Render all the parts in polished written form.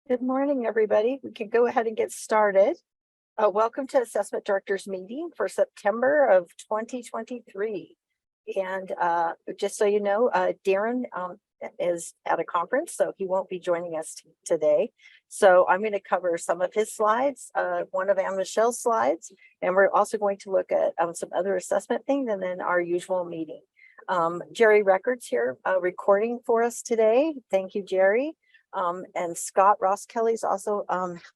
Good morning, everybody. We can go ahead and get started. Welcome to Assessment Directors Meeting for September of 2023. And just so you know, Darren is at a conference, so he won't be joining us today. So I'm going to cover some of his slides, one of Anne Michelle's slides, and we're also going to look at some other assessment things and then our usual meeting. Jerry Records here recording for us today. Thank you, Jerry. And Scott Ross Kelly is also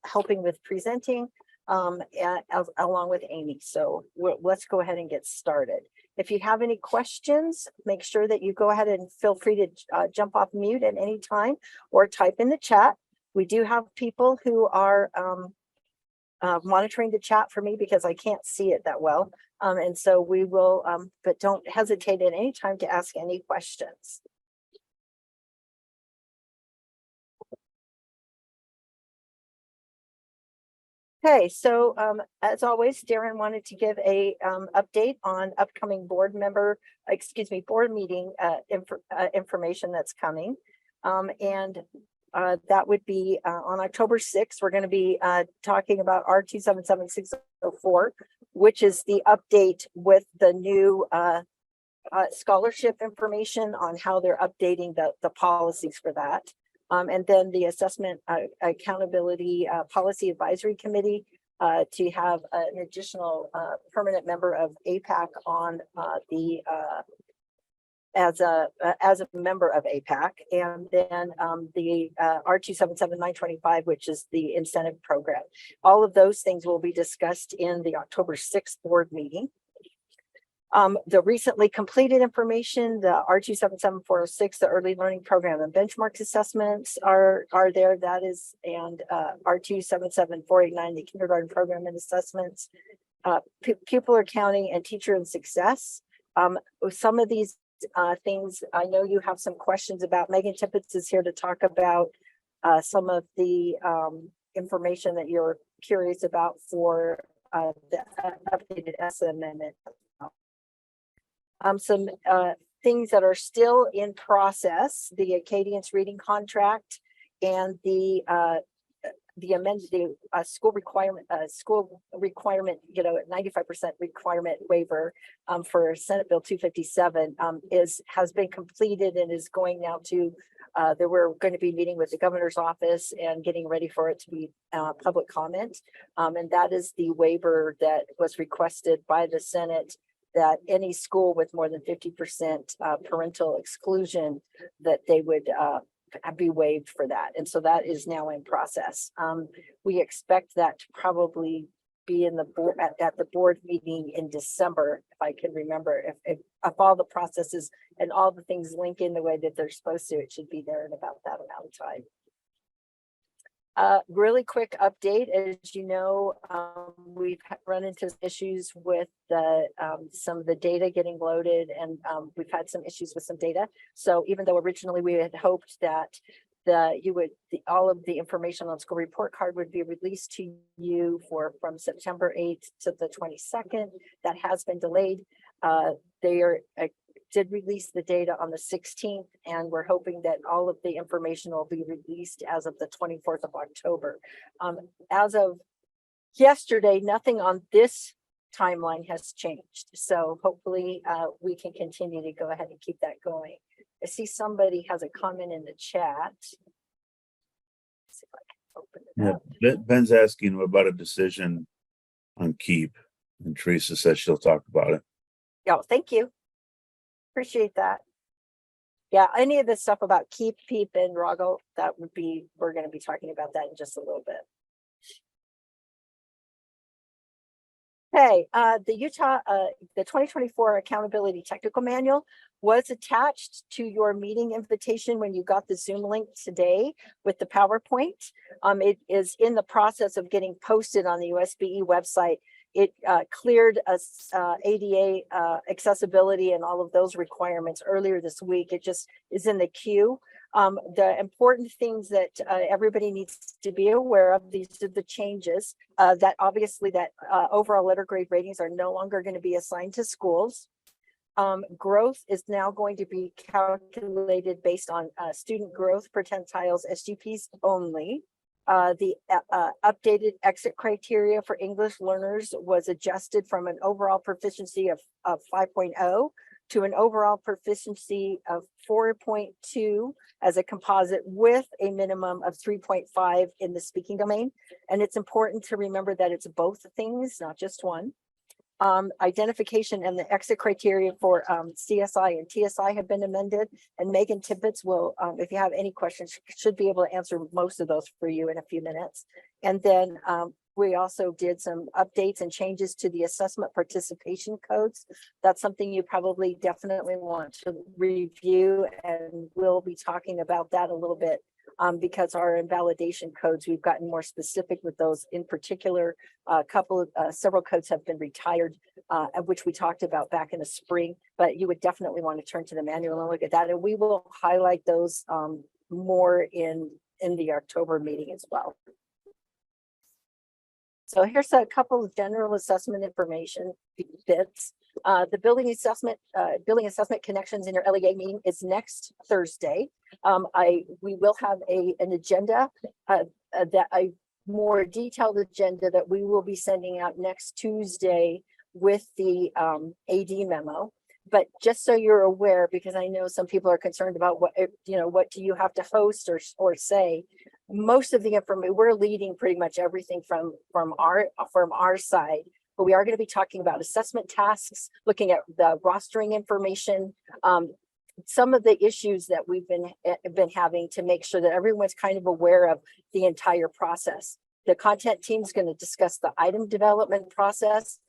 helping with presenting along with Amy. So let's go ahead and get started. If you have any questions, make sure that you go ahead and feel free to jump off mute at any time or type in the chat. We do have people who are monitoring the chat for me because I can't see it that well. And so we will, but don't hesitate at any time to ask any questions. Okay, so as always, Darren wanted to give a update on upcoming board meeting information that's coming. And that would be on October 6th, we're going to be talking about R277604, which is the update with the new scholarship information on how they're updating the policies for that. And then the Assessment Accountability Policy Advisory Committee to have an additional permanent member of APAC on as a member of APAC, and then the R277925, which is the incentive program. All of those things will be discussed in the October 6th board meeting. The recently completed information, the R277406, the early learning program and benchmarks assessments are there. That is, and R277489, the kindergarten program and assessments, pupil accounting and teacher and success. Some of these things I know you have some questions about. Megan Tippett is here to talk about some of the information that you're curious about for the updated ESSA amendment. Some things that are still in process: the Acadians reading contract and the amended school requirement, 95% requirement waiver for Senate Bill 257 has been completed and is going now to we're going to be meeting with the governor's office and getting ready for it to be public comment. And that is the waiver that was requested by the Senate, that any school with more than 50% parental exclusion, that they would be waived for that. And so that is now in process. We expect that to probably be in the board at the board meeting in December, if I can remember. If all the processes and all the things link in the way that they're supposed to, it should be there in about that amount of time. Really quick update. As you know, we've run into issues with the some of the data getting loaded, and we've had some issues with some data. So even though originally we had hoped that all of the information on school report card would be released to you from September 8th to the 22nd, that has been delayed. They did release the data on the 16th, and we're hoping that all of the information will be released as of the 24th of October. As of yesterday, nothing on this timeline has changed. So hopefully we can continue to go ahead and keep that going. I see somebody has a comment in the chat. Let's see if I can open it up. Ben's asking about a decision on KEEP, and Teresa says she'll talk about it. Yeah, thank you. Appreciate that. Yeah, any of this stuff about KEEP, PEEP, and ROGO, we're going to be talking about that in just a little bit. Okay, the 2024 Accountability Technical Manual was attached to your meeting invitation when you got the Zoom link today with the PowerPoint. It is in the process of getting posted on the USBE website. It cleared ADA accessibility and all of those requirements earlier this week. It just is in the queue. The important things that everybody needs to be aware of, these are the changes that obviously that overall letter grade ratings are no longer going to be assigned to schools. Growth is now going to be calculated based on student growth percentiles, SGPs only. The updated exit criteria for English learners was adjusted from an overall proficiency of 5.0 to an overall proficiency of 4.2 as a composite with a minimum of 3.5 in the speaking domain. And it's important to remember that it's both things, not just one. Identification and the exit criteria for CSI and TSI have been amended, and Megan Tippett will, if you have any questions, should be able to answer most of those for you in a few minutes. And then we also did some updates and changes to the assessment participation codes. That's something you probably definitely want to review, and we'll be talking about that a little bit. Because our invalidation codes, we've gotten more specific with those. In particular, several codes have been retired, which we talked about back in the spring, but you would definitely want to turn to the manual and look at that. And we will highlight those more in the October meeting as well. So here's a couple of general assessment information bits. The building assessment connections in your LEA meeting is next Thursday. We will have an agenda a more detailed agenda that we will be sending out next Tuesday with the AD memo. But just so you're aware, because I know some people are concerned about what do you have to host or say. Most of the information, we're leading pretty much everything from our side. But we are going to be talking about assessment tasks, looking at the rostering information, some of the issues that we've been having to make sure that everyone's kind of aware of the entire process. The content team is going to discuss the item development process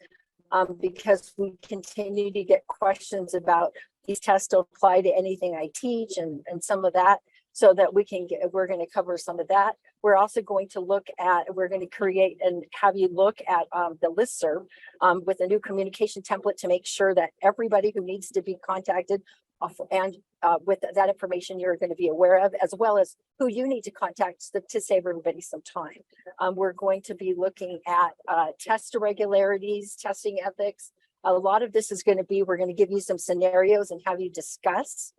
because we continue to get questions about these tests don't apply to anything I teach and some of that. So that we're going to cover some of that. We're also going to we're going to create and have you look at the listserv with a new communication template to make sure that everybody who needs to be contacted with that information you're going to be aware of, as well as who you need to contact to save everybody some time. We're going to be looking at test irregularities, testing ethics. A lot of this is going to be, we're going to give you some scenarios and have you discuss.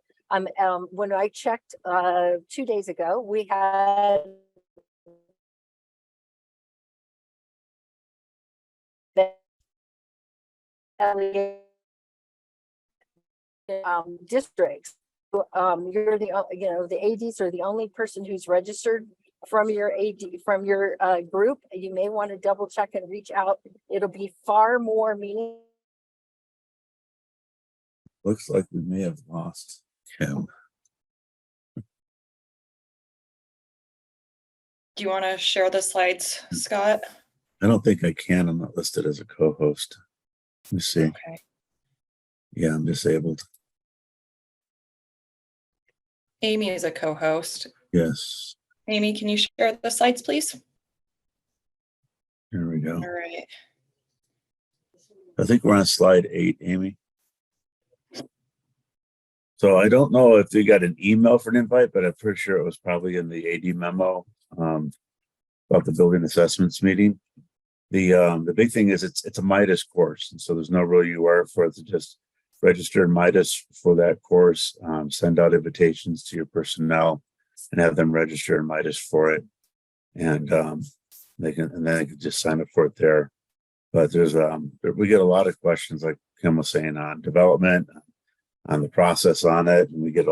When I checked 2 days ago, we had districts. You're the ADs are the only person who's registered from your group. You may want to double check and reach out. It'll be far more meaningful. Looks like we may have lost him. Do you want to share the slides, Scott? I don't think I can. I'm not listed as a co-host. Let me see. Okay. Yeah, I'm disabled. Amy is a co-host. Yes. Amy, can you share the slides, please? Here we go. All right. I think we're on slide 8, Amy. So I don't know if you got an email for an invite, but I'm pretty sure it was probably in the AD memo about the building assessments meeting. The big thing is it's a Midas course, and so there's no real URL for it. To just register in Midas for that course, send out invitations to your personnel, and have them register in Midas for it, and then they can just sign up for it there. But we get a lot of questions, like Kim was saying, on development, on the process on it, and we get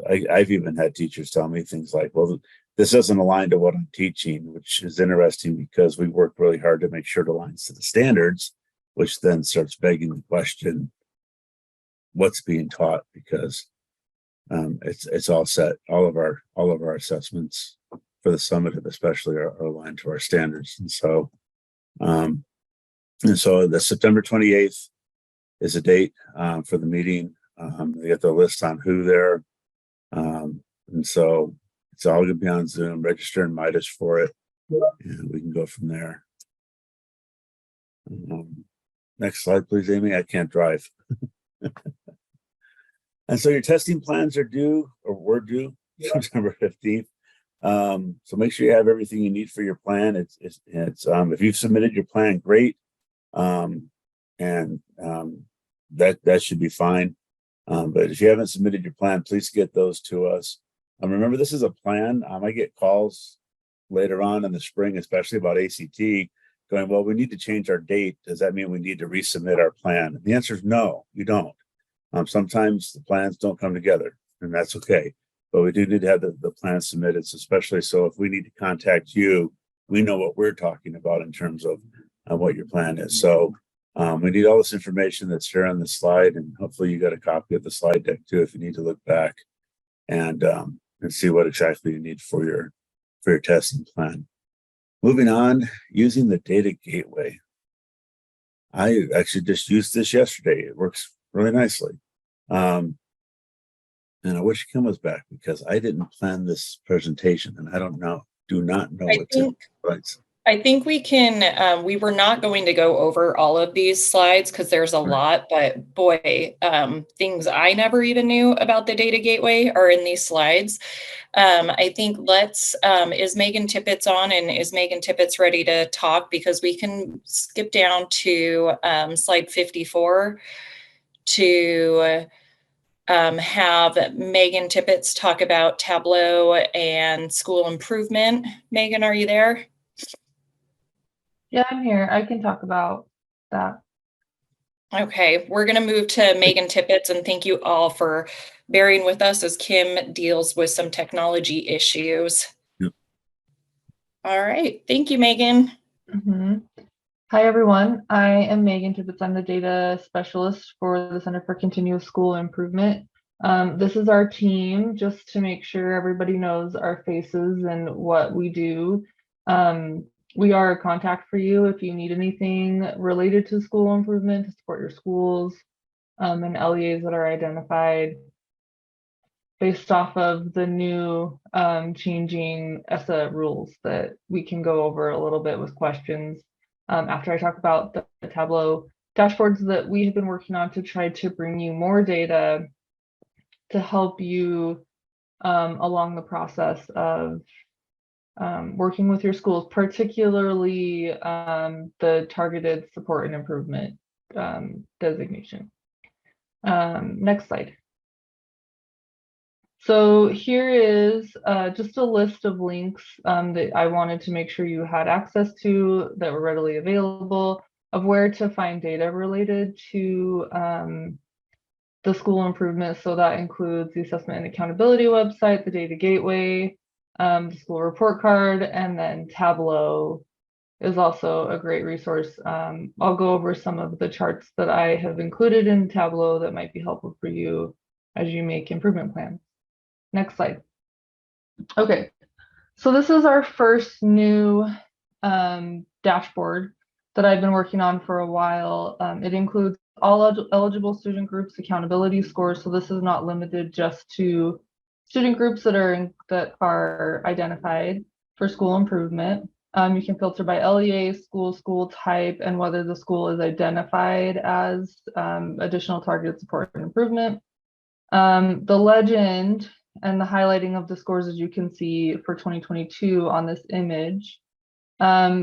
I've even had teachers tell me things like, well, this doesn't align to what I'm teaching, which is interesting because we work really hard to make sure it aligns to the standards, which then starts begging the question, what's being taught? Because it's all set. All of our assessments for the summative especially are aligned to our standards. And so the September 28th is a date for the meeting. They get the list on who there. And so it's all going to be on Zoom. Register in Midas for it, and we can go from there. Next slide, please, Amy. I can't drive. And so your testing plans are due, or were due, September 15th. So make sure you have everything you need for your plan. It's if you've submitted your plan, great. That should be fine. But if you haven't submitted your plan, please get those to us. Remember, this is a plan. I get calls later on in the spring, especially about ACT, going, well, we need to change our date. Does that mean we need to resubmit our plan? And the answer is no, you don't. Sometimes the plans don't come together, and that's okay. But we do need to have the plan submitted, so especially so if we need to contact you, we know what we're talking about in terms of what your plan is. So we need all this information that's here on the slide, and hopefully you got a copy of the slide deck too if you need to look back and see what exactly you need for your testing plan. Moving on, using the data gateway. I actually just used this yesterday. It works really nicely. And I wish Kim was back because I didn't plan this presentation and I do not know what to write. I think we can, we were not going to go over all of these slides because there's a lot, but boy, things I never even knew about the data gateway are in these slides. I think is Megan Tippett on, and is Megan Tippett ready to talk? Because we can skip down to slide 54 to have Megan Tippett talk about Tableau and school improvement. Megan, are you there? Yeah, I'm here. I can talk about that. Okay, we're going to move to Megan Tippett, and thank you all for bearing with us as Kim deals with some technology issues. Yep. All right, thank you, Megan. Hi, everyone. I am Megan Tippett. I'm the data specialist for the Center for Continuous School Improvement. This is our team, just to make sure everybody knows our faces and what we do. We are a contact for you if you need anything related to school improvement to support your schools, and LEAs that are identified based off of the new changing ESSA rules that we can go over a little bit with questions after I talk about the Tableau dashboards that we have been working on to try to bring you more data to help you along the process of working with your schools, particularly the targeted support and improvement designation. Next slide. So here is just a list of links that I wanted to make sure you had access to that were readily available of where to find data related to the school improvement. So that includes the assessment and accountability website, the data gateway, the school report card, and then Tableau is also a great resource. I'll go over some of the charts that I have included in Tableau that might be helpful for you as you make improvement plans. Next slide. Okay, so this is our first new dashboard that I've been working on for a while. It includes all eligible student groups accountability scores. So this is not limited just to student groups that are identified for school improvement. You can filter by LEA, school type, and whether the school is identified as additional targeted support and improvement. The legend and the highlighting of the scores, as you can see for 2022 on this image,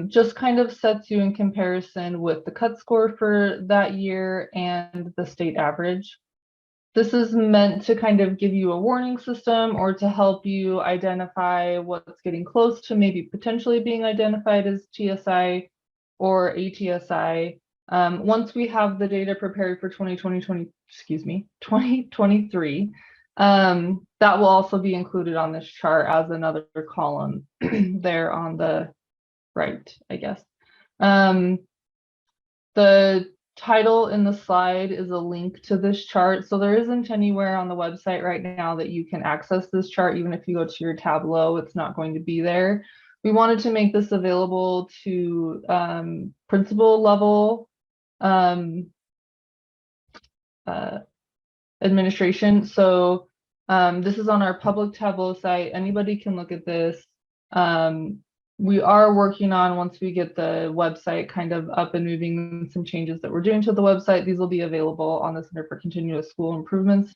just kind of sets you in comparison with the cut score for that year and the state average. This is meant to kind of give you a warning system or to help you identify what's getting close to maybe potentially being identified as TSI or ATSI. Once we have the data prepared for 2023, that will also be included on this chart as another column there on the right, I guess. The title in the slide is a link to this chart. So there isn't anywhere on the website right now that you can access this chart. Even if you go to your Tableau, it's not going to be there. We wanted to make this available to principal level administration. So this is on our public Tableau site. Anybody can look at this. We are working on, once we get the website kind of up and moving, some changes that we're doing to the website. These will be available on the Center for Continuous School Improvements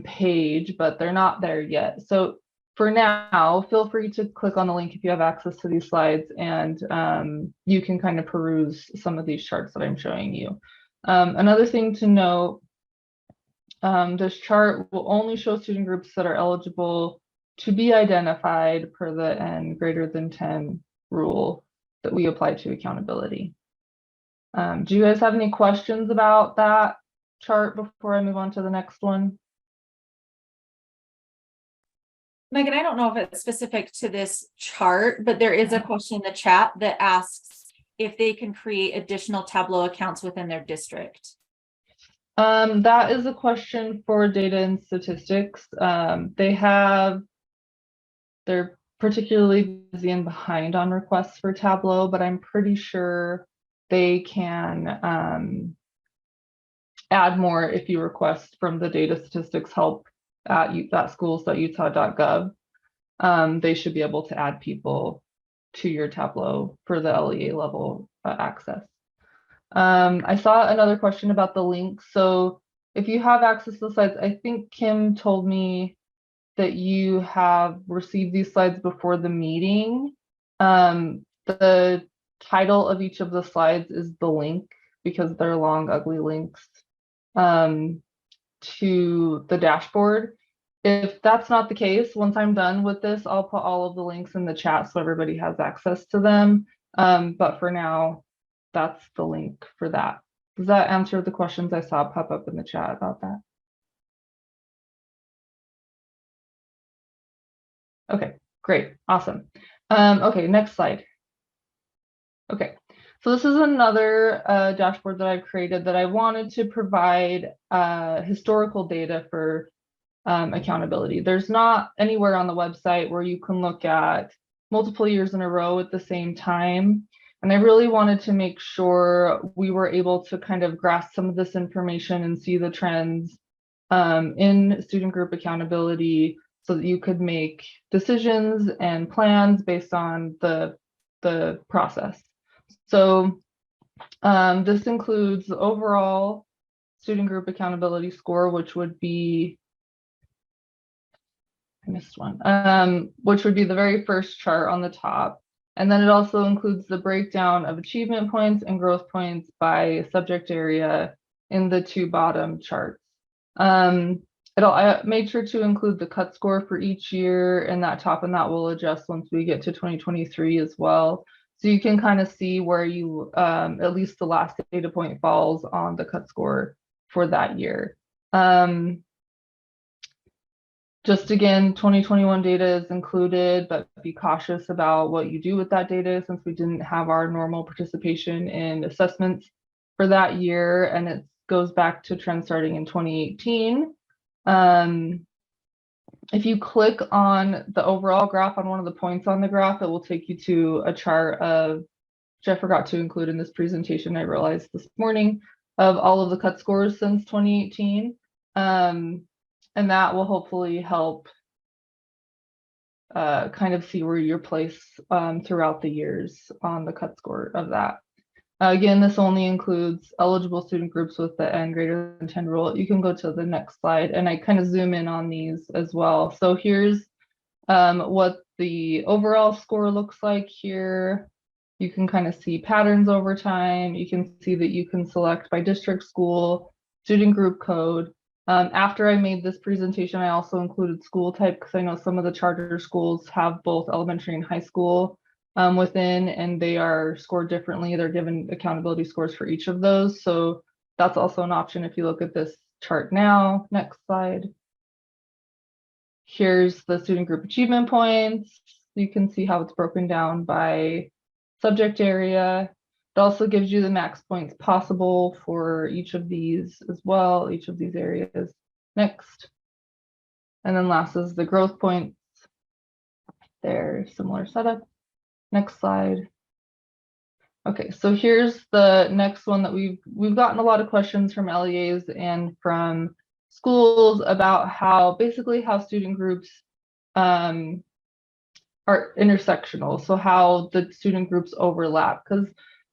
page, but they're not there yet. So for now, feel free to click on the link if you have access to these slides, and you can kind of peruse some of these charts that I'm showing you. Another thing to note, this chart will only show student groups that are eligible to be identified per the n greater than 10 rule that we apply to accountability. Do you guys have any questions about that chart before I move on to the next one? Megan, I don't know if it's specific to this chart, but there is a question in the chat that asks if they can create additional Tableau accounts within their district. That is a question for data and statistics. They're particularly busy and behind on requests for Tableau, but I'm pretty sure they can add more if you request from the data statistics help at schools.utah.gov. They should be able to add people to your Tableau for the LEA level access. I saw another question about the link. So if you have access to the slides, I think Kim told me that you have received these slides before the meeting. The title of each of the slides is the link because they're long, ugly links to the dashboard. If that's not the case, once I'm done with this, I'll put all of the links in the chat so everybody has access to them. But for now, that's the link for that. Does that answer the questions I saw pop up in the chat about that? Okay, great, awesome. Okay, next slide. Okay, so this is another dashboard that I've created that I wanted to provide historical data for accountability. There's not anywhere on the website where you can look at multiple years in a row at the same time. And I really wanted to make sure we were able to kind of grasp some of this information and see the trends in student group accountability so that you could make decisions and plans based on the process. So this includes the overall student group accountability score, which would be, I missed one, which would be the very first chart on the top. And then it also includes the breakdown of achievement points and growth points by subject area in the two bottom charts. I made sure to include the cut score for each year in that top, and that will adjust once we get to 2023 as well. So you can kind of see where you, at least the last data point falls on the cut score for that year. Just again, 2021 data is included, but be cautious about what you do with that data since we didn't have our normal participation in assessments for that year, and it goes back to trend starting in 2018. If you click on the overall graph on one of the points on the graph, it will take you to a chart of, which I forgot to include in this presentation, I realized this morning, of all of the cut scores since 2018. And that will hopefully help kind of see where you're placed throughout the years on the cut score of that. Again, this only includes eligible student groups with the N greater than 10 rule. You can go to the next slide and I kind of zoom in on these as well. So here's what the overall score looks like here. You can kind of see patterns over time. You can see that you can select by district, school, student group code. After I made this presentation, I also included school type because I know some of the charter schools have both elementary and high school within, and they are scored differently. They're given accountability scores for each of those. So that's also an option if you look at this chart now. Next slide. Here's the student group achievement points. You can see how it's broken down by subject area. It also gives you the max points possible for each of these as well, each of these areas. Next. And then last is the growth points. They're similar setup. Next slide. Okay, so here's the next one that we've gotten a lot of questions from LEAs and from schools about how basically how student groups are intersectional. So how the student groups overlap, because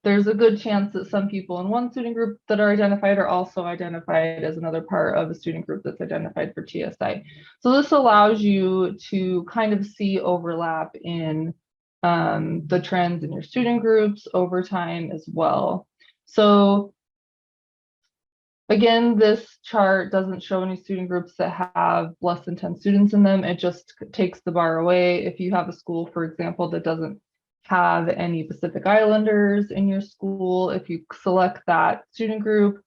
there's a good chance that some people in one student group that are identified are also identified as another part of a student group that's identified for TSI. So this allows you to kind of see overlap in the trends in your student groups over time as well. So Again, this chart doesn't show any student groups that have less than 10 students in them. It just takes the bar away. If you have a school, for example, that doesn't have any Pacific Islanders in your school, if you select that student group,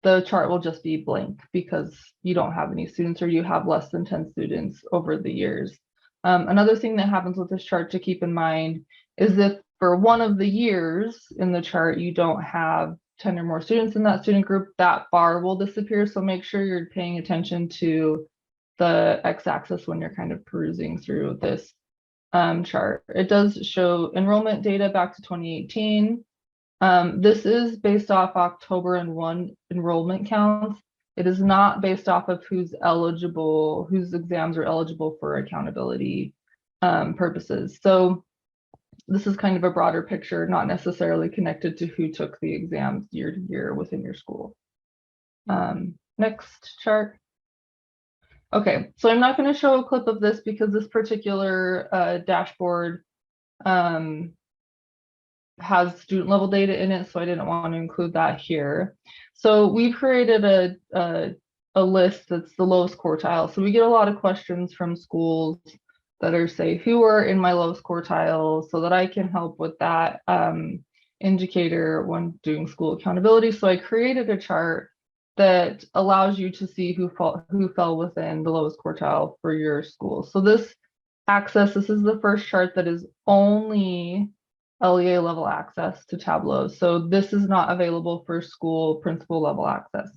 the chart will just be blank because you don't have any students or you have less than 10 students over the years. Another thing that happens with this chart to keep in mind is if for one of the years in the chart you don't have 10 or more students in that student group, that bar will disappear. So make sure you're paying attention to the x-axis when you're kind of perusing through this chart. It does show enrollment data back to 2018. This is based off October and 1 enrollment counts. It is not based off of who's eligible, whose exams are eligible for accountability purposes. So this is kind of a broader picture, not necessarily connected to who took the exams year to year within your school. Next chart. Okay, so I'm not going to show a clip of this because this particular dashboard has student level data in it, so I didn't want to include that here. So we've created a list that's the lowest quartile. So we get a lot of questions from schools that are say, who are in my lowest quartile, so that I can help with that indicator when doing school accountability. So I created a chart that allows you to see who fell within the lowest quartile for your school. So this access, this is the first chart that is only LEA level access to Tableau. So this is not available for school principal level access.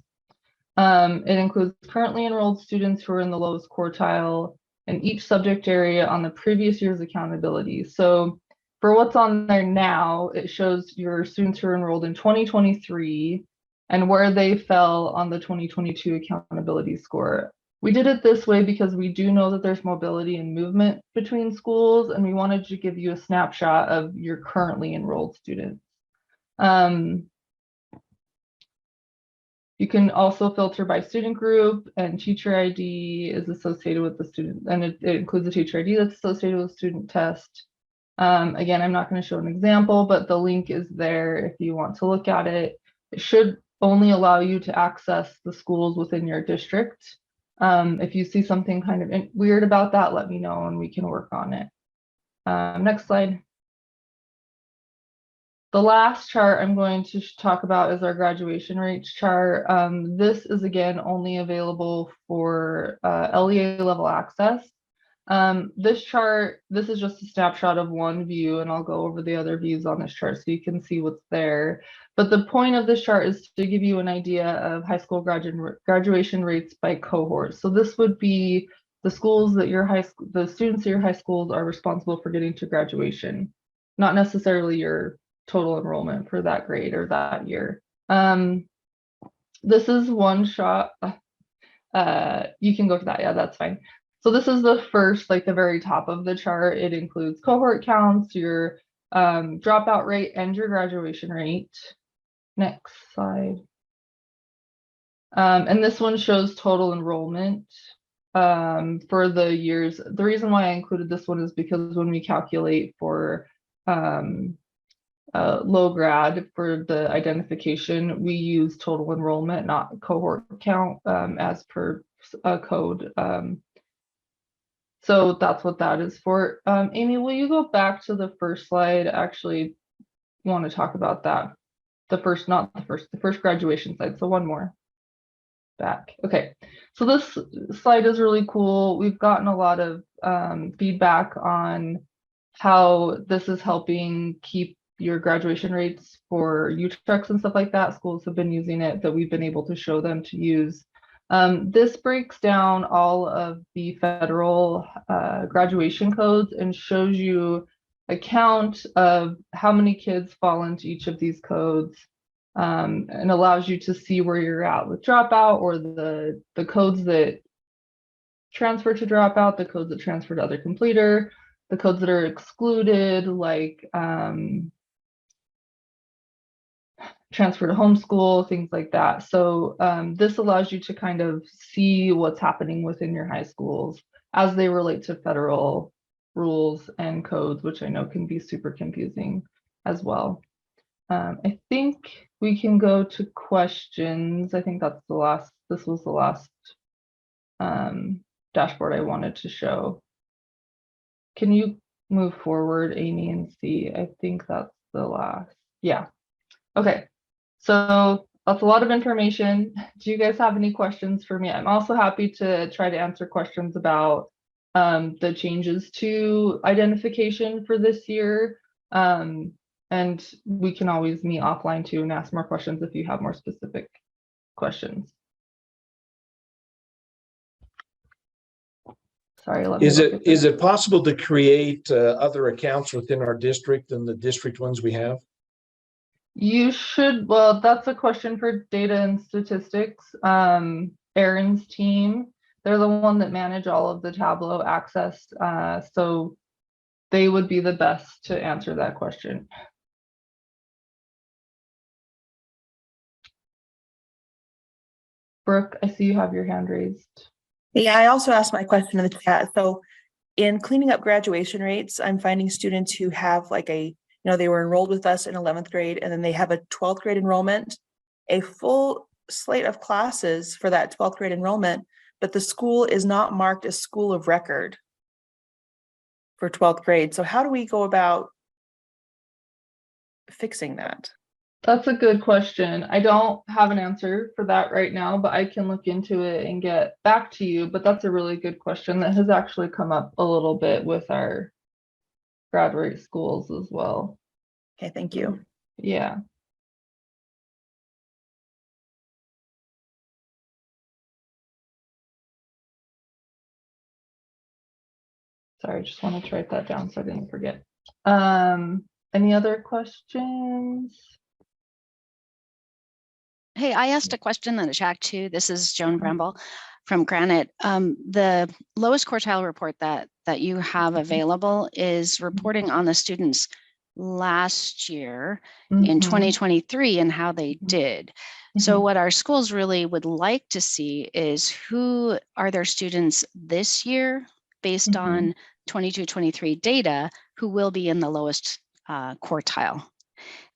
It includes currently enrolled students who are in the lowest quartile in each subject area on the previous year's accountability. So for what's on there now, it shows your students who are enrolled in 2023 and where they fell on the 2022 accountability score. We did it this way because we do know that there's mobility and movement between schools, and we wanted to give you a snapshot of your currently enrolled students. You can also filter by student group, and teacher ID is associated with the student, and it includes a teacher ID that's associated with student test. Again, I'm not going to show an example, but the link is there if you want to look at it. It should only allow you to access the schools within your district. If you see something kind of weird about that, let me know and we can work on it. Next slide. The last chart I'm going to talk about is our graduation rates chart. This is again only available for LEA level access. This chart, this is just a snapshot of one view, and I'll go over the other views on this chart so you can see what's there. But the point of this chart is to give you an idea of high school graduation rates by cohort. So this would be the schools that the students at your high schools are responsible for getting to graduation, not necessarily your total enrollment for that grade or that year. This is one shot. You can go to that. Yeah, that's fine. So this is the first, like the very top of the chart. It includes cohort counts, your dropout rate, and your graduation rate. Next slide. And this one shows total enrollment for the years. The reason why I included this one is because when we calculate for low grad for the identification, we use total enrollment, not cohort count as per code. So that's what that is for. Amy, will you go back to the first slide? I actually want to talk about that. The first graduation slide. So one more back. Okay, so this slide is really cool. We've gotten a lot of feedback on how this is helping keep your graduation rates for U-Treks and stuff like that. Schools have been using it, that we've been able to show them to use. This breaks down all of the federal graduation codes and shows you a count of how many kids fall into each of these codes, and allows you to see where you're at with dropout, or the codes that transfer to dropout, the codes that transfer to other completer, the codes that are excluded, like transfer to homeschool, things like that. So this allows you to kind of see what's happening within your high schools as they relate to federal rules and codes, which I know can be super confusing as well. I think we can go to questions. I think that's the last, this was the last dashboard I wanted to show. Can you move forward, Amy, and see? I think that's the last. Yeah. Okay. So that's a lot of information. Do you guys have any questions for me? I'm also happy to try to answer questions about the changes to identification for this year. And we can always meet offline too and ask more questions if you have more specific questions. Sorry, let me Is look it at this. is it possible to create other accounts within our district than the district ones we have? You should, well, that's a question for data and statistics. Aaron's team, they're the one that manage all of the Tableau access. So they would be the best to answer that question. Brooke, I see you have your hand raised. Yeah, I also asked my question in the chat. So in cleaning up graduation rates, I'm finding students who have like they were enrolled with us in 11th grade and then they have a 12th grade enrollment, a full slate of classes for that 12th grade enrollment, but the school is not marked as school of record for 12th grade. So how do we go about fixing that? That's a good question. I don't have an answer for that right now, but I can look into it and get back to you. But that's a really good question that has actually come up a little bit with our graduate schools as well. Okay, thank you. Yeah. Sorry, I just wanted to write that down so I didn't forget. Any other questions? Hey, I asked a question in the chat too. This is Joan Bramble from Granite. The lowest quartile report that you have available is reporting on the students last year in 2023 and how they did. So what our schools really would like to see is who are their students this year based on 22-23 data who will be in the lowest quartile.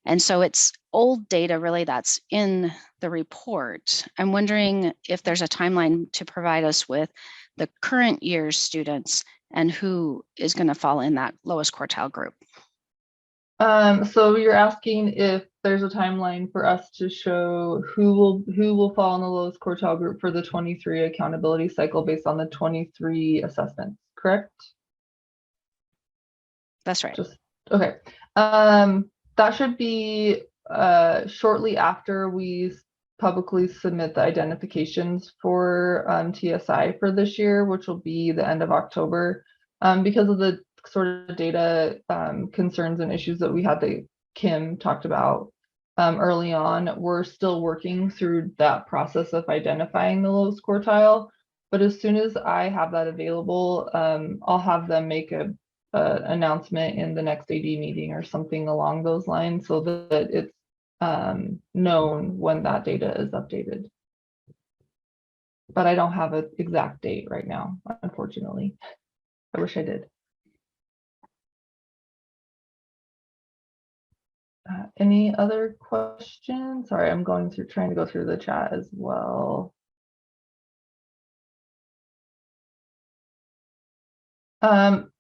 And so it's old data really that's in the report. I'm wondering if there's a timeline to provide us with the current year's students and who is going to fall in that lowest quartile group. So you're asking if there's a timeline for us to show who will fall in the lowest quartile group for the 23 accountability cycle based on the 23 assessments, correct? That's right. Okay. That should be shortly after we publicly submit the identifications for TSI for this year, which will be the end of October. Because of the sort of data concerns and issues that we had that Kim talked about early on, we're still working through that process of identifying the lowest quartile. But as soon as I have that available, I'll have them make a announcement in the next AD meeting or something along those lines so that it's known when that data is updated. But I don't have an exact date right now, unfortunately. I wish I did. Any other questions? Sorry, I'm trying to go through the chat as well.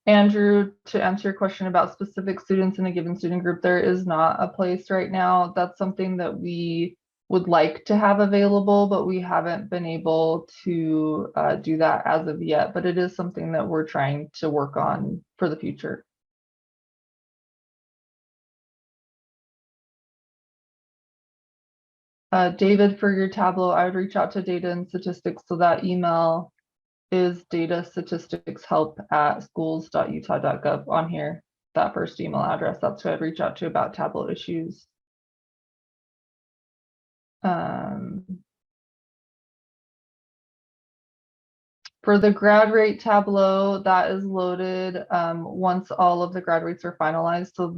Andrew, to answer your question about specific students in a given student group, there is not a place right now. That's something that we would like to have available, but we haven't been able to do that as of yet. But it is something that we're trying to work on for the future. David, for your Tableau, I would reach out to data and statistics. So that email is datastatisticshhelp@schools.utah.gov on here. That first email address, that's who I'd reach out to about Tableau issues. For the grad rate Tableau, that is loaded once all of the grad rates are finalized. So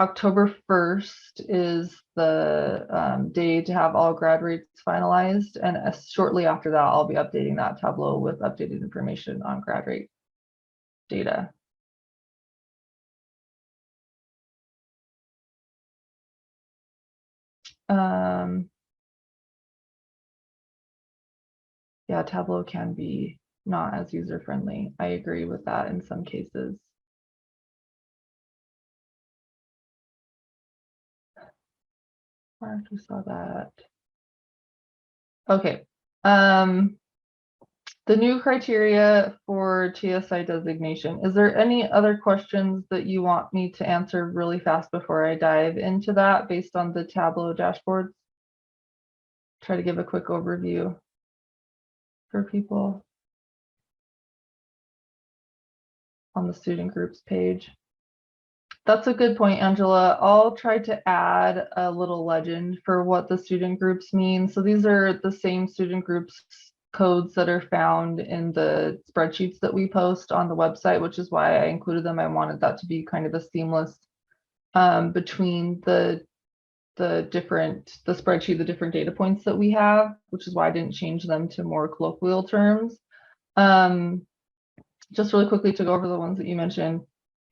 October 1st is the day to have all grad rates finalized. And shortly after that, I'll be updating that Tableau with updated information on grad rate data. Yeah, Tableau can be not as user-friendly. I agree with that in some cases. I actually saw that. Okay. The new criteria for TSI designation. Is there any other questions that you want me to answer really fast before I dive into that based on the Tableau dashboards? Try to give a quick overview for people on the student groups page. That's a good point, Angela. I'll try to add a little legend for what the student groups mean. So these are the same student groups codes that are found in the spreadsheets that we post on the website, which is why I included them. I wanted that to be kind of a seamless between the spreadsheet, the different data points that we have, which is why I didn't change them to more colloquial terms. Just really quickly to go over the ones that you mentioned.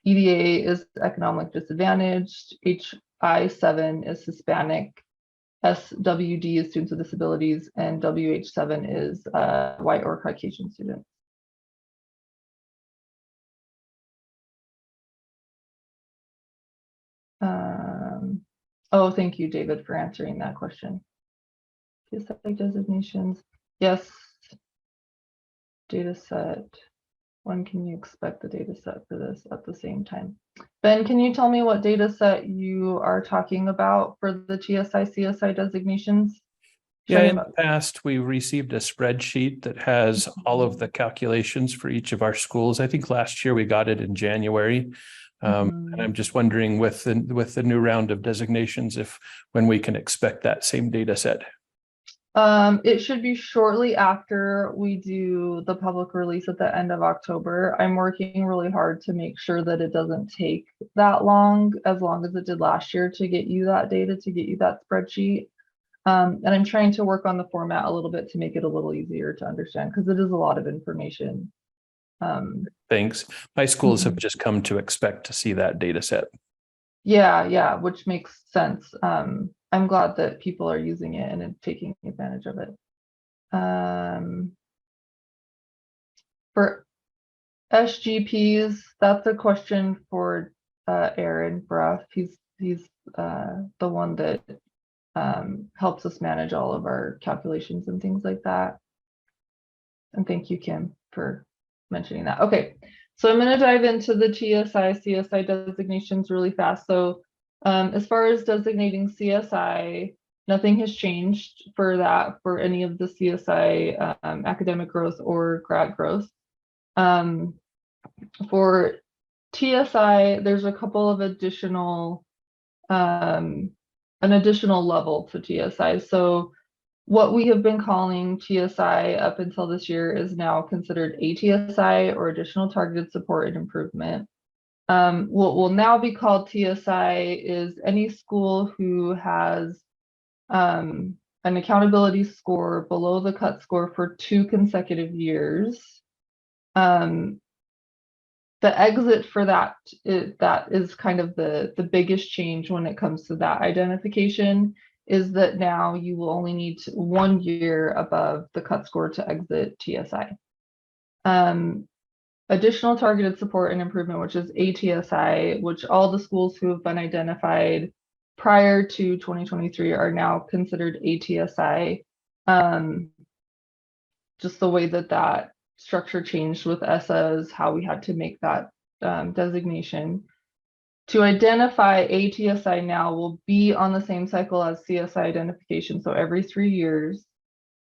EDA is economic disadvantaged, HI7 is Hispanic, SWD is students with disabilities, and WH7 is white or Caucasian students. Oh, thank you, David, for answering that question. TSI designations, yes. Data set. When can you expect the data set for this at the same time? Ben, can you tell me what data set you are talking about for the TSI CSI designations? Yeah, in the past, we received a spreadsheet that has all of the calculations for each of our schools. I think last year we got it in January. And I'm just wondering with the new round of designations, when we can expect that same data set. It should be shortly after we do the public release at the end of October. I'm working really hard to make sure that it doesn't take that long as it did last year to get you that data, to get you that spreadsheet. And I'm trying to work on the format a little bit to make it a little easier to understand because it is a lot of information. Thanks. My schools have just come to expect to see that data set. Yeah, which makes sense. I'm glad that people are using it and taking advantage of it. For SGPs, that's a question for Aaron Bruff. He's the one that helps us manage all of our calculations and things like that. And thank you, Kim, for mentioning that. Okay, so I'm going to dive into the TSI CSI designations really fast. So as far as designating CSI, nothing has changed for that for any of the CSI academic growth or grad growth. For TSI, there's a couple of additional, an additional level to TSI. So what we have been calling TSI up until this year is now considered ATSI, or additional targeted support and improvement. What will now be called TSI is any school who has an accountability score below the cut score for 2 consecutive years. The exit for that is kind of the biggest change when it comes to that identification, is that now you will only need 1 year above the cut score to exit TSI. Additional targeted support and improvement, which is ATSI, which all the schools who have been identified prior to 2023 are now considered ATSI. Just the way that structure changed with ESSAs, how we had to make that designation. To identify ATSI now will be on the same cycle as CSI identification, so every 3 years.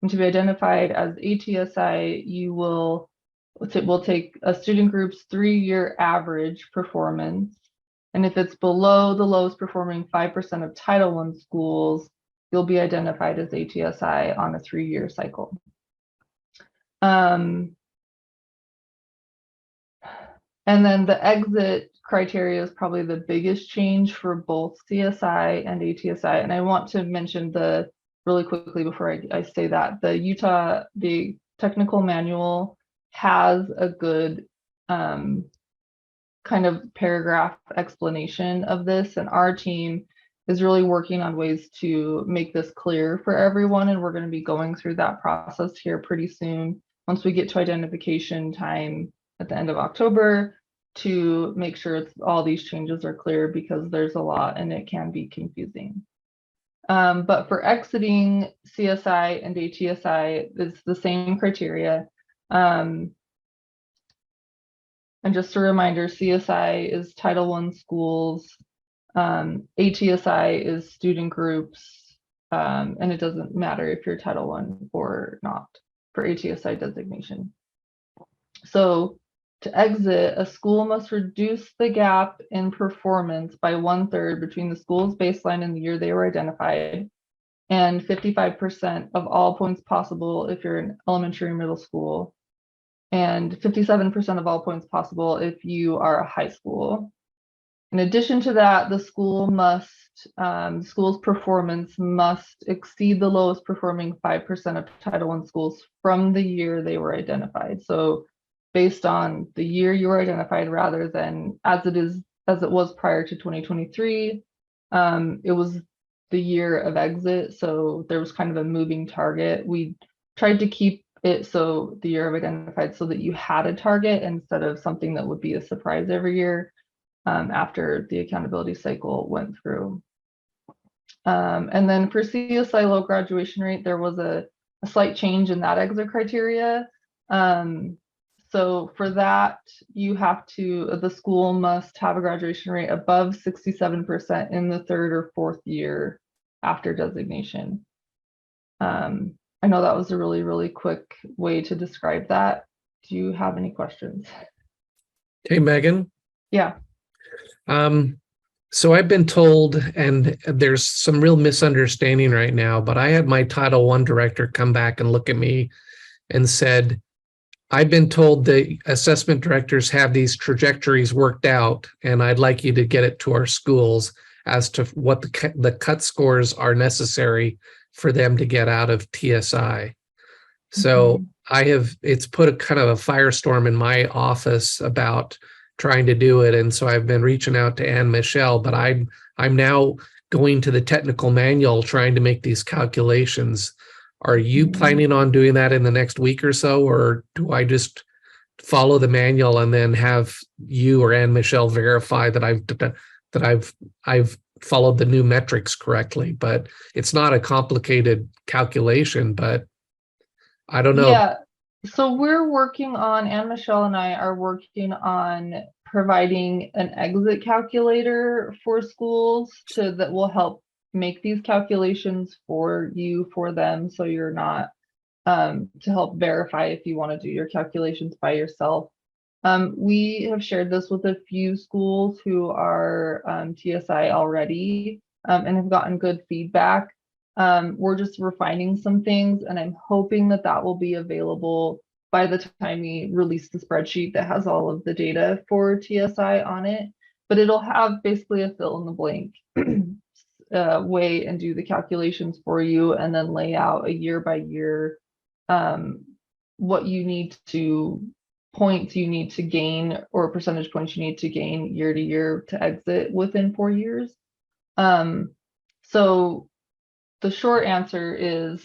And to be identified as ATSI, you will take a student group's 3-year average performance. And if it's below the lowest performing 5% of Title I schools, you'll be identified as ATSI on a 3-year cycle. And then the exit criteria is probably the biggest change for both CSI and ATSI. And I want to mention really quickly before I say that, the technical manual has a good kind of paragraph explanation of this, and our team is really working on ways to make this clear for everyone. And we're going to be going through that process here pretty soon, once we get to identification time at the end of October, to make sure all these changes are clear, because there's a lot and it can be confusing. But for exiting CSI and ATSI, it's the same criteria. And just a reminder, CSI is Title I schools, ATSI is student groups, and it doesn't matter if you're Title I or not for ATSI designation. So to exit, a school must reduce the gap in performance by 1/3 between the school's baseline and the year they were identified, and 55% of all points possible if you're in elementary or middle school, and 57% of all points possible if you are a high school. In addition to that, the school's performance must exceed the lowest performing 5% of Title I schools from the year they were identified. So based on the year you were identified, rather than as it was prior to 2023, it was the year of exit. So there was kind of a moving target. We tried to keep it so the year of identified, so that you had a target instead of something that would be a surprise every year. After the accountability cycle went through. And then for CSI low graduation rate, there was a slight change in that exit criteria. So for that, the school must have a graduation rate above 67% in the 3rd or 4th year after designation. I know that was a really, really quick way to describe that. Do you have any questions? Hey, Megan. Yeah. So I've been told, and there's some real misunderstanding right now, but I had my Title I director come back and look at me and said, I've been told the assessment directors have these trajectories worked out, and I'd like you to get it to our schools as to what the cut scores are necessary for them to get out of TSI. So it's put a kind of a firestorm in my office about trying to do it. And so I've been reaching out to Anne Michelle, but I'm now going to the technical manual trying to make these calculations. Are you planning on doing that in the next week or so, or do I just follow the manual and then have you or Anne Michelle verify that I've followed the new metrics correctly? But it's not a complicated calculation, but I don't know. Yeah. So we're working on, Anne Michelle and I are working on providing an exit calculator for schools that will help make these calculations for them. So you're not, to help verify if you want to do your calculations by yourself. We have shared this with a few schools who are TSI already, and have gotten good feedback. We're just refining some things, and I'm hoping that will be available by the time we release the spreadsheet that has all of the data for TSI on it. But it'll have basically a fill in the blank way and do the calculations for you, and then lay out a year by year what you need to points you need to gain, or percentage points you need to gain year to year to exit within 4 years. So the short answer is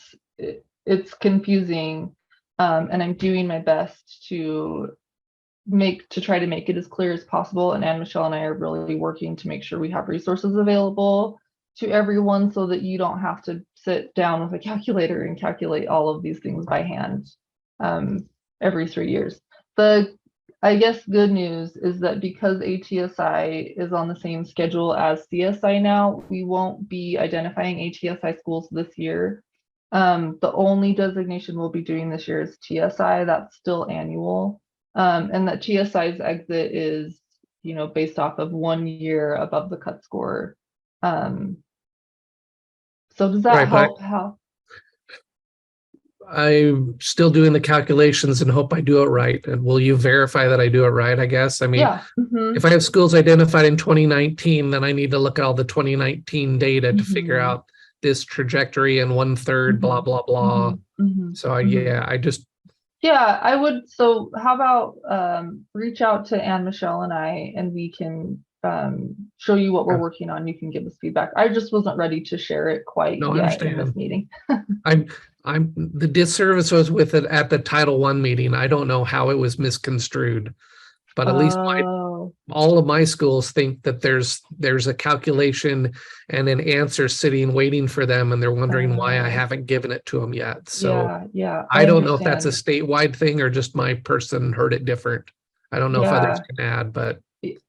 it's confusing, and I'm doing my best to try to make it as clear as possible. And Anne Michelle and I are really working to make sure we have resources available to everyone, so that you don't have to sit down with a calculator and calculate all of these things by hand every 3 years. I guess good news is that because ATSI is on the same schedule as CSI now, we won't be identifying ATSI schools this year. The only designation we'll be doing this year is TSI. That's still annual. And that TSI's exit is, based off of 1 year above the cut score. So does that help? I'm still doing the calculations and hope I do it right. And will you verify that I do it right, I guess? I mean, yeah. If I have schools identified in 2019, then I need to look at all the 2019 data to figure out this trajectory and 1/3, blah, blah, blah. So I would. So how about reach out to Anne Michelle and I, and we can show you what we're Okay. working on. You can give us feedback. I just wasn't ready to share it quite No, I yet in this understand. meeting. I'm the disservice was with it at the Title I meeting. I don't know how it was misconstrued, but at least Oh, all of my schools think that there's a calculation and an answer sitting waiting for them, and they're wondering why I haven't given it to them yet. So yeah, I don't know if that's a understand. statewide thing or just my person heard it different. I don't know if others Yeah, can add, but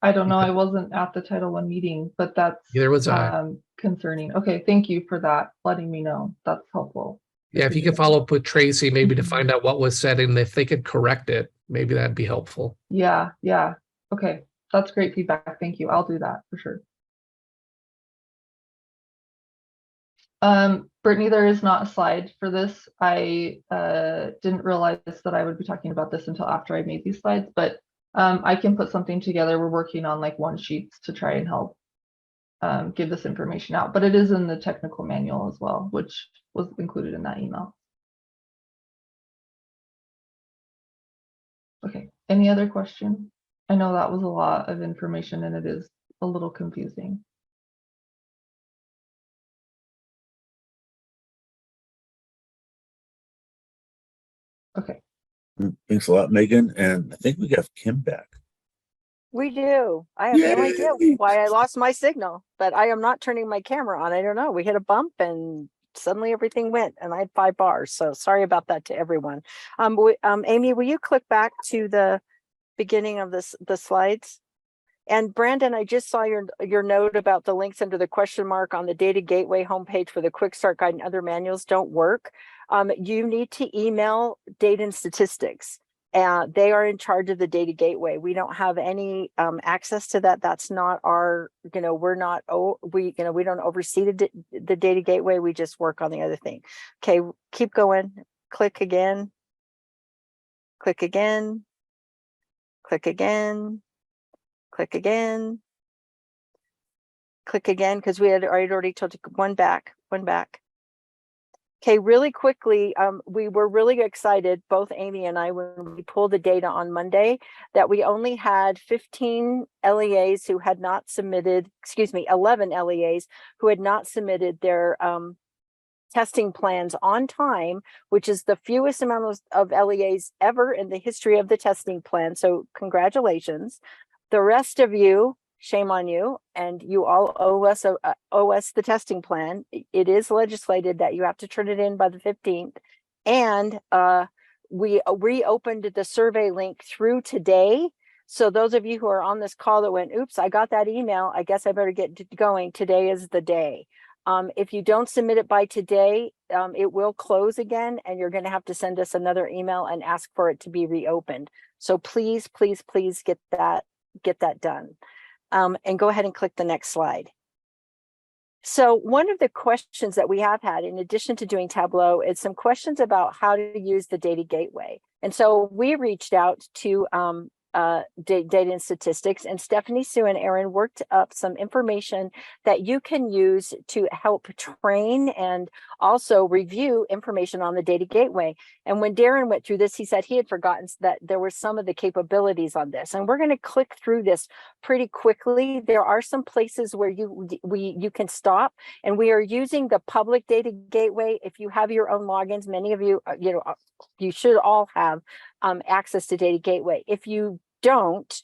I don't know. I wasn't at the Title I meeting, but that's neither was I. concerning. Okay, thank you for that, letting me know. That's helpful. Yeah, if you could follow up with Tracy, maybe to find out what was said and if they could correct it, maybe that'd be helpful. Yeah, yeah. Okay, that's great feedback. Thank you. I'll do that for sure. Brittany, there is not a slide for this. I didn't realize that I would be talking about this until after I made these slides, but I can put something together. We're working on like one sheets to try and help give this information out, but it is in the technical manual as well, which was included in that email. Okay, any other question? I know that was a lot of information and it is a little confusing. Okay. Thanks a lot, Megan. And I think we got Kim back. We do. I have no idea Yay! why I lost my signal, but I am not turning my camera on. I don't know. We hit a bump and suddenly everything went and I had 5 bars. So sorry about that to everyone. Amy, will you click back to the beginning of the slides? And Brandon, I just saw your note about the links under the question mark on the Data Gateway homepage for the Quick Start Guide and other manuals don't work. You need to email Data and Statistics. They are in charge of the Data Gateway. We don't have any access to that. That's not our, we're not, we don't oversee the Data Gateway. We just work on the other thing. Okay, keep going. Click again. Click again. Click again. Click again. Click again, because I'd already told you one back. Okay, really quickly, we were really excited, both Amy and I, when we pulled the data on Monday, that we only had 15 LEAs who had not submitted, 11 LEAs who had not submitted their testing plans on time, which is the fewest amount of LEAs ever in the history of the testing plan. So congratulations. The rest of you, shame on you, and you all owe us the testing plan. It is legislated that you have to turn it in by the 15th. And we reopened the survey link through today. So those of you who are on this call that went, oops, I got that email, I guess I better get going. Today is the day. If you don't submit it by today, it will close again, and you're going to have to send us another email and ask for it to be reopened. So please, please, please get that done. And go ahead and click the next slide. So one of the questions that we have had, in addition to doing Tableau, is some questions about how to use the Data Gateway. And so we reached out to Data and Statistics, and Stephanie, Sue, and Aaron worked up some information that you can use to help train and also review information on the Data Gateway. And when Darren went through this, he said he had forgotten that there were some of the capabilities on this, and we're going to click through this pretty quickly. There are some places where you can stop, and we are using the public Data Gateway. If you have your own logins, many of you, you should all have access to Data Gateway. If you don't,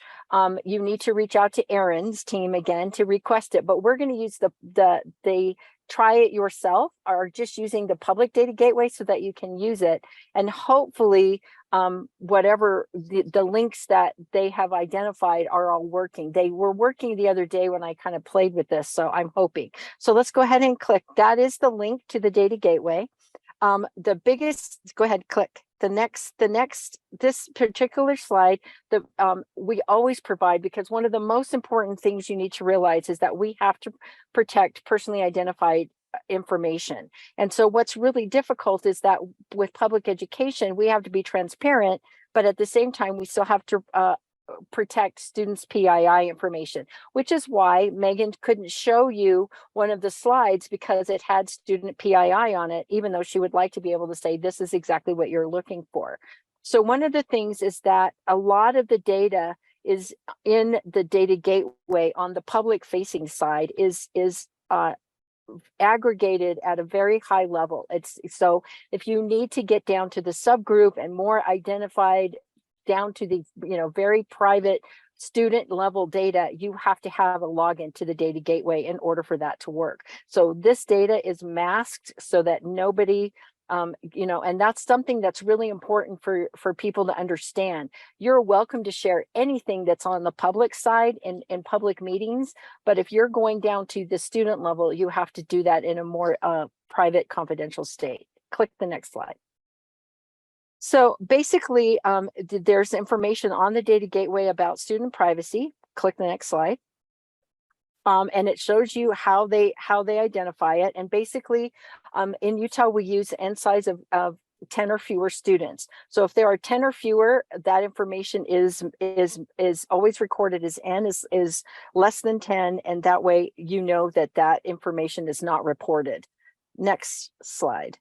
you need to reach out to Aaron's team again to request it. But we're going to use the try it yourself, or just using the public Data Gateway so that you can use it. And hopefully whatever the links that they have identified are all working. They were working the other day when I kind of played with this, so I'm hoping. So let's go ahead and click. That is the link to the Data Gateway. The biggest, go ahead, click. This particular slide that we always provide, because one of the most important things you need to realize is that we have to protect personally identified information. And so what's really difficult is that with public education, we have to be transparent, but at the same time, we still have to protect students' PII information, which is why Megan couldn't show you one of the slides, because it had student PII on it, even though she would like to be able to say, this is exactly what you're looking for. So one of the things is that a lot of the data is in the data gateway on the public facing side is aggregated at a very high level. It's so if you need to get down to the subgroup and more identified down to the very private student level data, you have to have a login to the data gateway in order for that to work. So this data is masked so that nobody and that's something that's really important for people to understand. You're welcome to share anything that's on the public side in public meetings, but if you're going down to the student level, you have to do that in a more private, confidential state. Click the next slide. So basically, there's information on the data gateway about student privacy. Click the next slide. And it shows you how they identify it. And basically, in Utah, we use N size of 10 or fewer students. So if there are 10 or fewer, that information is always recorded as N is less than 10, and that way you know that information is not reported. Next slide.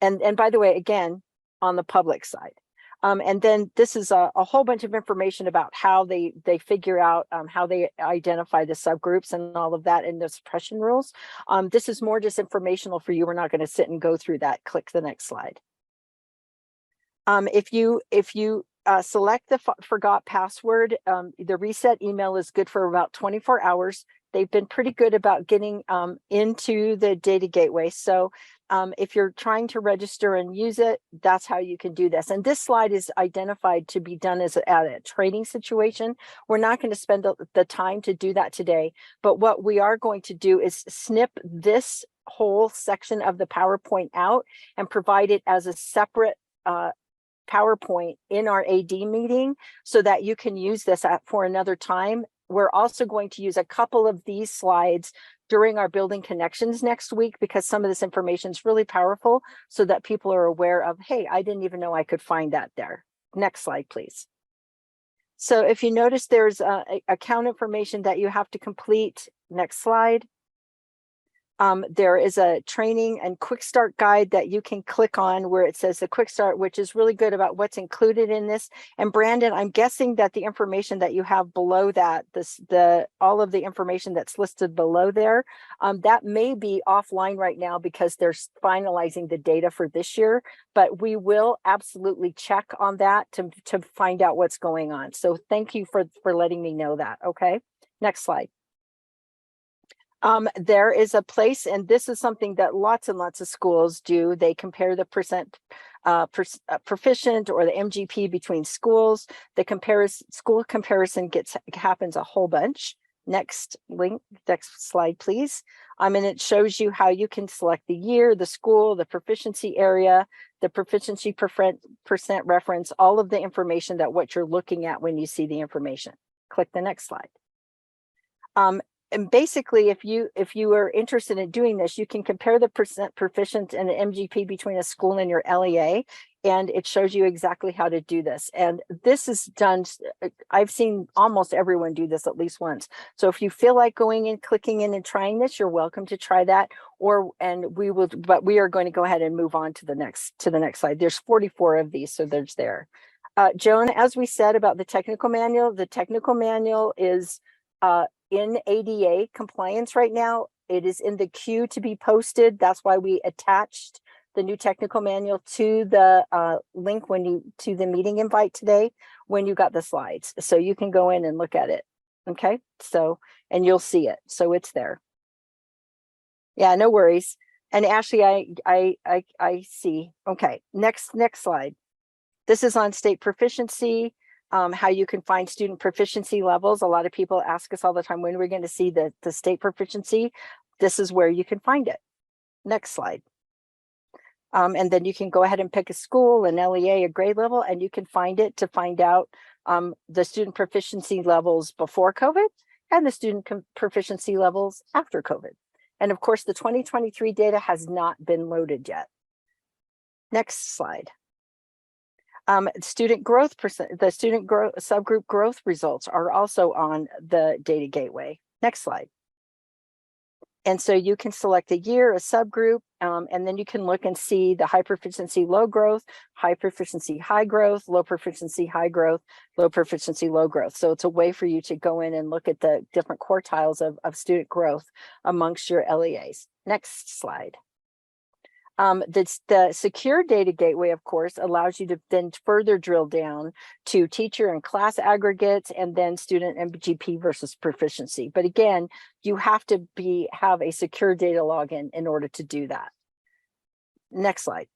And by the way, again, on the public side. And then this is a whole bunch of information about how they figure out how they identify the subgroups and all of that in the suppression rules. This is more just informational for you. We're not going to sit and go through that. Click the next slide. If you select the forgot password, the reset email is good for about 24 hours. They've been pretty good about getting into the data gateway. So if you're trying to register and use it, that's how you can do this. And this slide is identified to be done at a training situation. We're not going to spend the time to do that today, but what we are going to do is snip this whole section of the PowerPoint out and provide it as a separate PowerPoint in our AD meeting so that you can use this for another time. We're also going to use a couple of these slides during our building connections next week because some of this information is really powerful so that people are aware of, hey, I didn't even know I could find that there. Next slide, please. So if you notice, there's account information that you have to complete. Next slide. There is a training and quick start guide that you can click on where it says the quick start, which is really good about what's included in this. And Brandon, I'm guessing that the information that you have below that, all of the information that's listed below there, that may be offline right now because they're finalizing the data for this year, but we will absolutely check on that to find out what's going on. So thank you for letting me know that. Okay, next slide. There is a place, and this is something that lots and lots of schools do. They compare the percent proficient or the MGP between schools. The school comparison happens a whole bunch. Next slide, please. And it shows you how you can select the year, the school, the proficiency area, the proficiency percent reference, all of the information that what you're looking at when you see the information. Click the next slide. And basically, if you are interested in doing this, you can compare the percent proficient and the MGP between a school and your LEA, and it shows you exactly how to do this. And this is done, I've seen almost everyone do this at least once. So if you feel like going in, clicking in and trying this, you're welcome to try that. But we are going to go ahead and move on to the next slide. There's 44 of these, so there's there. Joan, as we said about the technical manual is in ADA compliance right now. It is in the queue to be posted. That's why we attached the new technical manual to the link to the meeting invite today when you got the slides. So you can go in and look at it. Okay, so, and you'll see it. So it's there. Yeah, no worries. And Ashley, I see. Okay, next slide. This is on state proficiency. How you can find student proficiency levels. A lot of people ask us all the time, when we're going to see the state proficiency. This is where you can find it. Next slide. And then you can go ahead and pick a school, an LEA, a grade level, and you can find it to find out the student proficiency levels before COVID and the student proficiency levels after COVID. And of course, the 2023 data has not been loaded yet. Next slide. Student growth subgroup growth results are also on the data gateway. Next slide. And so you can select a year, a subgroup, and then you can look and see the high proficiency, low growth, high proficiency, high growth, low proficiency, high growth, low proficiency, low growth. So it's a way for you to go in and look at the different quartiles of student growth amongst your LEAs. Next slide. The secure data gateway, of course, allows you to then further drill down to teacher and class aggregates and then student MGP versus proficiency. But again, you have to have a secure data login in order to do that. Next slide.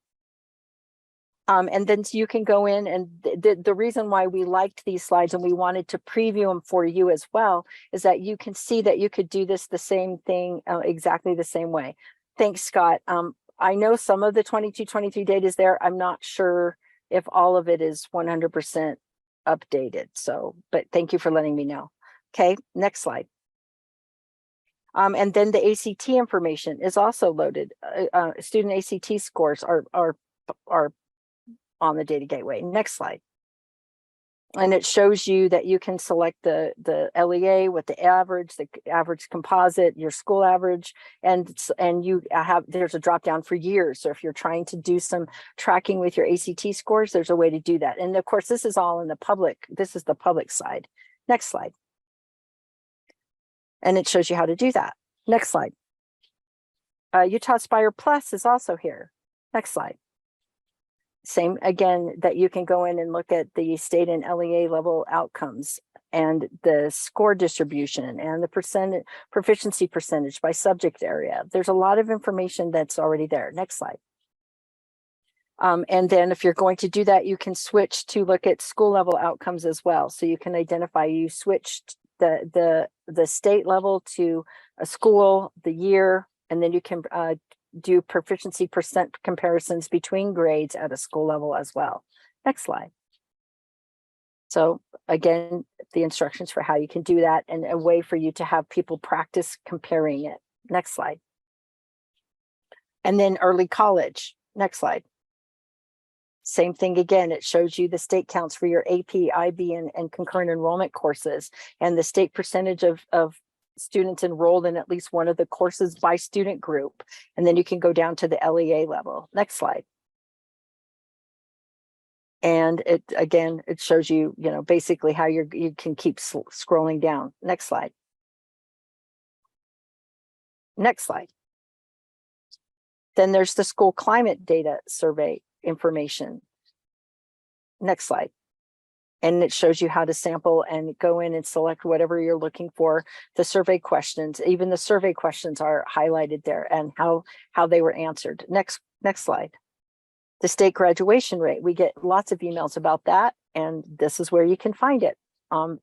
And then you can go in, and the reason why we liked these slides and we wanted to preview them for you as well is that you can see that you could do this the same thing exactly the same way. Thanks, Scott. I know some of the 22-23 data is there. I'm not sure if all of it is 100% updated. So, but thank you for letting me know. Okay, next slide. And then the ACT information is also loaded. Student ACT scores are on the data gateway. Next slide. And it shows you that you can select the LEA with the average composite, your school average, and you have, there's a drop down for years. So if you're trying to do some tracking with your ACT scores, there's a way to do that. And of course, this is all in the public. This is the public side. Next slide. And it shows you how to do that. Next slide. Utah Aspire Plus is also here. Next slide. Same again, that you can go in and look at the state and LEA level outcomes and the score distribution and the proficiency percentage by subject area. There's a lot of information that's already there. Next slide. And then if you're going to do that, you can switch to look at school level outcomes as well. So you can identify, you switched the state level to a school, the year, and then you can do proficiency percent comparisons between grades at a school level as well. Next slide. So again, the instructions for how you can do that and a way for you to have people practice comparing it. Next slide. And then early college. Next slide. Same thing again, it shows you the state counts for your AP, IB, and concurrent enrollment courses and the state percentage of students enrolled in at least one of the courses by student group. And then you can go down to the LEA level. Next slide. And it again, it shows you, basically how you can keep scrolling down. Next slide. Next slide. Then there's the school climate data survey information. Next slide. And it shows you how to sample and go in and select whatever you're looking for. The survey questions, even the survey questions are highlighted there and how they were answered. Next slide. The state graduation rate. We get lots of emails about that, and this is where you can find it.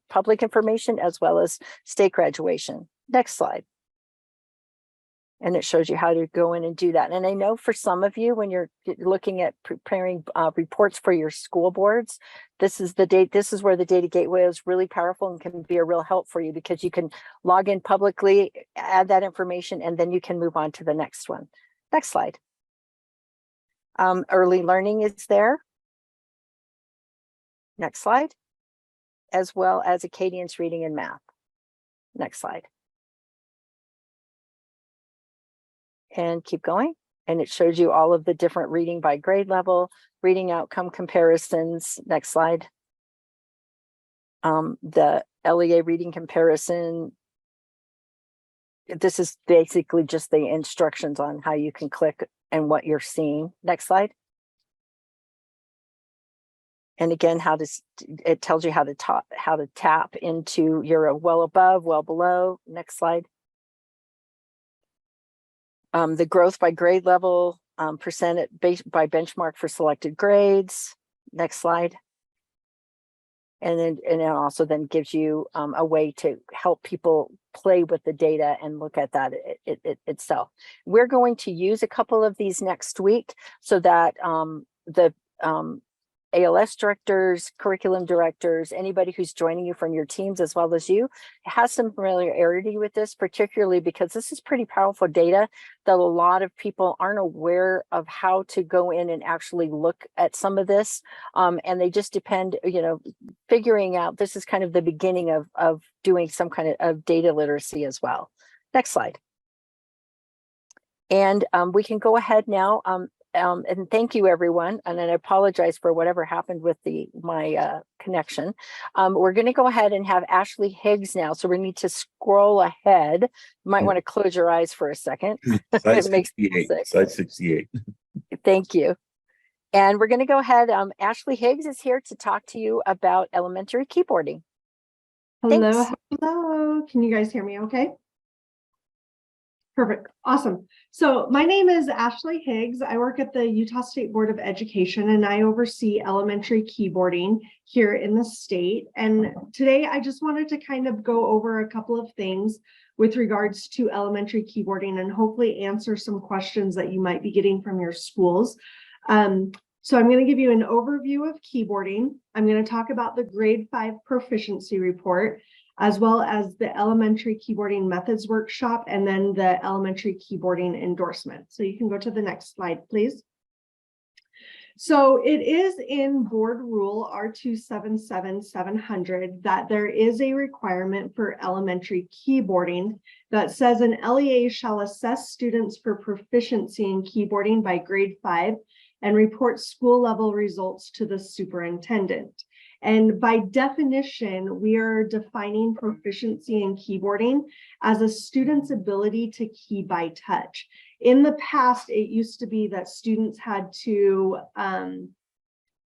Public information as well as state graduation. Next slide. And it shows you how to go in and do that. And I know for some of you, when you're looking at preparing reports for your school boards, this is where the data gateway is really powerful and can be a real help for you, because you can log in publicly, add that information, and then you can move on to the next one. Next slide. Early learning is there. Next slide. As well as Acadians reading and math. Next slide. And keep going. And it shows you all of the different reading by grade level, reading outcome comparisons. Next slide. The LEA reading comparison. This is basically just the instructions on how you can click and what you're seeing. Next slide. And again, it tells you how to tap into your well above, well below. Next slide. The growth by grade level, percent by benchmark for selected grades. Next slide. And it also then gives you a way to help people play with the data and look at that itself. We're going to use a couple of these next week so that the ALS directors, curriculum directors, anybody who's joining you from your teams as well as you has some familiarity with this, particularly because this is pretty powerful data that a lot of people aren't aware of how to go in and actually look at some of this. And they just depend, figuring out this is kind of the beginning of doing some kind of data literacy as well. Next slide. And we can go ahead now. And thank you, everyone. And then I apologize for whatever happened with my connection. We're going to go ahead and have Ashley Higgs now. So we need to scroll ahead. You might want to close your eyes for a second. Slide It makes me 68. sick. Slide 68. Thank you. And we're going to go ahead. Ashley Higgs is here to talk to you about elementary keyboarding. Hello, Thanks. hello. Can you guys hear me okay? Perfect. Awesome. So my name is Ashley Higgs. I work at the Utah State Board of Education and I oversee elementary keyboarding here in the state. And today I just wanted to kind of go over a couple of things with regards to elementary keyboarding and hopefully answer some questions that you might be getting from your schools. So I'm going to give you an overview of keyboarding. I'm going to talk about the grade 5 proficiency report, as well as the elementary keyboarding methods workshop, and then the elementary keyboarding endorsement. So you can go to the next slide, please. So it is in board rule R277700 that there is a requirement for elementary keyboarding that says an LEA shall assess students for proficiency in keyboarding by grade 5 and report school level results to the superintendent. And by definition, we are defining proficiency in keyboarding as a student's ability to key by touch. In the past, it used to be that students had to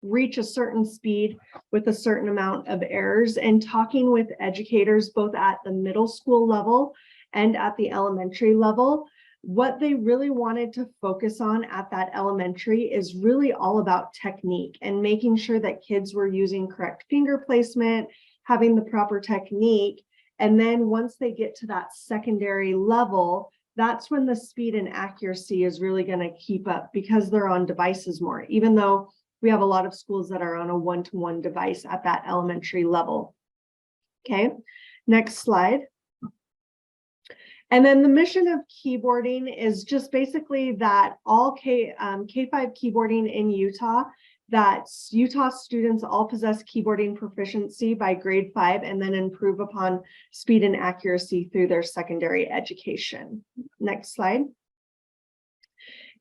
reach a certain speed with a certain amount of errors, and talking with educators, both at the middle school level and at the elementary level, what they really wanted to focus on at that elementary is really all about technique and making sure that kids were using correct finger placement, having the proper technique. And then once they get to that secondary level, that's when the speed and accuracy is really going to keep up because they're on devices more, even though we have a lot of schools that are on a one-to-one device at that elementary level. Okay, next slide. And then the mission of keyboarding is just basically that all K5 keyboarding in Utah, that Utah students all possess keyboarding proficiency by grade 5 and then improve upon speed and accuracy through their secondary education. Next slide.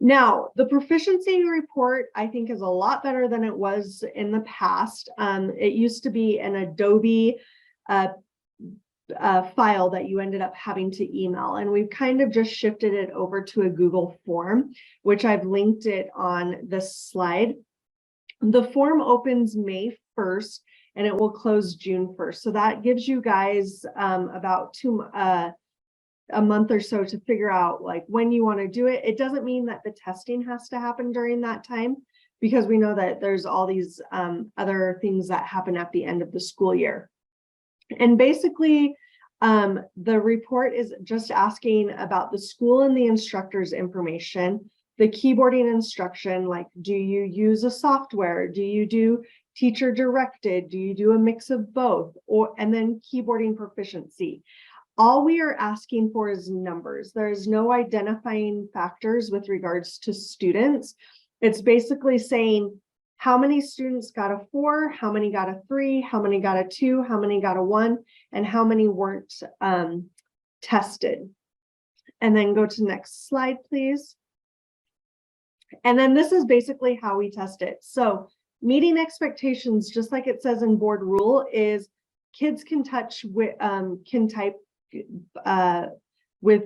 Now, the proficiency report, I think, is a lot better than it was in the past. It used to be an Adobe file that you ended up having to email, and we've kind of just shifted it over to a Google form, which I've linked it on this slide. The form opens May 1st and it will close June 1st. So that gives you guys about a month or so to figure out like when you want to do it. It doesn't mean that the testing has to happen during that time, because we know that there's all these other things that happen at the end of the school year. And basically, the report is just asking about the school and the instructor's information, the keyboarding instruction, like do you use a software? Do you do teacher directed? Do you do a mix of both? And then keyboarding proficiency. All we are asking for is numbers. There's no identifying factors with regards to students. It's basically saying, how many students got a 4, how many got a 3, how many got a 2, how many got a 1, and how many weren't tested. And then go to next slide, please. And then this is basically how we test it. So meeting expectations, just like it says in board rule, is kids can touch with, can type with,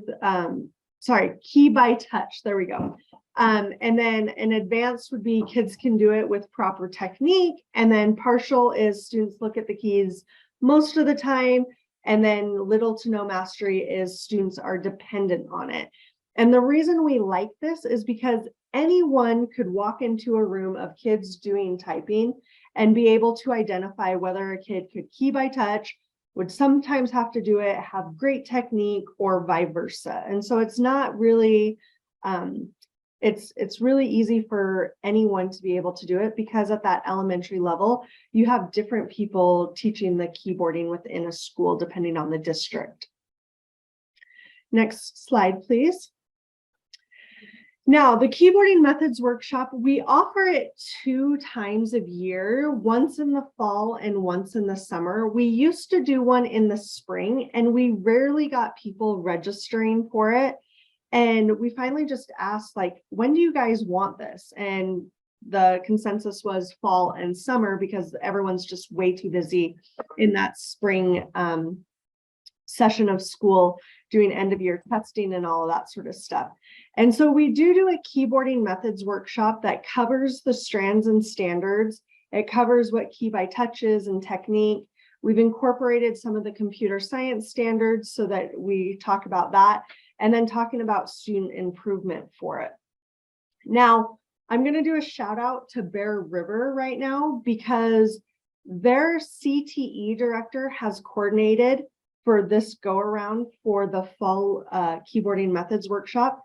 key by touch. There we go. And then an advanced would be kids can do it with proper technique. And then partial is students look at the keys most of the time. And then little to no mastery is students are dependent on it. And the reason we like this is because anyone could walk into a room of kids doing typing and be able to identify whether a kid could key by touch, would sometimes have to do it, have great technique, or vice versa. And so it's not really, it's really easy for anyone to be able to do it, because at that elementary level, you have different people teaching the keyboarding within a school, depending on the district. Next slide, please. Now, the keyboarding methods workshop, we offer it 2 times a year, once in the fall and once in the summer. We used to do one in the spring, and we rarely got people registering for it. And we finally just asked, like, when do you guys want this? And the consensus was fall and summer because everyone's just way too busy in that spring session of school doing end of year testing and all of that sort of stuff. And so we do a keyboarding methods workshop that covers the strands and standards. It covers what key by touch is and technique. We've incorporated some of the computer science standards so that we talk about that, and then talking about student improvement for it. Now, I'm going to do a shout out to Bear River right now because their CTE director has coordinated for this go around for the fall keyboarding methods workshop.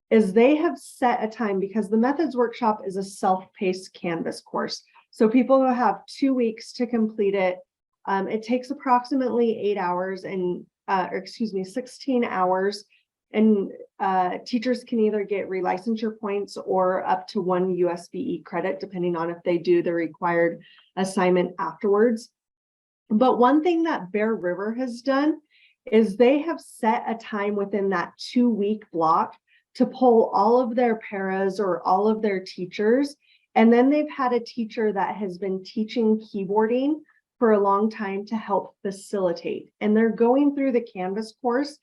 Is they have set a time, because the methods workshop is a self-paced Canvas course. So people who have 2 weeks to complete it. It takes approximately 8 hours and, 16 hours. And teachers can either get relicensure points or up to 1 USBE credit, depending on if they do the required assignment afterwards. But one thing that Bear River has done is they have set a time within that 2-week block to pull all of their paras or all of their teachers. And then they've had a teacher that has been teaching keyboarding for a long time to help facilitate. And they're going through the Canvas course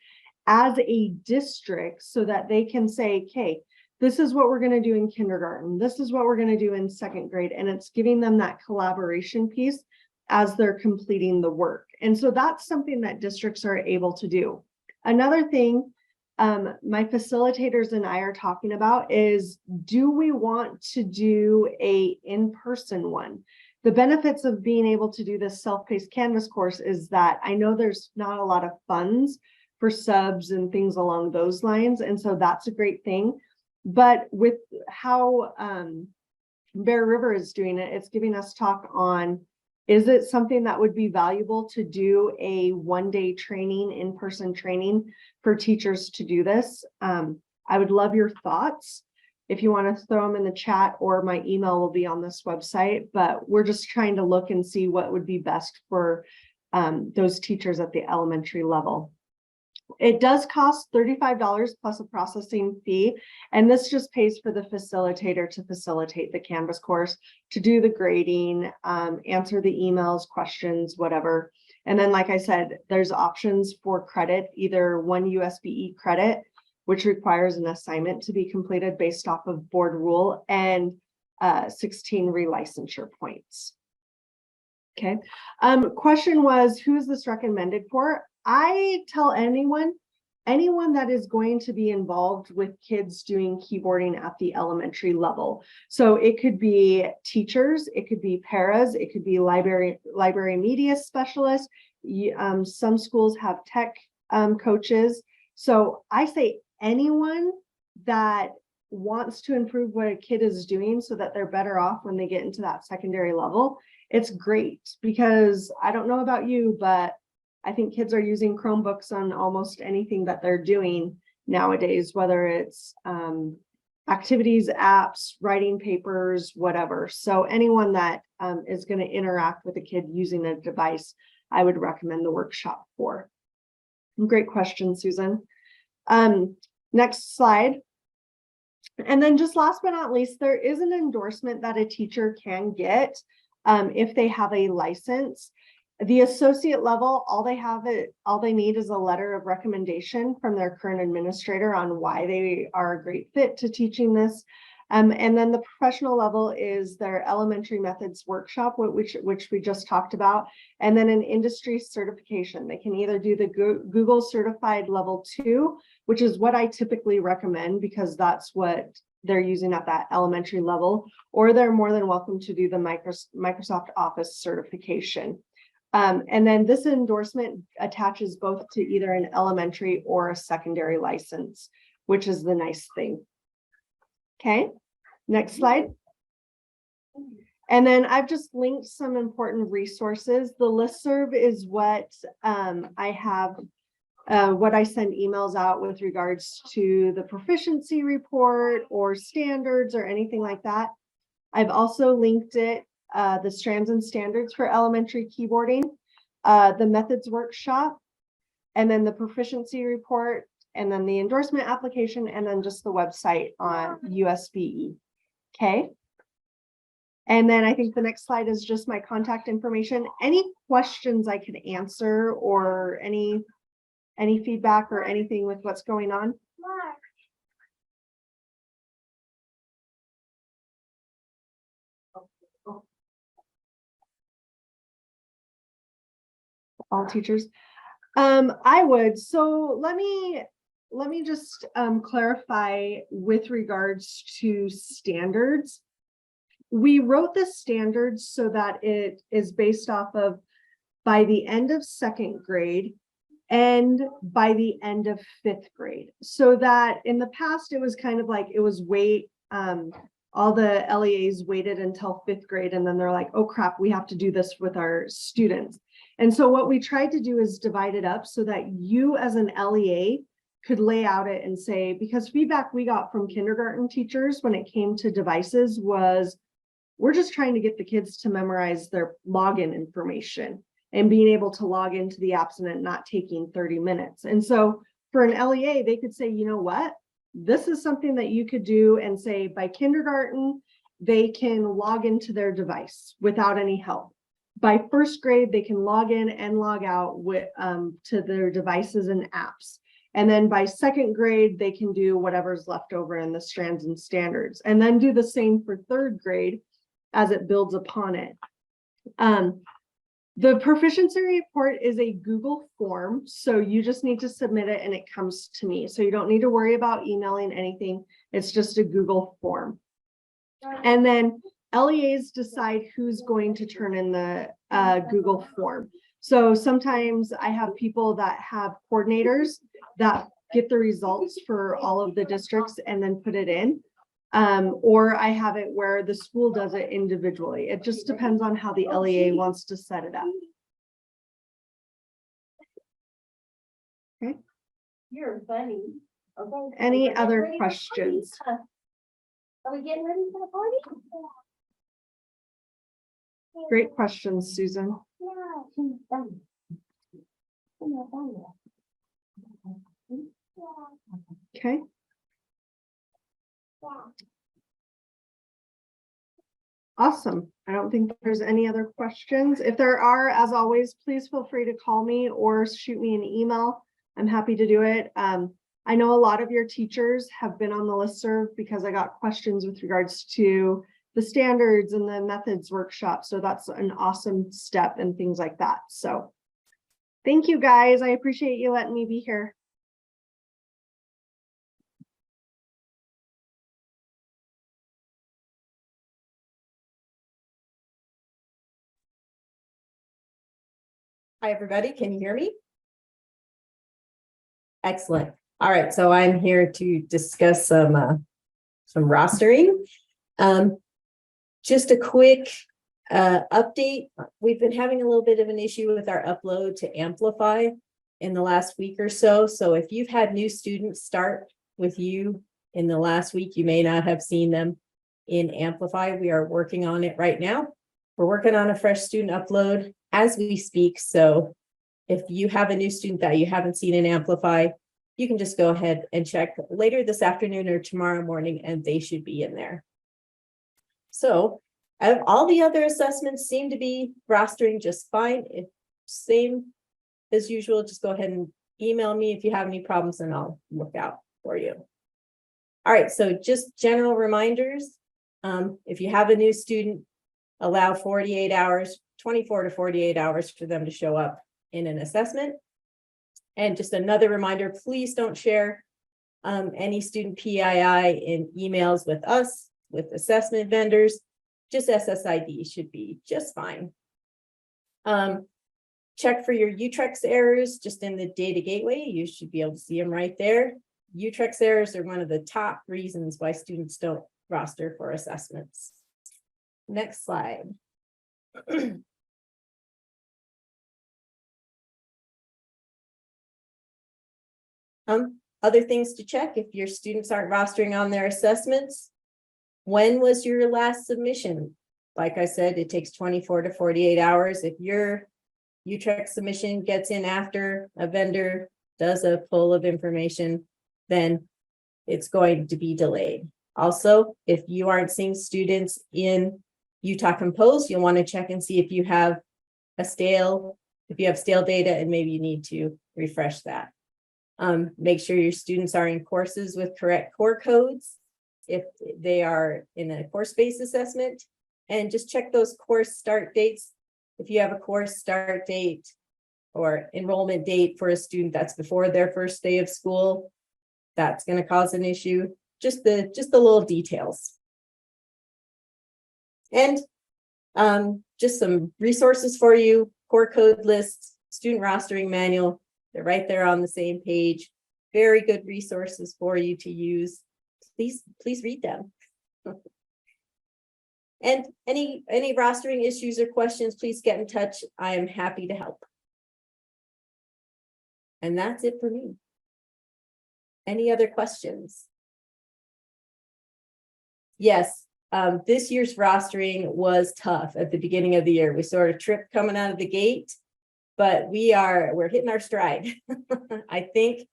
as a district so that they can say, okay, this is what we're going to do in kindergarten. This is what we're going to do in 2nd grade. And it's giving them that collaboration piece as they're completing the work. And so that's something that districts are able to do. Another thing my facilitators and I are talking about is, do we want to do a in-person one? The benefits of being able to do this self-paced Canvas course is that I know there's not a lot of funds for subs and things along those lines. And so that's a great thing. But with how Bear River is doing it, it's giving us talk on, is it something that would be valuable to do a 1-day training, in-person training for teachers to do this? I would love your thoughts. If you want to throw them in the chat, or my email will be on this website, but we're just trying to look and see what would be best for those teachers at the elementary level. It does cost $35 plus a processing fee, and this just pays for the facilitator to facilitate the Canvas course, to do the grading, answer the emails, questions, whatever. And then, like I said, there's options for credit, either 1 USBE credit, which requires an assignment to be completed based off of board rule, and 16 relicensure points. Okay. Question was, who is this recommended for? I tell anyone that is going to be involved with kids doing keyboarding at the elementary level. So it could be teachers, it could be paras, it could be library media specialists. Some schools have tech coaches. So I say anyone that wants to improve what a kid is doing so that they're better off when they get into that secondary level. It's great, because I don't know about you, but I think kids are using Chromebooks on almost anything that they're doing nowadays, whether it's activities, apps, writing papers, whatever. So anyone that is going to interact with a kid using a device, I would recommend the workshop for. Great question, Susan. Next slide. And then just last but not least, there is an endorsement that a teacher can get if they have a license. The associate level, all they need is a letter of recommendation from their current administrator on why they are a great fit to teaching this. And then the professional level is their elementary methods workshop, which we just talked about, and then an industry certification. They can either do the Google certified level 2, which is what I typically recommend because that's what they're using at that elementary level, or they're more than welcome to do the Microsoft Office certification. And then this endorsement attaches both to either an elementary or a secondary license, which is the nice thing. Okay, next slide. And then I've just linked some important resources. The listserv is what I have, what I send emails out with regards to the proficiency report or standards or anything like that. I've also linked it, the strands and standards for elementary keyboarding, the methods workshop, and then the proficiency report and then the endorsement application, and then just the website on USBE. Okay. And then I think the next slide is just my contact information. Any questions I could answer, or any feedback or anything with what's going on? All teachers. I would. So let me just clarify with regards to standards. We wrote the standards so that it is based off of by the end of second grade and by the end of fifth grade. So that in the past, it was kind of like it was all the LEAs waited until fifth grade, and then they're like, oh crap, we have to do this with our students. And so what we tried to do is divide it up so that you as an LEA could lay out it and say, because feedback we got from kindergarten teachers when it came to devices was, we're just trying to get the kids to memorize their login information and being able to log into the apps and it not taking 30 minutes. And so for an LEA, they could say, you know what, this is something that you could do, and say by kindergarten, they can log into their device without any help. By first grade, they can log in and log out with to their devices and apps. And then by second grade, they can do whatever's left over in the strands and standards, and then do the same for third grade as it builds upon it. The proficiency report is a Google form, so you just need to submit it and it comes to me. So you don't need to worry about emailing anything. It's just a Google form. And then LEAs decide who's going to turn in the Google form. So sometimes I have people that have coordinators that get the results for all of the districts and then put it in. Or I have it where the school does it individually. It just depends on how the LEA wants to set it up. Okay. You're funny. Okay. Any other questions? Are we getting ready for the party? Great questions, Susan. Yeah, she's done. She's not done yet. Okay. Awesome. I don't think there's any other questions. If there are, as always, please feel free to call me or shoot me an email. I'm happy to do it. I know a lot of your teachers have been on the listserv because I got questions with regards to the standards and the methods workshop. So that's an awesome step and things like that. So thank you guys. I appreciate you letting me be here. Hi, everybody. Can you hear me? Excellent. All right. So I'm here to discuss some rostering. Just a quick update. We've been having a little bit of an issue with our upload to Amplify in the last week or so. So if you've had new students start with you in the last week, you may not have seen them in Amplify. We are working on it right now. We're working on a fresh student upload as we speak. So if you have a new student that you haven't seen in Amplify, you can just go ahead and check later this afternoon or tomorrow morning, and they should be in there. So all the other assessments seem to be rostering just fine. If same as usual, just go ahead and email me if you have any problems and I'll look out for you. All right, so just general reminders. If you have a new student, allow 48 hours, 24 to 48 hours for them to show up in an assessment. And just another reminder, please don't share any student PII in emails with us, with assessment vendors. Just SSID should be just fine. Check for your UTREX errors just in the data gateway. You should be able to see them right there. UTREX errors are one of the top reasons why students don't roster for assessments. Next slide. Other things to check if your students aren't rostering on their assessments. When was your last submission? Like I said, it takes 24 to 48 hours. If your UTREX submission gets in after a vendor does a pull of information, then it's going to be delayed. Also, if you aren't seeing students in Utah Compose, you'll want to check and see if you have stale data, and maybe you need to refresh that. Make sure your students are in courses with correct core codes if they are in a course-based assessment, and just check those course start dates. If you have a course start date or enrollment date for a student that's before their first day of school, that's going to cause an issue. Just the little details. And just some resources for you: core code lists, student rostering manual. They're right there on the same page. Very good resources for you to use. Please read them. And any rostering issues or questions, please get in touch. I am happy to help. And that's it for me. Any other questions? Yes, this year's rostering was tough at the beginning of the year. We sort of tripped coming out of the gate, but we're hitting our stride. I think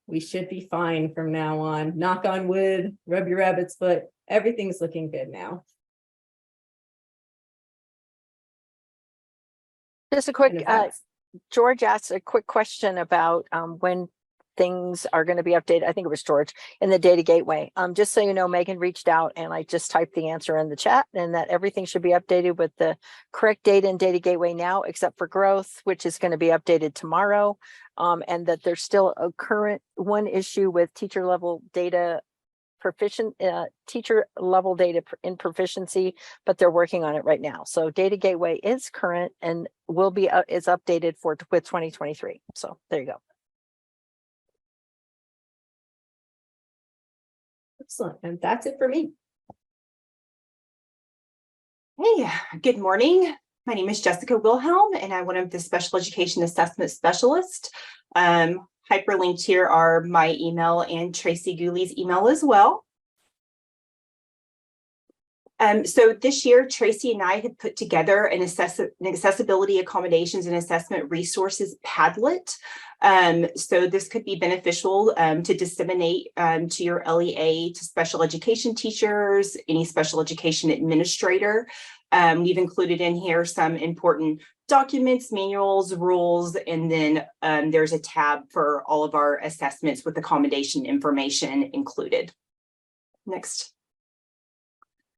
we should be fine from now on. Knock on wood, rub your rabbit's foot. Everything's looking good now. Just a quick, And if that's- George asked a quick question about when things are going to be updated. I think it was George in the data gateway. Just so you know, Megan reached out and I just typed the answer in the chat, and that everything should be updated with the correct data in data gateway now, except for growth, which is going to be updated tomorrow. And that there's still a current one issue with teacher level data teacher level data in proficiency, but they're working on it right now. So data gateway is current and will be is updated with 2023. So there you go. Excellent. And that's it for me. Hey, good morning. My name is Jessica Wilhelm, and I'm one of the special education assessment specialists. Hyperlinked here are my email and Tracy Gooley's email as well. So this year, Tracy and I had put together an accessibility accommodations and assessment resources Padlet. So this could be beneficial to disseminate to your LEA, to special education teachers, any special education administrator. We've included in here some important documents, manuals, rules, and then there's a tab for all of our assessments with accommodation information included. Next.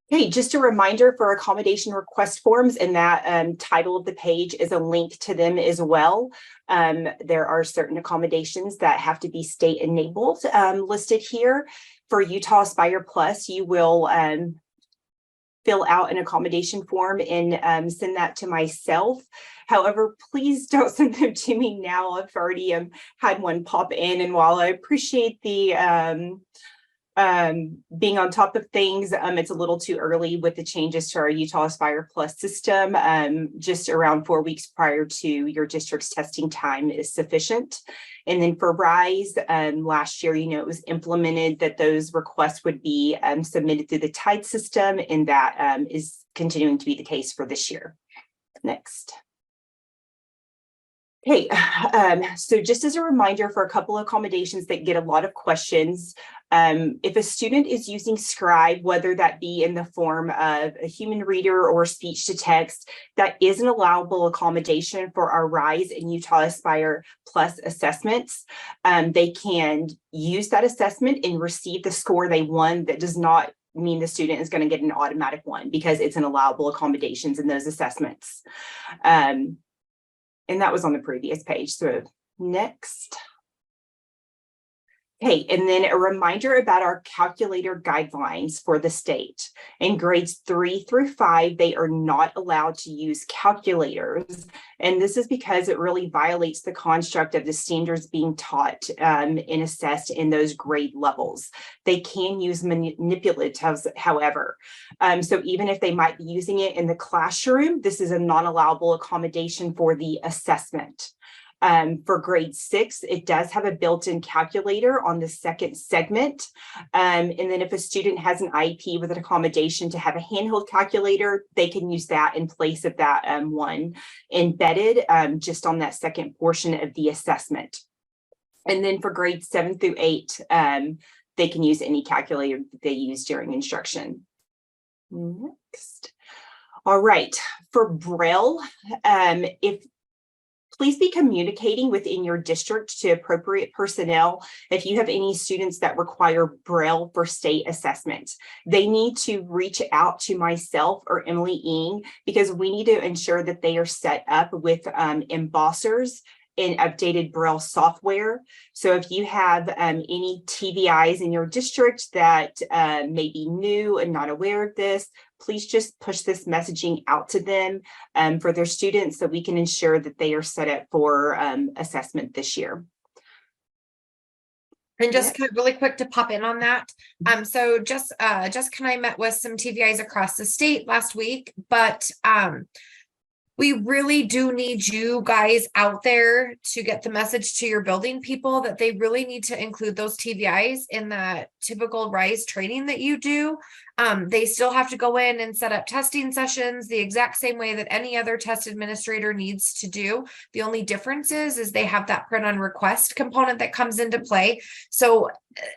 Hey, just a reminder for accommodation request forms, and that title of the page is a link to them as well. There are certain accommodations that have to be state enabled listed here. For Utah Aspire Plus, you will fill out an accommodation form and send that to myself. However, please don't send them to me now. I've already had one pop in, and while I appreciate the being on top of things, it's a little too early with the changes to our Utah Aspire Plus system. Just around 4 weeks prior to your district's testing time is sufficient. And then for RISE, last year, it was implemented that those requests would be submitted through the TIDE system, and that is continuing to be the case for this year. Next. Okay, so just as a reminder for a couple of accommodations that get a lot of questions, if a student is using Scribe, whether that be in the form of a human reader or speech to text, that is an allowable accommodation for our RISE and Utah Aspire Plus assessments. They can use that assessment and receive the score they won. That does not mean the student is going to get an automatic one, because it's an allowable accommodations in those assessments. And that was on the previous page. So next. Okay, and then a reminder about our calculator guidelines for the state. In grades 3 through 5, they are not allowed to use calculators. And this is because it really violates the construct of the standards being taught and assessed in those grade levels. They can use manipulatives, however. So even if they might be using it in the classroom, this is a non-allowable accommodation for the assessment. For grade 6, it does have a built-in calculator on the second segment. And then if a student has an IEP with an accommodation to have a handheld calculator, they can use that in place of that one embedded just on that second portion of the assessment. And then for grades 7 through 8, they can use any calculator that they use during instruction. Next. All right, for Braille, please be communicating within your district to appropriate personnel if you have any students that require Braille for state assessment. They need to reach out to myself or Emily Ing because we need to ensure that they are set up with embossers and updated Braille software. So if you have any TVIs in your district that may be new and not aware of this, please just push this messaging out to them for their students so we can ensure that they are set up for assessment this year. And just really quick to pop in on that. So Jessica and I met with some TVIs across the state last week, but we really do need you guys out there to get the message to your building people that they really need to include those TVIs in the typical RISE training that you do. They still have to go in and set up testing sessions the exact same way that any other test administrator needs to do. The only difference is they have that print on request component that comes into play. So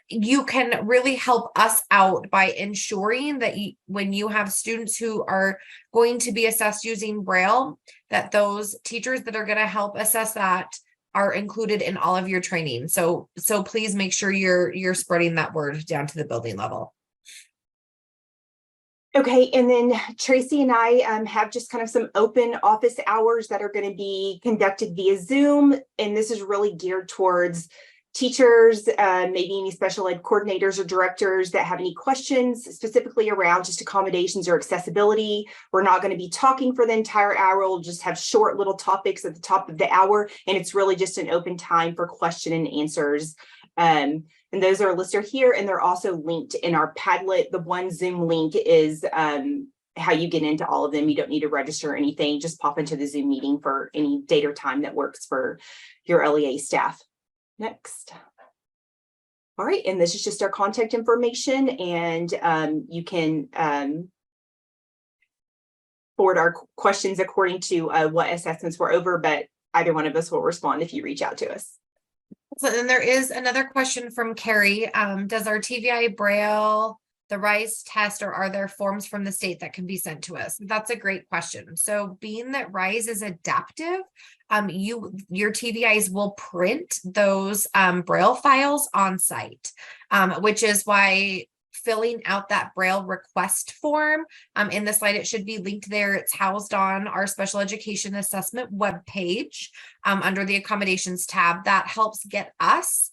you can really help us out by ensuring that when you have students who are going to be assessed using Braille, that those teachers that are going to help assess that are included in all of your training. So please make sure you're spreading that word down to the building level. Okay, and then Tracy and I have just kind of some open office hours that are going to be conducted via Zoom, and this is really geared towards teachers, maybe any special ed coordinators or directors that have any questions specifically around just accommodations or accessibility. We're not going to be talking for the entire hour. We'll just have short little topics at the top of the hour, and it's really just an open time for question and answers. And those are listed here, and they're also linked in our Padlet. The one Zoom link is how you get into all of them. You don't need to register or anything. Just pop into the Zoom meeting for any date or time that works for your LEA staff. Next. All right, and this is just our contact information, and you can forward our questions according to what assessments we're over, but either one of us will respond if you reach out to us. So then there is another question from Carrie. Does our TVI Braille the RISE test, or are there forms from the state that can be sent to us? That's a great question. So being that RISE is adaptive, your TVIs will print those Braille files on site, which is why filling out that Braille request form in the slide, it should be linked there. It's housed on our special education assessment webpage under the accommodations tab. That helps get us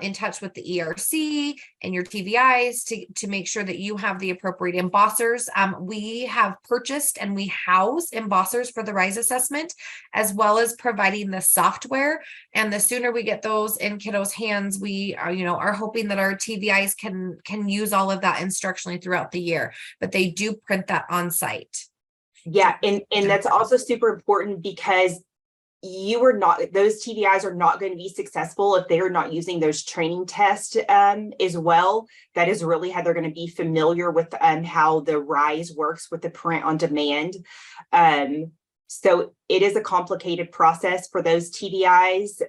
in touch with the ERC and your TVIs to make sure that you have the appropriate embossers. We have purchased and we house embossers for the RISE assessment, as well as providing the software. And the sooner we get those in kiddos' hands, we are hoping that our TVIs can use all of that instructionally throughout the year, but they do print that on site. Yeah, and that's also super important because those TVIs are not going to be successful if they are not using those training tests as well. That is really how they're going to be familiar with how the RISE works with the print on demand. So it is a complicated process for those TVIs.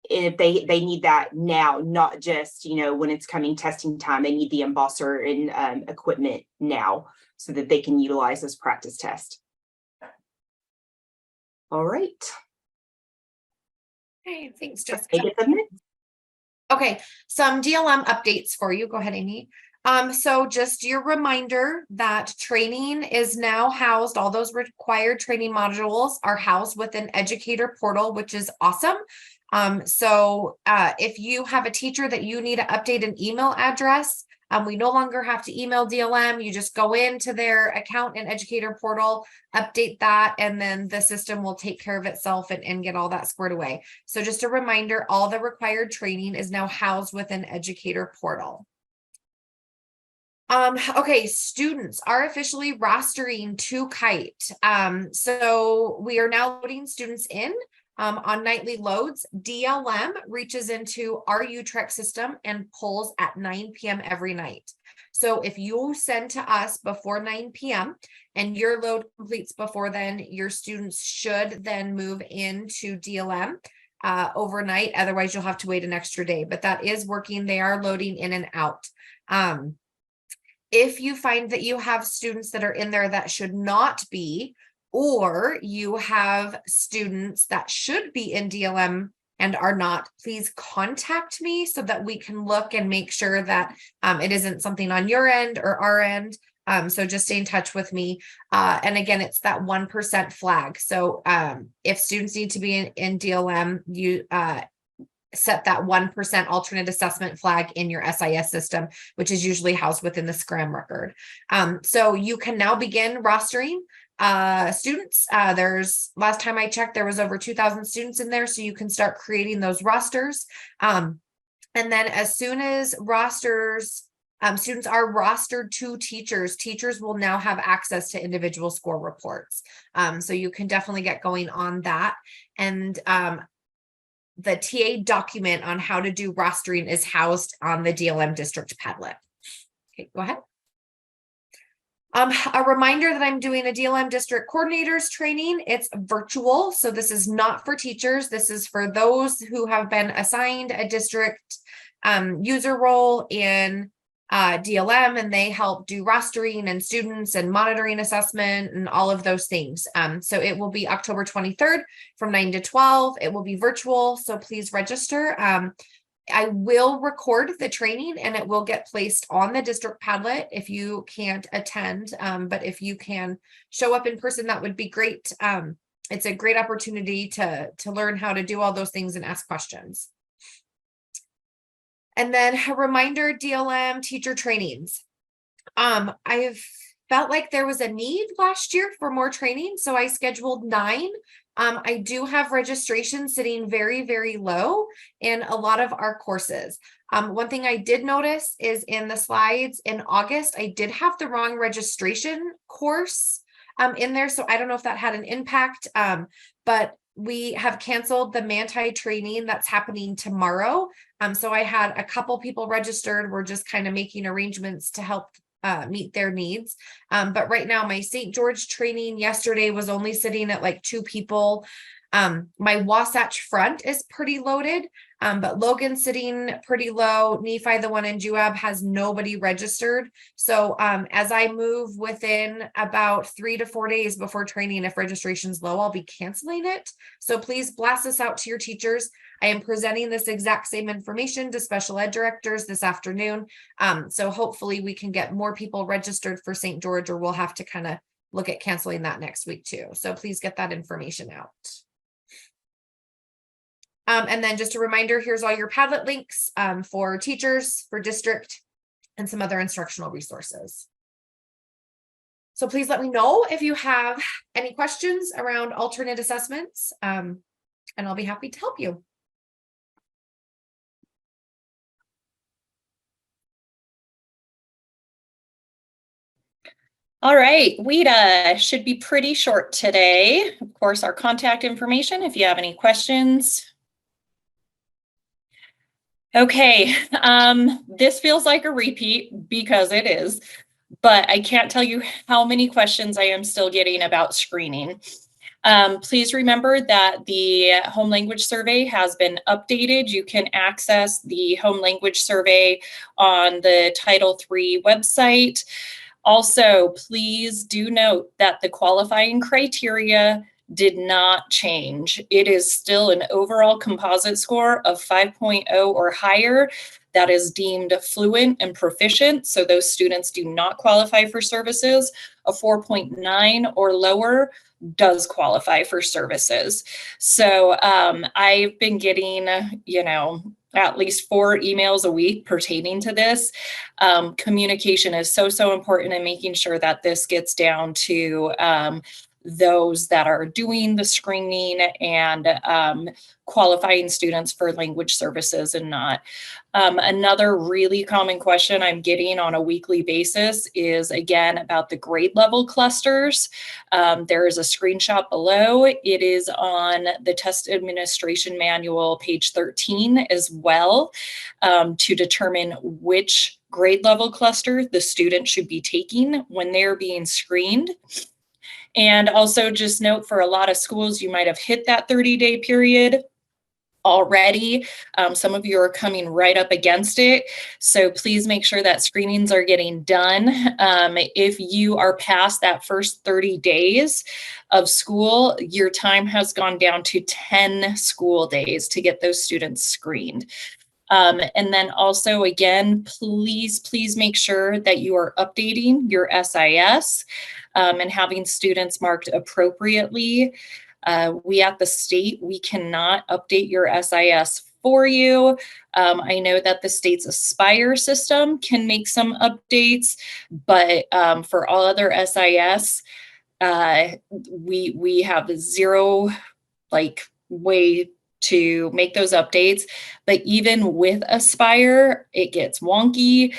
If they need that now, not just, when it's coming testing time, they need the embosser and equipment now so that they can utilize those practice tests. All right. Okay, thanks, Jessica. Minutes. Okay, some DLM updates for you. Go ahead, Amy. So just your reminder that training is now housed, all those required training modules are housed within Educator Portal, which is awesome. So if you have a teacher that you need to update an email address, we no longer have to email DLM. You just go into their account in Educator Portal, update that, and then the system will take care of itself and get all that squared away. So just a reminder, all the required training is now housed within Educator Portal. Okay, students are officially rostering to Kite. So we are now loading students in. On nightly loads, DLM reaches into our UTREC system and pulls at 9 p.m. every night. So if you send to us before 9 p.m. and your load completes before then, your students should then move into DLM overnight. Otherwise, you'll have to wait an extra day, but that is working. They are loading in and out. If you find that you have students that are in there that should not be, or you have students that should be in DLM and are not, please contact me so that we can look and make sure that it isn't something on your end or our end. So just stay in touch with me. And again, it's that 1% flag. So if students need to be in DLM, you set that 1% alternate assessment flag in your SIS system, which is usually housed within the SCRAM record. So you can now begin rostering students. There's, last time I checked, there was over 2,000 students in there, so you can start creating those rosters. And then as soon as rosters, students are rostered to teachers, teachers will now have access to individual score reports. So you can definitely get going on that. And the TA document on how to do rostering is housed on the DLM district Padlet. Okay, go ahead. A reminder that I'm doing a DLM district coordinators training. It's virtual, so this is not for teachers. This is for those who have been assigned a district user role in DLM, and they help do rostering and students and monitoring assessment and all of those things. So it will be October 23rd from 9 to 12. It will be virtual, so please register. I will record the training and it will get placed on the district Padlet if you can't attend. But if you can show up in person, that would be great. It's a great opportunity to learn how to do all those things and ask questions. And then a reminder, DLM teacher trainings. I've felt like there was a need last year for more training, so I scheduled 9. I do have registration sitting very, very low in a lot of our courses. One thing I did notice is in the slides in August, I did have the wrong registration course in there. So I don't know if that had an impact, but we have canceled the Manti training that's happening tomorrow. So I had a couple people registered. We're just kind of making arrangements to help meet their needs. But right now my St. George training yesterday was only sitting at like 2 people. My Wasatch Front is pretty loaded, but Logan's sitting pretty low. Nephi, the one in Juab, has nobody registered. So as I move within about 3 to 4 days before training, if registration's low, I'll be canceling it. So please blast this out to your teachers. I am presenting this exact same information to special ed directors this afternoon. So hopefully we can get more people registered for St. George, or we'll have to kind of look at canceling that next week too. So please get that information out. And then just a reminder, here's all your Padlet links for teachers, for district, and some other instructional resources. So please let me know if you have any questions around alternate assessments, and I'll be happy to help you. All right, we should be pretty short today. Of course, our contact information if you have any questions. Okay, this feels like a repeat because it is, but I can't tell you how many questions I am still getting about screening. Please remember that the home language survey has been updated. You can access the home language survey on the Title III website. Also, please do note that the qualifying criteria did not change. It is still an overall composite score of 5.0 or higher that is deemed fluent and proficient. So those students do not qualify for services. A 4.9 or lower does qualify for services. So I've been getting, at least 4 emails a week pertaining to this. Communication is so important in making sure that this gets down to those that are doing the screening and qualifying students for language services and not. Another really common question I'm getting on a weekly basis is, again, about the grade level clusters. There is a screenshot below. It is on the test administration manual, page 13 as well, to determine which grade level cluster the student should be taking when they're being screened. And also just note, for a lot of schools, you might have hit that 30-day period already. Some of you are coming right up against it. So please make sure that screenings are getting done. If you are past that first 30 days of school, your time has gone down to 10 school days to get those students screened. And then also, again, please make sure that you are updating your SIS and having students marked appropriately. We at the state, we cannot update your SIS for you. I know that the state's Aspire system can make some updates, but for all other SIS, we have zero way to make those updates. But even with Aspire, it gets wonky.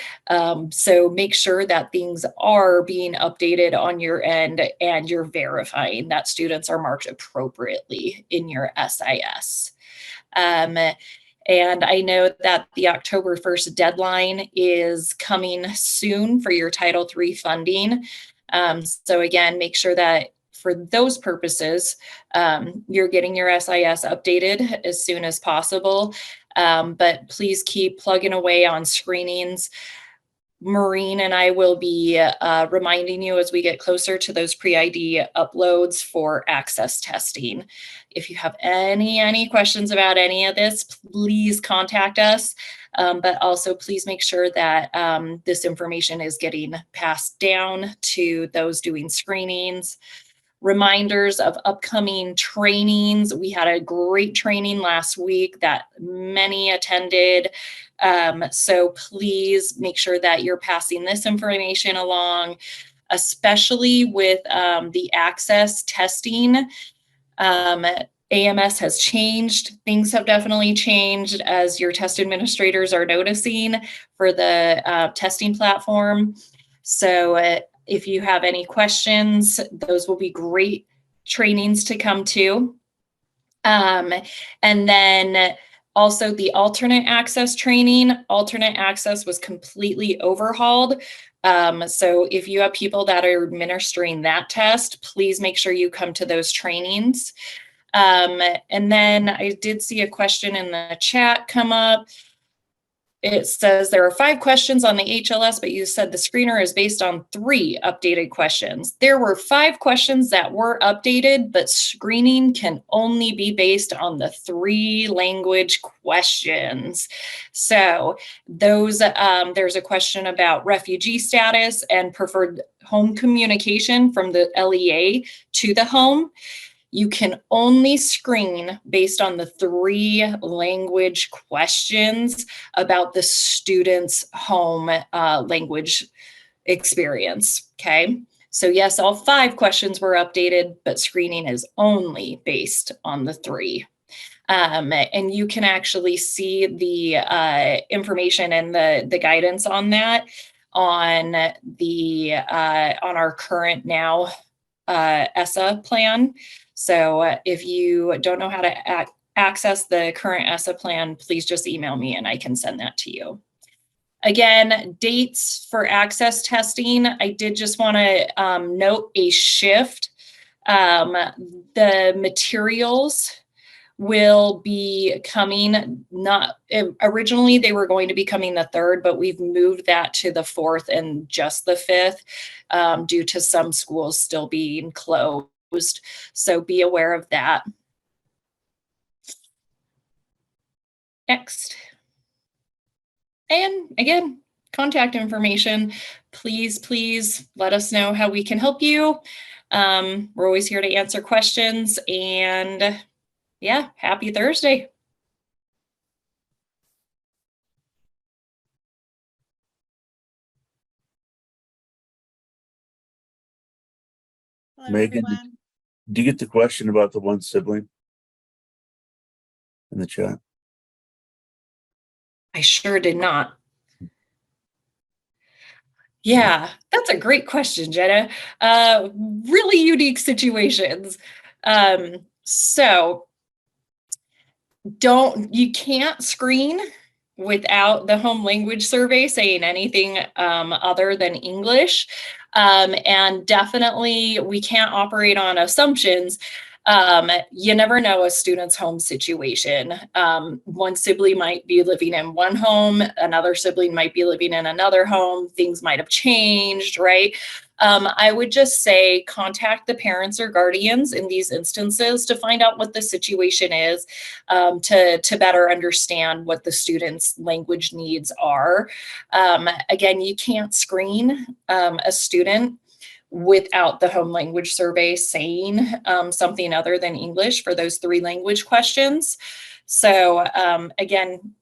So make sure that things are being updated on your end and you're verifying that students are marked appropriately in your SIS. And I know that the October 1st deadline is coming soon for your Title III funding. So again, make sure that for those purposes, you're getting your SIS updated as soon as possible. But please keep plugging away on screenings. Maureen and I will be reminding you as we get closer to those pre-ID uploads for access testing. If you have any questions about any of this, please contact us. But also please make sure that this information is getting passed down to those doing screenings. Reminders of upcoming trainings. We had a great training last week that many attended. So please make sure that you're passing this information along, especially with the access testing. AMS has changed. Things have definitely changed, as your test administrators are noticing, for the testing platform. So if you have any questions, those will be great trainings to come to. And then also the alternate access training. Alternate access was completely overhauled. So if you have people that are administering that test, please make sure you come to those trainings. And then I did see a question in the chat come up. It says there are 5 questions on the HLS, but you said the screener is based on 3 updated questions. There were 5 questions that were updated, but screening can only be based on the 3 language questions. So those, there's a question about refugee status and preferred home communication from the LEA to the home. You can only screen based on the 3 language questions about the student's home language experience, okay? So yes, all 5 questions were updated, but screening is only based on the 3. And you can actually see the information and the guidance on that on the on our current now ESSA plan. So if you don't know how to access the current ESSA plan, please just email me and I can send that to you. Again, dates for access testing. I did just want to note a shift. The materials will be coming, not originally they were going to be coming the 3rd, but we've moved that to the 4th and just the 5th due to some schools still being closed. So be aware of that. Next. And again, contact information. Please let us know how we can help you. We're always here to answer questions, and yeah, happy Thursday. Hello, Megan, everyone. Do you get the question about the one sibling in the chat? I sure did not. Yeah, that's a great question, Jenna. Really unique situations. So you can't screen without the home language survey saying anything other than English. And definitely we can't operate on assumptions. You never know a student's home situation. One sibling might be living in one home, another sibling might be living in another home, things might have changed, right? I would just say contact the parents or guardians in these instances to find out what the situation is, to better understand what the student's language needs are. Again, you can't screen a student without the home language survey saying something other than English for those 3 language questions. So again,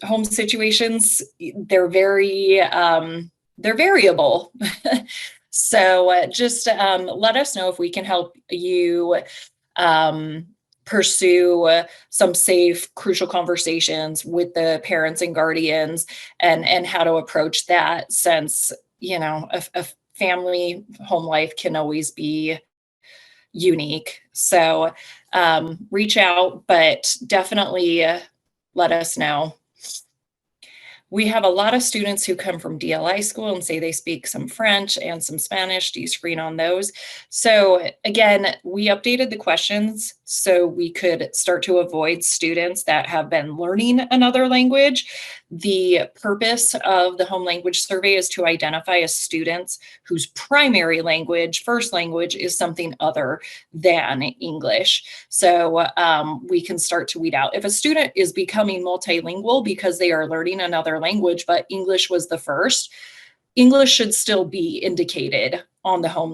home situations, they're variable. So just let us know if we can help you pursue some safe, crucial conversations with the parents and guardians, and how to approach that, since, you know, a family home life can always be unique. So reach out, but definitely let us know. We have a lot of students who come from DLI school and say they speak some French and some Spanish. Do you screen on those? So again, we updated the questions so we could start to avoid students that have been learning another language. The purpose of the home language survey is to identify a student whose primary language, first language, is something other than English. So we can start to weed out. If a student is becoming multilingual because they are learning another language, but English was the first, English should still be indicated on the home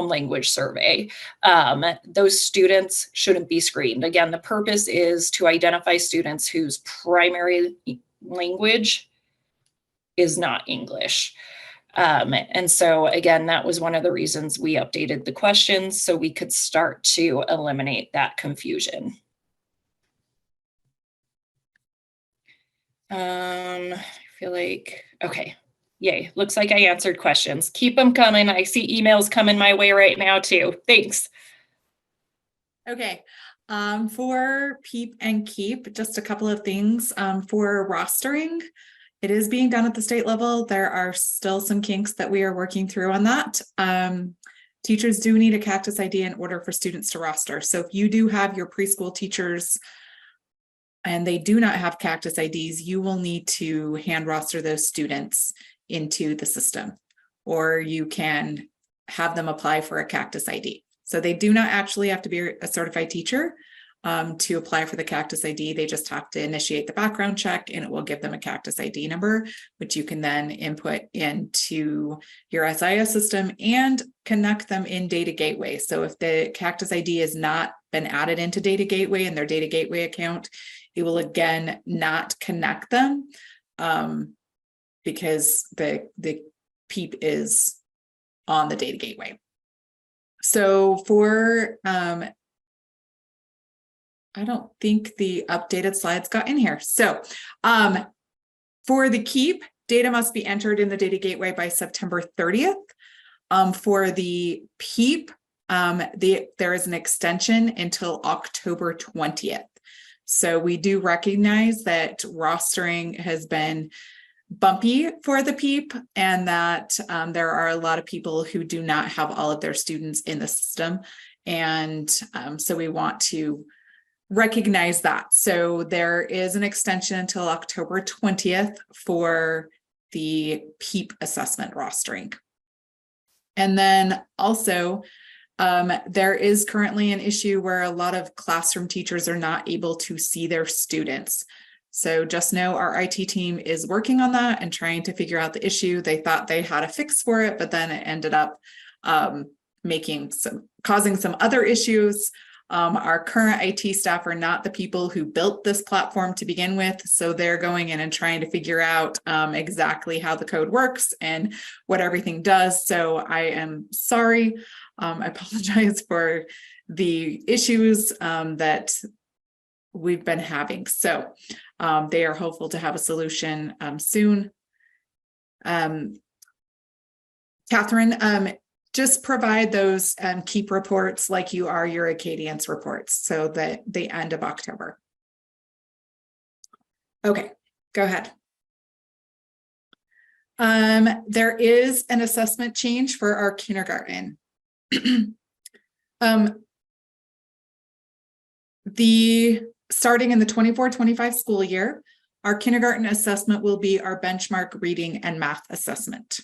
language survey. Those students shouldn't be screened. Again, the purpose is to identify students whose primary language is not English. And so again, that was one of the reasons we updated the questions, so we could start to eliminate that confusion. I feel like, okay, yay. Looks like I answered questions. Keep them coming. I see emails coming my way right now too. Thanks. Okay. For PEEP and KEEP, just a couple of things. For rostering, it is being done at the state level. There are still some kinks that we are working through on that. Teachers do need a Cactus ID in order for students to roster. So if you do have your preschool teachers and they do not have Cactus IDs, you will need to hand roster those students into the system, or you can have them apply for a Cactus ID. So they do not actually have to be a certified teacher to apply for the Cactus ID. They just have to initiate the background check, and it will give them a Cactus ID number, which you can then input into your SIS system and connect them in Data Gateway. So if the Cactus ID has not been added into Data Gateway in their Data Gateway account, it will again not connect them because the PEEP is on the Data Gateway. So for I don't think the updated slides got in here. So for the KEEP, data must be entered in the Data Gateway by September 30th. For the PEEP, there is an extension until October 20th. So we do recognize that rostering has been bumpy for the PEEP, and that there are a lot of people who do not have all of their students in the system. And so we want to recognize that. So there is an extension until October 20th for the PEEP assessment rostering. And then also, there is currently an issue where a lot of classroom teachers are not able to see their students. So just know our IT team is working on that and trying to figure out the issue. They thought they had a fix for it, but then it ended up causing some other issues. Our current IT staff are not the people who built this platform to begin with, so they're going in and trying to figure out exactly how the code works and what everything does. So I am sorry. I apologize for the issues that we've been having. So they are hopeful to have a solution soon. Catherine, just provide those KEEP reports like you are your Acadience reports, so that the end of October. Okay, go ahead. There is an assessment change for our kindergarten. Starting in the 24-25 school year, our kindergarten assessment will be our benchmark reading and math assessment.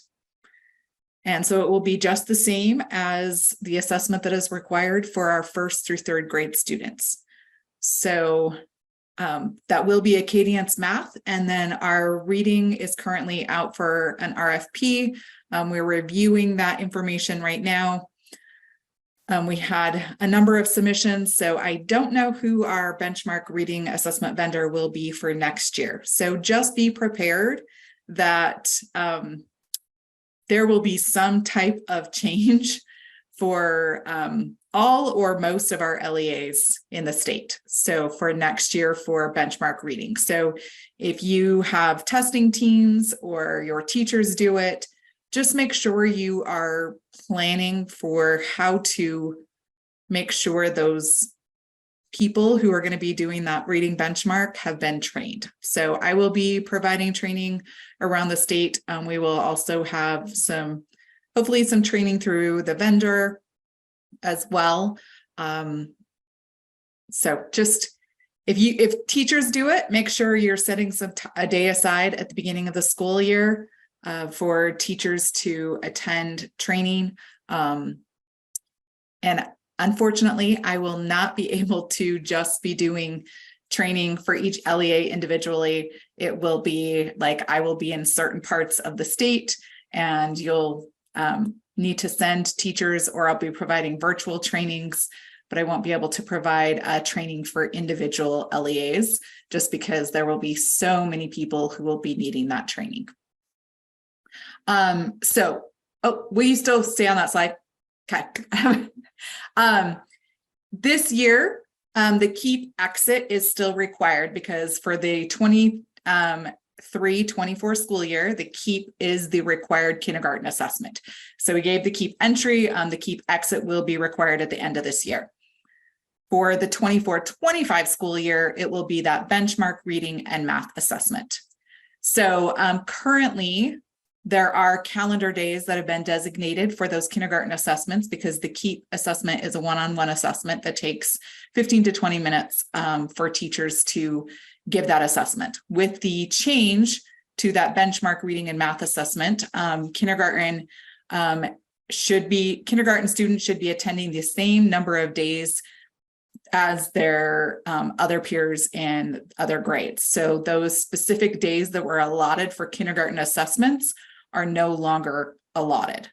And so it will be just the same as the assessment that is required for our 1st through 3rd grade students. So that will be Acadience math. And then our reading is currently out for an RFP. We're reviewing that information right now. We had a number of submissions, so I don't know who our benchmark reading assessment vendor will be for next year. So just be prepared that there will be some type of change for all or most of our LEAs in the state. So for next year for benchmark reading. So if you have testing teams or your teachers do it, just make sure you are planning for how to make sure those people who are going to be doing that reading benchmark have been trained. So I will be providing training around the state. We will also have hopefully some training through the vendor as well. So just if teachers do it, make sure you're setting a day aside at the beginning of the school year for teachers to attend training. And unfortunately, I will not be able to just be doing training for each LEA individually. It will be like I will be in certain parts of the state, and you'll need to send teachers, or I'll be providing virtual trainings, but I won't be able to provide training for individual LEAs just because there will be so many people who will be needing that training. Will you still stay on that slide? Okay. This year, the KEEP exit is still required because for the 23-24 school year, the KEEP is the required kindergarten assessment. So we gave the KEEP entry, the KEEP exit will be required at the end of this year. For the 24-25 school year, it will be that benchmark reading and math assessment. So currently, there are calendar days that have been designated for those kindergarten assessments because the KEEP assessment is a one-on-one assessment that takes 15 to 20 minutes for teachers to give that assessment. With the change to that benchmark reading and math assessment, kindergarten students should be attending the same number of days as their other peers in other grades. So those specific days that were allotted for kindergarten assessments are no longer allotted.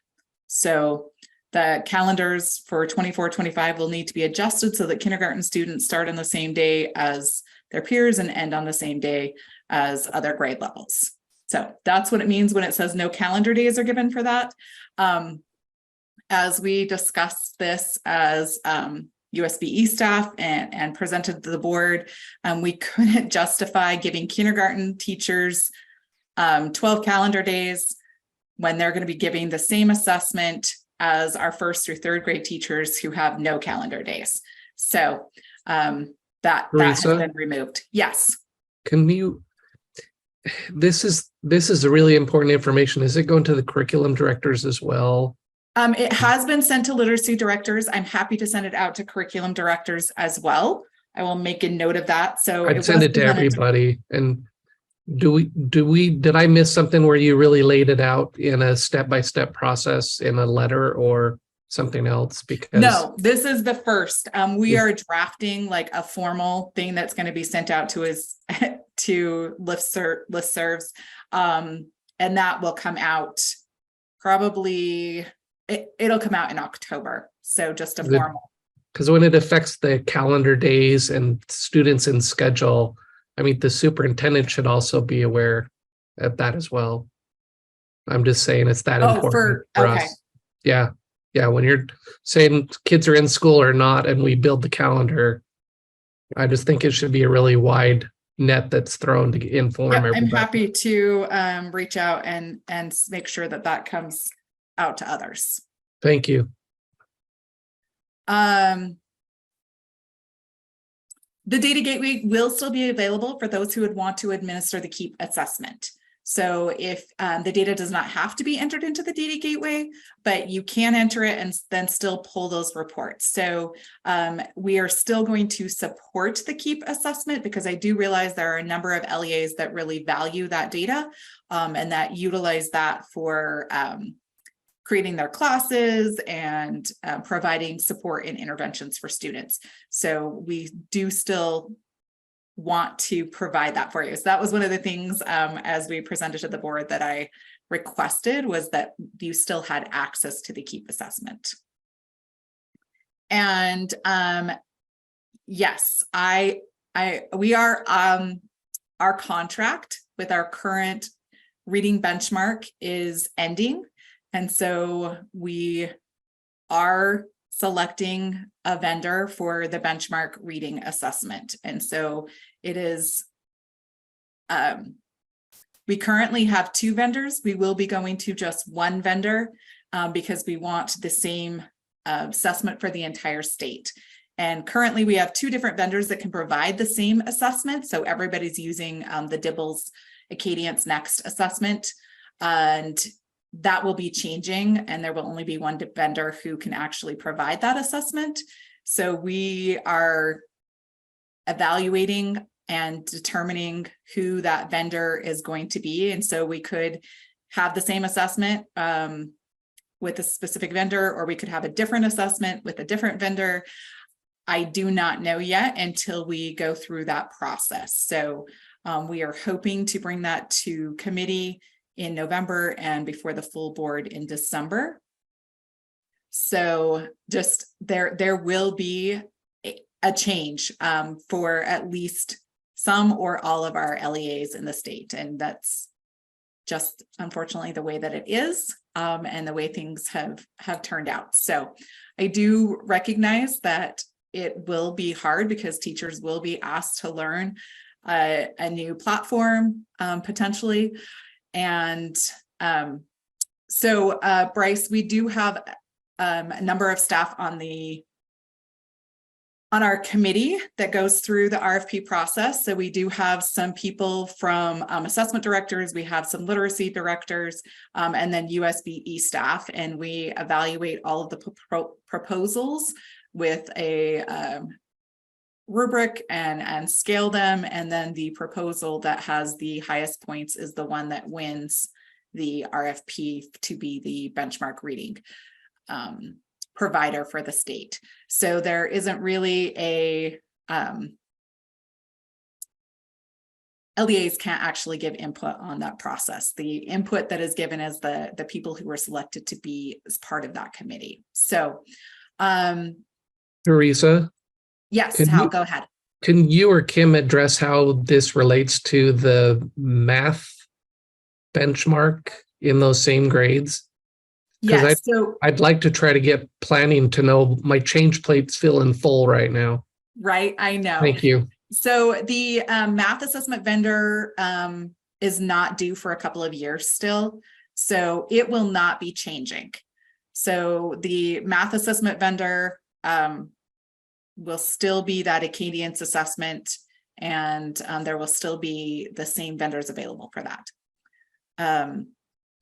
So the calendars for 24-25 will need to be adjusted so that kindergarten students start on the same day as their peers and end on the same day as other grade levels. So that's what it means when it says no calendar days are given for that. As we discussed this as USBE staff and presented to the board, we couldn't justify giving kindergarten teachers 12 calendar days when they're going to be giving the same assessment as our 1st through 3rd grade teachers who have no calendar days. So that has been removed. Yes. Can you, this is a really important information. Is it going to the curriculum directors as well? It has been sent to literacy directors. I'm happy to send it out to curriculum directors as well. I will make a note of that. So I'd send it to everybody. And did I miss something where you really laid it out in a step-by-step process in a letter or something else? Because no, this is the first. We are drafting like a formal thing that's going to be sent out to listservs. And that will come out probably, it'll come out in October. So just a formal. Because when it affects the calendar days and students in schedule, I mean, the superintendent should also be aware of that as well. I'm just saying it's that important for us. Yeah. Yeah, when you're saying kids are in school or not, and we build the calendar, I just think it should be a really wide net that's thrown to inform Yep, I'm everybody. happy to reach out and make sure that that comes out to others. Thank you. The data gateway will still be available for those who would want to administer the KEEP assessment. So if the data does not have to be entered into the data gateway, but you can enter it and then still pull those reports. So we are still going to support the KEEP assessment, because I do realize there are a number of LEAs that really value that data and that utilize that for creating their classes and providing support and interventions for students. So we do still want to provide that for you. So that was one of the things as we presented to the board that I requested, was that you still had access to the KEEP assessment. And yes, we are our contract with our current reading benchmark is ending. And so we are selecting a vendor for the benchmark reading assessment. And so it is, we currently have 2 vendors. We will be going to just one vendor because we want the same assessment for the entire state. And currently we have 2 different vendors that can provide the same assessment. So everybody's using the Dibbles Acadience Next assessment. And that will be changing, and there will only be one vendor who can actually provide that assessment. So we are evaluating and determining who that vendor is going to be. And so we could have the same assessment with a specific vendor, or we could have a different assessment with a different vendor. I do not know yet until we go through that process. So we are hoping to bring that to committee in November and before the full board in December. So just there will be a change for at least some or all of our LEAs in the state. And that's just unfortunately the way that it is and the way things have turned out. So I do recognize that it will be hard because teachers will be asked to learn a new platform potentially. And so Bryce, we do have a number of staff on our committee that goes through the RFP process. So we do have some people from assessment directors, we have some literacy directors, and then USBE staff, and we evaluate all of the proposals with a rubric and scale them, and then the proposal that has the highest points is the one that wins the RFP to be the benchmark reading provider for the state. So there isn't really a LEAs can't actually give input on that process. The input that is given is the people who were selected to be as part of that committee. So Teresa? Yes, go ahead. Can you or Kim address how this relates to the math benchmark in those same grades? Yes, so I'd like to try to get planning to know my change plate's feeling full right now. Right, I know. Thank you. So the math assessment vendor is not due for a couple of years still, so it will not be changing. So the math assessment vendor will still be that Acadience assessment, and there will still be the same vendors available for that.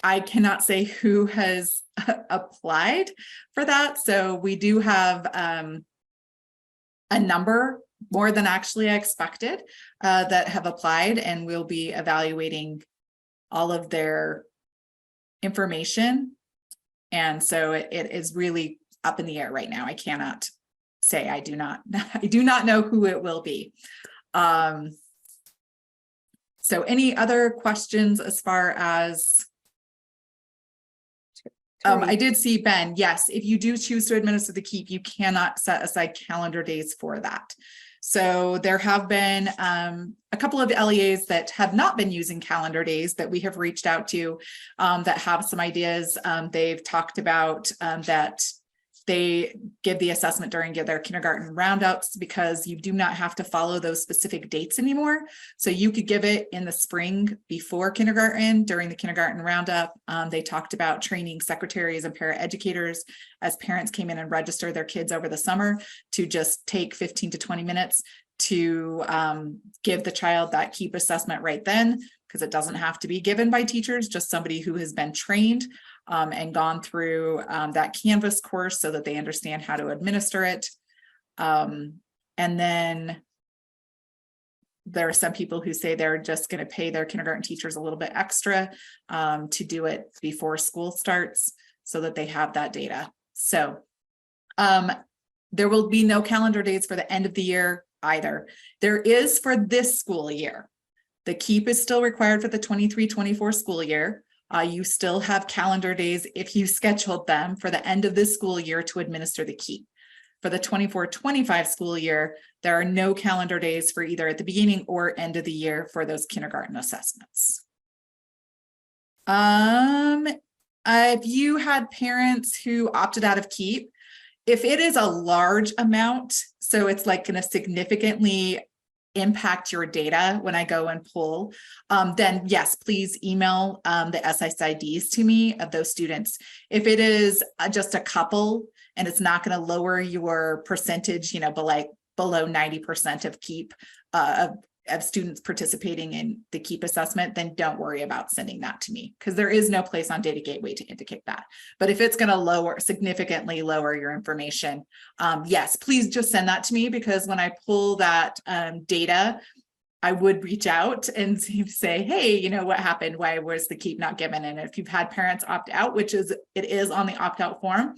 I cannot say who has applied for that. So we do have a number, more than actually I expected, that have applied, and we'll be evaluating all of their information. And so it is really up in the air right now. I cannot say, I do not know who it will be. So any other questions as far as I did see Ben. Yes, if you do choose to administer the KEEP, you cannot set aside calendar days for that. So there have been a couple of LEAs that have not been using calendar days that we have reached out to that have some ideas. They've talked about that they give the assessment during their kindergarten roundouts because you do not have to follow those specific dates anymore. So you could give it in the spring before kindergarten during the kindergarten roundup. They talked about training secretaries and paraeducators as parents came in and register their kids over the summer to just take 15 to 20 minutes to give the child that KEEP assessment right then, because it doesn't have to be given by teachers, just somebody who has been trained and gone through that Canvas course so that they understand how to administer it. And then there are some people who say they're just going to pay their kindergarten teachers a little bit extra to do it before school starts so that they have that data. So there will be no calendar dates for the end of the year either. There is for this school year. The KEEP is still required for the 23-24 school year. You still have calendar days if you scheduled them for the end of this school year to administer the KEEP. For the 24-25 school year, there are no calendar days for either at the beginning or end of the year for those kindergarten assessments. If you had parents who opted out of KEEP, if it is a large amount, so it's like going to significantly impact your data when I go and pull, then yes, please email the SSIDs to me of those students. If it is just a couple and it's not going to lower your percentage, below 90% of KEEP of students participating in the KEEP assessment, then don't worry about sending that to me because there is no place on Data Gateway to indicate that. But if it's going to significantly lower your information, yes, please just send that to me, because when I pull that data, I would reach out and say, hey, what happened? Why was the KEEP not given? And if you've had parents opt out, which it is on the opt-out form,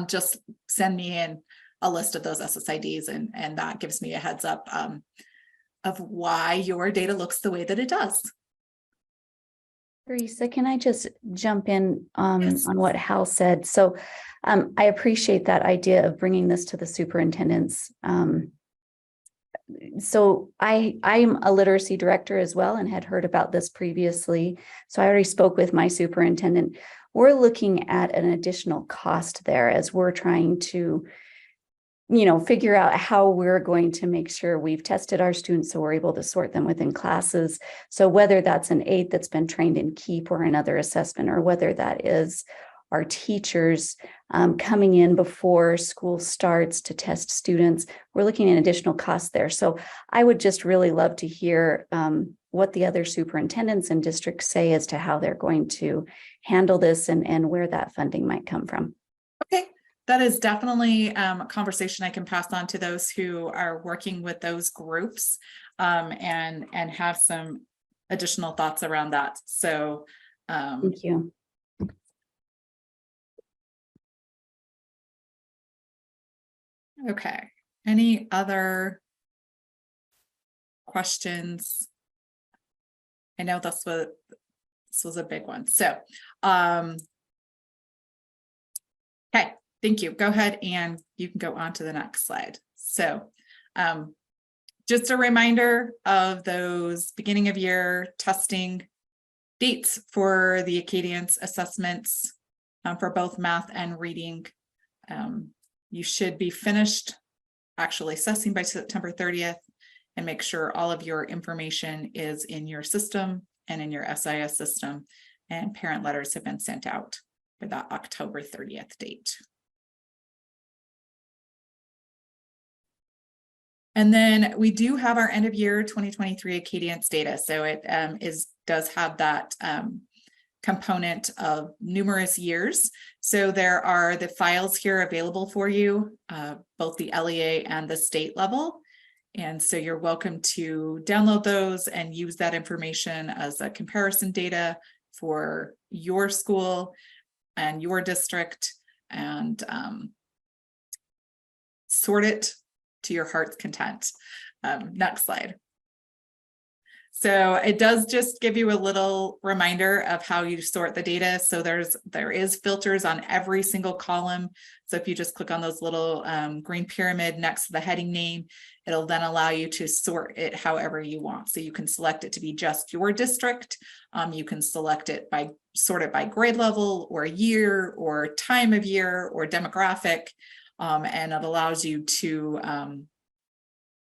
just send me in a list of those SSIDs, and that gives me a heads up of why your data looks the way that it does. Teresa, can I just jump in on what Hal said? So I appreciate that idea of bringing this to the superintendents. So I'm a literacy director as well and had heard about this previously. So I already spoke with my superintendent. We're looking at an additional cost there as we're trying to figure out how we're going to make sure we've tested our students so we're able to sort them within classes. So whether that's an aide that's been trained in KEEP or another assessment, or whether that is our teachers coming in before school starts to test students, we're looking at additional costs there. So I would just really love to hear what the other superintendents and districts say as to how they're going to handle this and where that funding might come from. Okay. That is definitely a conversation I can pass on to those who are working with those groups and have some additional thoughts around that. So thank you. Okay. Any other questions? I know this was a big one. So okay. Thank you. Go ahead and you can go on to the next slide. So just a reminder of those beginning of year testing dates for the Acadience assessments for both math and reading. You should be finished actually assessing by September 30th and make sure all of your information is in your system and in your SIS system, and parent letters have been sent out for that October 30th date. And then we do have our end of year 2023 Acadience data. So it does have that component of numerous years. So there are the files here available for you, both the LEA and the state level. And so you're welcome to download those and use that information as a comparison data for your school and your district, and sort it to your heart's content. Next slide. So it does just give you a little reminder of how you sort the data. So there is filters on every single column. So if you just click on those little green pyramid next to the heading name, it'll then allow you to sort it however you want. So you can select it to be just your district. You can select it by sort it by grade level or year or time of year or demographic. And it allows you to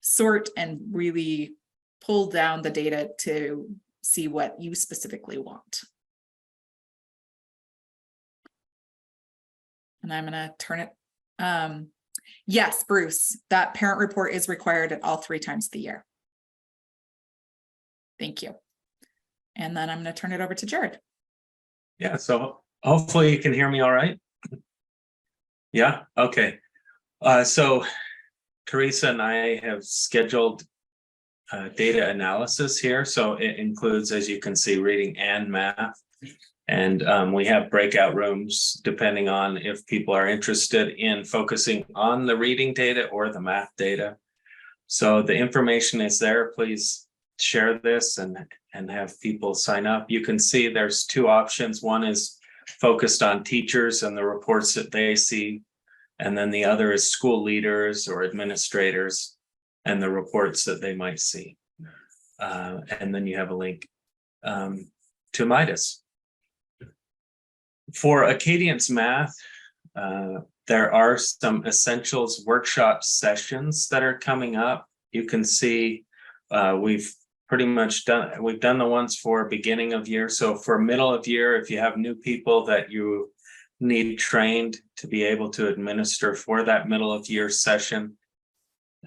sort and really pull down the data to see what you specifically want. And I'm going to turn it. Yes, Bruce, that parent report is required at all 3 times of the year. Thank you. And then I'm going to turn it over to Jared. Yeah, so hopefully you can hear me all right. Yeah, okay. So Teresa and I have scheduled data analysis here. So it includes, as you can see, reading and math. And we have breakout rooms depending on if people are interested in focusing on the reading data or the math data. So the information is there. Please share this and have people sign up. You can see there's 2 options. One is focused on teachers and the reports that they see. And then the other is school leaders or administrators and the reports that they might see. And then you have a link to Midas. For Acadience Math, there are some essentials workshop sessions that are coming up. You can see we've pretty much done the ones for beginning of year. So for middle of year, if you have new people that you need trained to be able to administer for that middle of year session,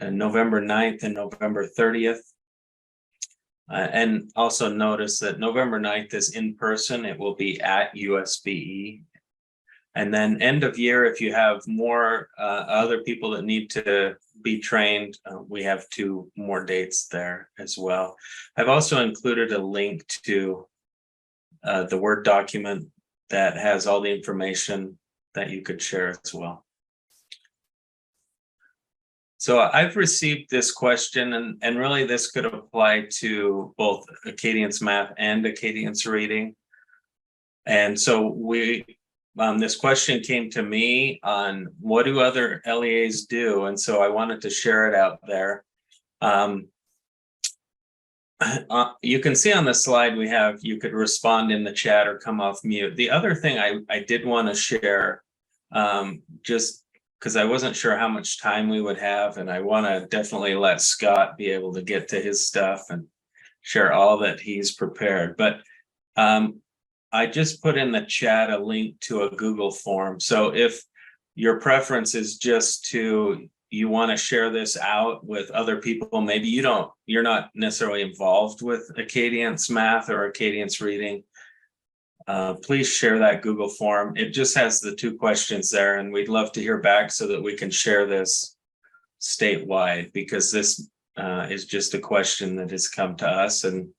November 9th and November 30th. And also notice that November 9th is in person. It will be at USBE. And then end of year, if you have more other people that need to be trained, we have 2 more dates there as well. I've also included a link to the Word document that has all the information that you could share as well. So I've received this question, and really this could apply to both Acadience Math and Acadience Reading. And so this question came to me on what do other LEAs do? And so I wanted to share it out there. You can see on the slide you could respond in the chat or come off mute. The other thing I did want to share, just because I wasn't sure how much time we would have, and I want to definitely let Scott be able to get to his stuff and share all that he's prepared. But I just put in the chat a link to a Google form. So if your preference is just you want to share this out with other people, maybe you're not necessarily involved with Acadience Math or Acadience Reading, please share that Google form. It just has the 2 questions there, and we'd love to hear back so that we can share this statewide, because this is just a question that has come to us and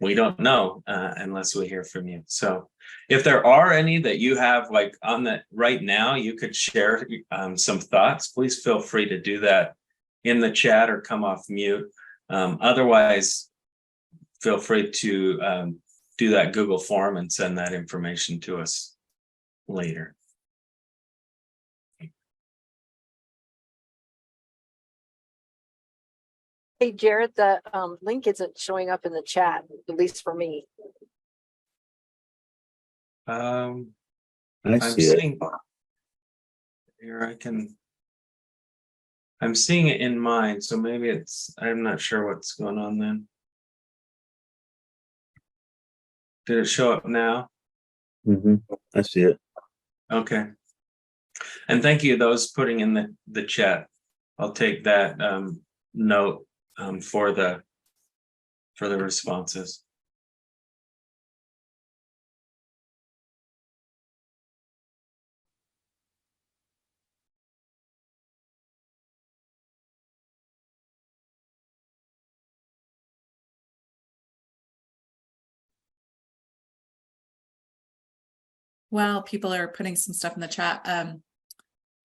we don't know unless we hear from you. So if there are any that you have like on that right now, you could share some thoughts, please feel free to do that in the chat or come off mute. Otherwise, feel free to do that Google form and send that information to us later. Hey, Jared, the link isn't showing up in the chat, at least for me. I'm seeing here. I'm seeing it in mine, so maybe I'm not sure what's going on then. Did it show up now? I see it. Okay. And thank you those putting in the chat. I'll take that note for the responses. Well, people are putting some stuff in the chat.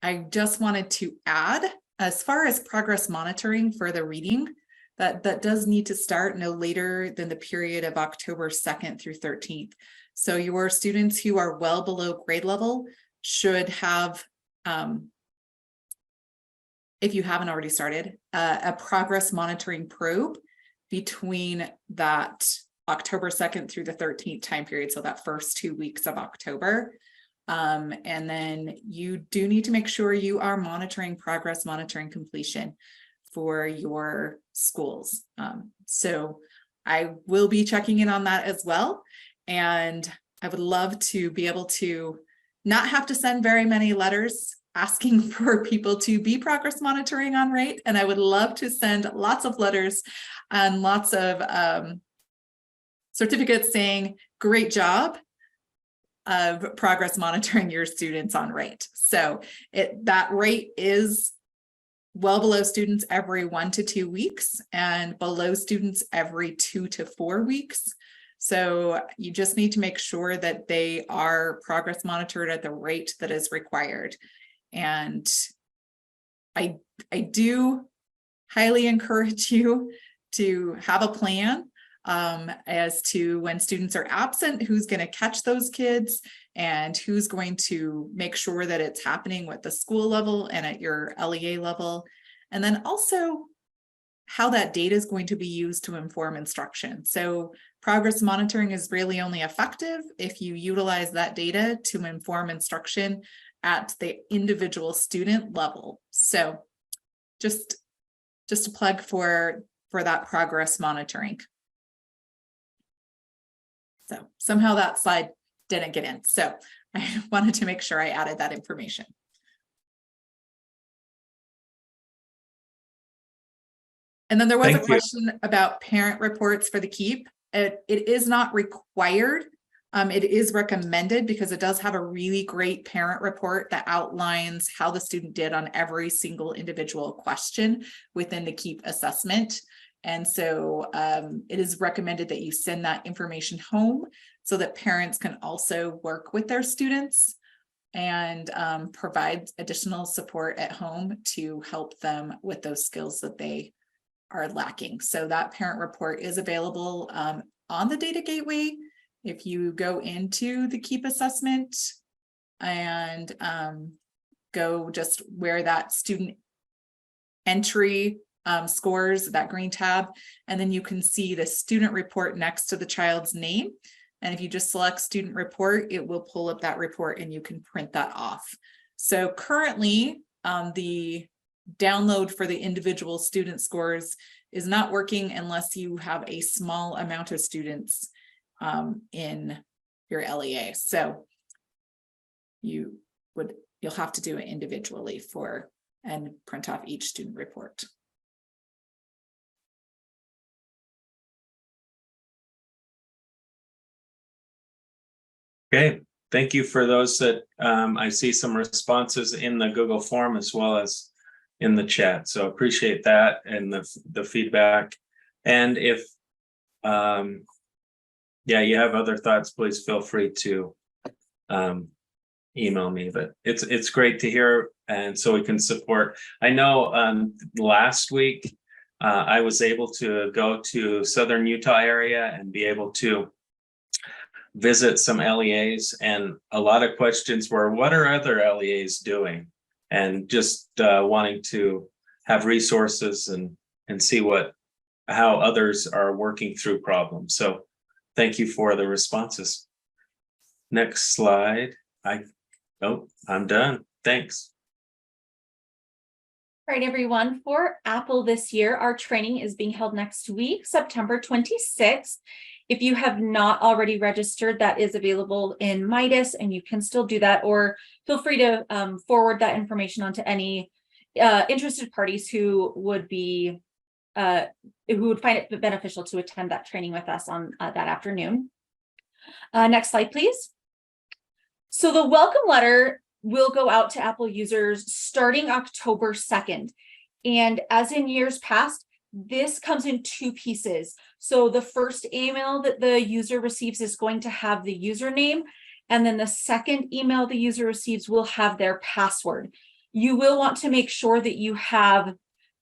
I just wanted to add, as far as progress monitoring for the reading, that does need to start no later than the period of October 2nd through 13th. So your students who are well below grade level should have, if you haven't already started, a progress monitoring probe between that October 2nd through the 13th time period. So that first 2 weeks of October. And then you do need to make sure you are monitoring progress, monitoring completion for your schools. So I will be checking in on that as well. And I would love to be able to not have to send very many letters asking for people to be progress monitoring on rate. And I would love to send lots of letters and lots of certificates saying, great job of progress monitoring your students on rate. So that rate is well below students every 1 to 2 weeks and below students every 2 to 4 weeks. So you just need to make sure that they are progress monitored at the rate that is required. And I do highly encourage you to have a plan as to when students are absent, who's going to catch those kids and who's going to make sure that it's happening with the school level and at your LEA level. And then also how that data is going to be used to inform instruction. So progress monitoring is really only effective if you utilize that data to inform instruction at the individual student level. So just a plug for that progress monitoring. So somehow that slide didn't get in. So I wanted to make sure I added that information. And then there was a question about parent reports for the KEEP. It is not required. It is recommended because it does have a really great parent report that outlines how the student did on every single individual question within the KEEP assessment. And so it is recommended that you send that information home so that parents can also work with their students and provide additional support at home to help them with those skills that they are lacking. So that parent report is available on the Data Gateway. If you go into the KEEP assessment and go just where that student entry scores, that green tab, and then you can see the student report next to the child's name. And if you just select student report, it will pull up that report and you can print that off. So currently the download for the individual student scores is not working unless you have a small amount of students in your LEA. So you'll have to do it individually and print off each student report. Okay, thank you for those that I see some responses in the Google form as well as in the chat. So appreciate that and the feedback. And if you have other thoughts, please feel free to email me. But it's great to hear, and so we can support. I know last week I was able to go to Southern Utah area and be able to visit some LEAs, and a lot of questions were, what are other LEAs doing? And just wanting to have resources and see how others are working through problems. So thank you for the responses. Next slide. I'm done. Thanks. All right, everyone, for Apple this year, our training is being held next week, September 26th. If you have not already registered, that is available in Midas, and you can still do that, or feel free to forward that information onto any interested parties who would find it beneficial to attend that training with us on that afternoon. Next slide, please. So the welcome letter will go out to Apple users starting October 2nd. And as in years past, this comes in 2 pieces. So the first email that the user receives is going to have the username, and then the second email the user receives will have their password. You will want to make sure that you have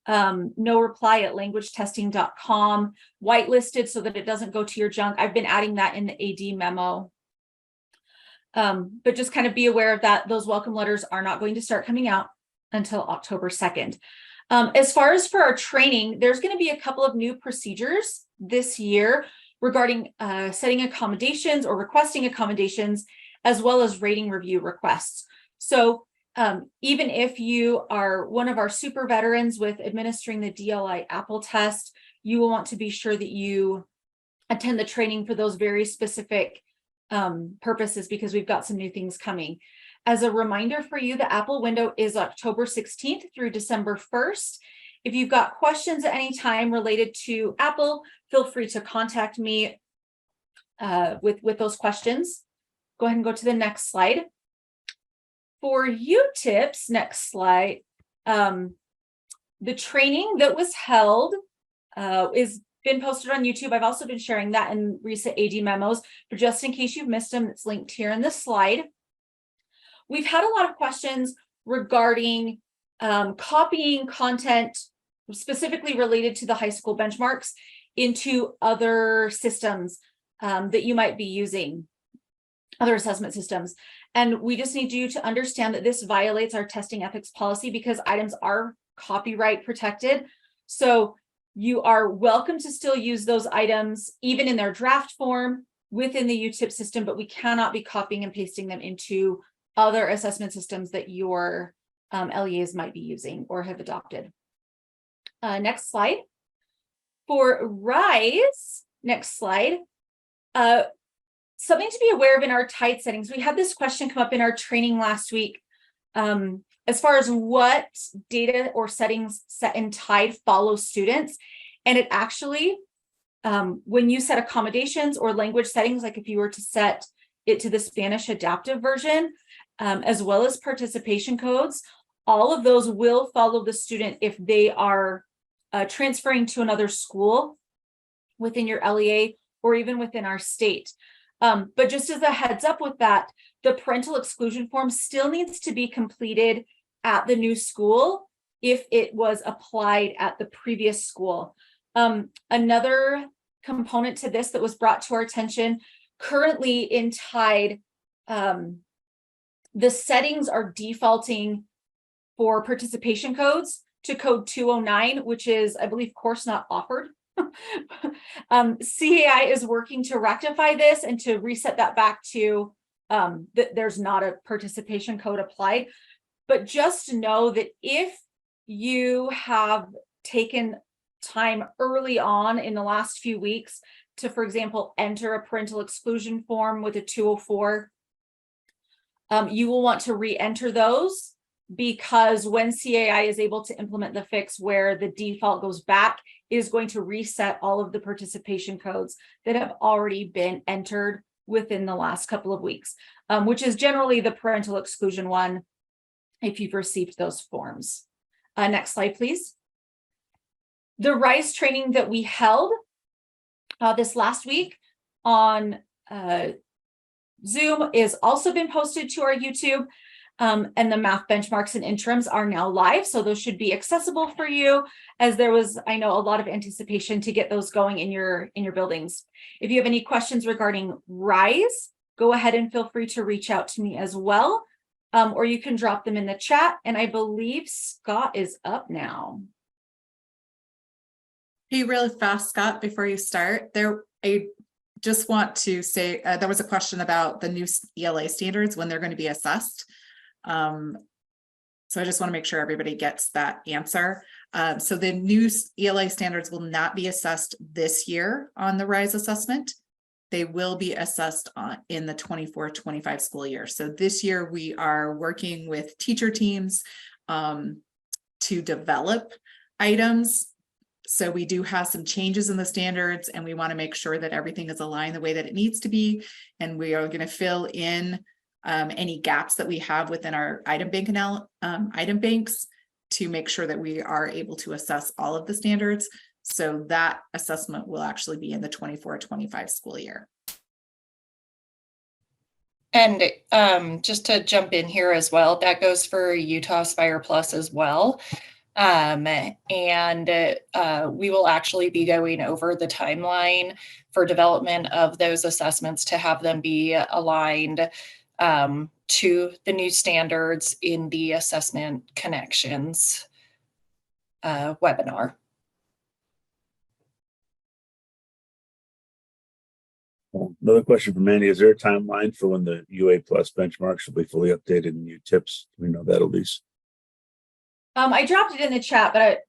no reply at languagetesting.com, whitelisted so that it doesn't go to your junk. I've been adding that in the AD memo. But just kind of be aware of that. Those welcome letters are not going to start coming out until October 2nd. As far as for our training, there's going to be a couple of new procedures this year regarding setting accommodations or requesting accommodations, as well as rating review requests. So even if you are one of our super veterans with administering the DLI Apple test, you will want to be sure that you attend the training for those very specific purposes, because we've got some new things coming. As a reminder for you, the Apple window is October 16th through December 1st. If you've got questions at any time related to Apple, feel free to contact me with those questions. Go ahead and go to the next slide. For UTIPs, next slide, the training that was held is been posted on YouTube. I've also been sharing that in recent AD memos, but just in case you've missed them, it's linked here in this slide. We've had a lot of questions regarding copying content specifically related to the high school benchmarks into other systems that you might be using, other assessment systems. And we just need you to understand that this violates our testing ethics policy because items are copyright protected. So you are welcome to still use those items, even in their draft form within the UTIP system, but we cannot be copying and pasting them into other assessment systems that your LEAs might be using or have adopted. Next slide. For RISE, next slide. Something to be aware of in our TIDE settings. We had this question come up in our training last week. As far as what data or settings set in TIDE follow students. And it actually, when you set accommodations or language settings, like if you were to set it to the Spanish adaptive version, as well as participation codes, all of those will follow the student if they are transferring to another school within your LEA or even within our state. But just as a heads up with that, the parental exclusion form still needs to be completed at the new school if it was applied at the previous school. Another component to this that was brought to our attention, currently in TIDE, the settings are defaulting for participation codes to code 209, which is, I believe, course not offered. CAI is working to rectify this and to reset that back to that there's not a participation code applied. But just know that if you have taken time early on in the last few weeks to, for example, enter a parental exclusion form with a 204, you will want to re-enter those, because when CAI is able to implement the fix where the default goes back, it is going to reset all of the participation codes that have already been entered within the last couple of weeks, which is generally the parental exclusion one if you've received those forms. Next slide, please. The RISE training that we held this last week on Zoom is also been posted to our YouTube. And the math benchmarks and interims are now live. So those should be accessible for you, as there was, I know, a lot of anticipation to get those going in your buildings. If you have any questions regarding RISE, go ahead and feel free to reach out to me as well. Or you can drop them in the chat. And I believe Scott is up now. Hey, really fast, Scott, before you start, I just want to say there was a question about the new ELA standards, when they're going to be assessed. So I just want to make sure everybody gets that answer. So the new ELA standards will not be assessed this year on the RISE assessment. They will be assessed in the 24-25 school year. So this year we are working with teacher teams to develop items. So we do have some changes in the standards, and we want to make sure that everything is aligned the way that it needs to be. And we are going to fill in any gaps that we have within our item banks to make sure that we are able to assess all of the standards. So that assessment will actually be in the 24-25 school year. And just to jump in here as well, that goes for Utah Aspire Plus as well. We will actually be going over the timeline for development of those assessments to have them be aligned to the new standards in the Assessment Connections webinar. Another question from Mandy. Is there a timeline for when the UA plus benchmarks will be fully updated and new tips? Do we know that, Elise? I dropped it in the chat, but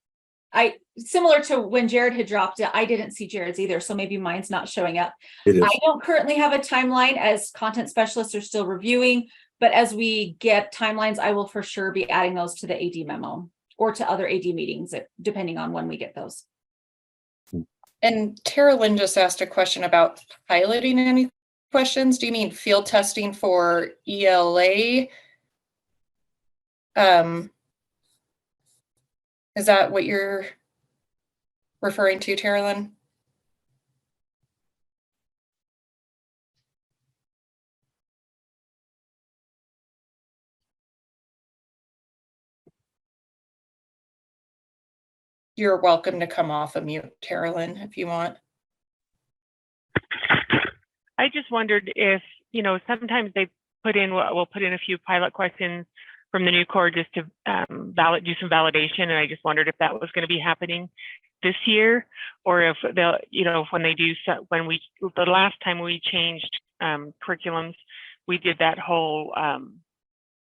I similar to when Jared had dropped it, I didn't see Jared's either. So maybe mine's not showing up. It is. I don't currently have a timeline, as content specialists are still reviewing, but as we get timelines, I will for sure be adding those to the AD memo or to other AD meetings, depending on when we get those. And Tara Lynn just asked a question about piloting. Any questions? Do you mean field testing for ELA? Is that what you're referring to, Tara Lynn? You're welcome to come off of mute, Tara Lynn, if you want. I just wondered if, sometimes they we'll put in a few pilot questions from the new core just to do some validation. And I just wondered if that was going to be happening this year, or if they'll, the last time we changed curriculums, we did that whole,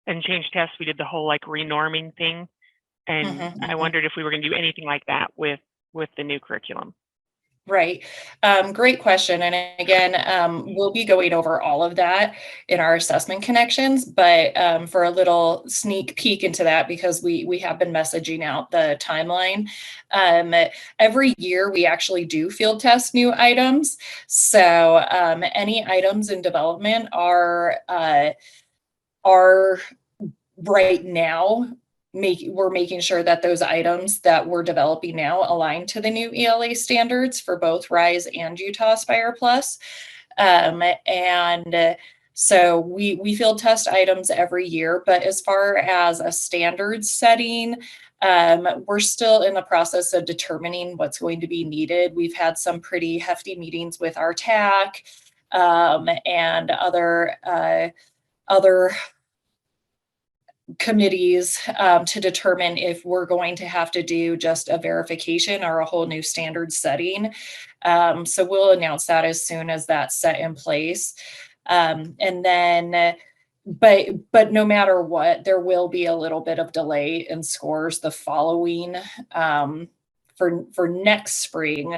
and changed tests, we did the whole like renorming thing. And I wondered if we were going to do anything like that with the new curriculum. Right. Great question. And again, we'll be going over all of that in our assessment connections, but for a little sneak peek into that, because we have been messaging out the timeline. Every year we actually do field test new items. So any items in development are right now we're making sure that those items that we're developing now align to the new ELA standards for both RISE and Utah Aspire Plus. So we field test items every year, but as far as a standards setting, we're still in the process of determining what's going to be needed. We've had some pretty hefty meetings with our TAC and other committees to determine if we're going to have to do just a verification or a whole new standard setting. So we'll announce that as soon as that's set in place. And then, but no matter what, there will be a little bit of delay in scores the following for next spring,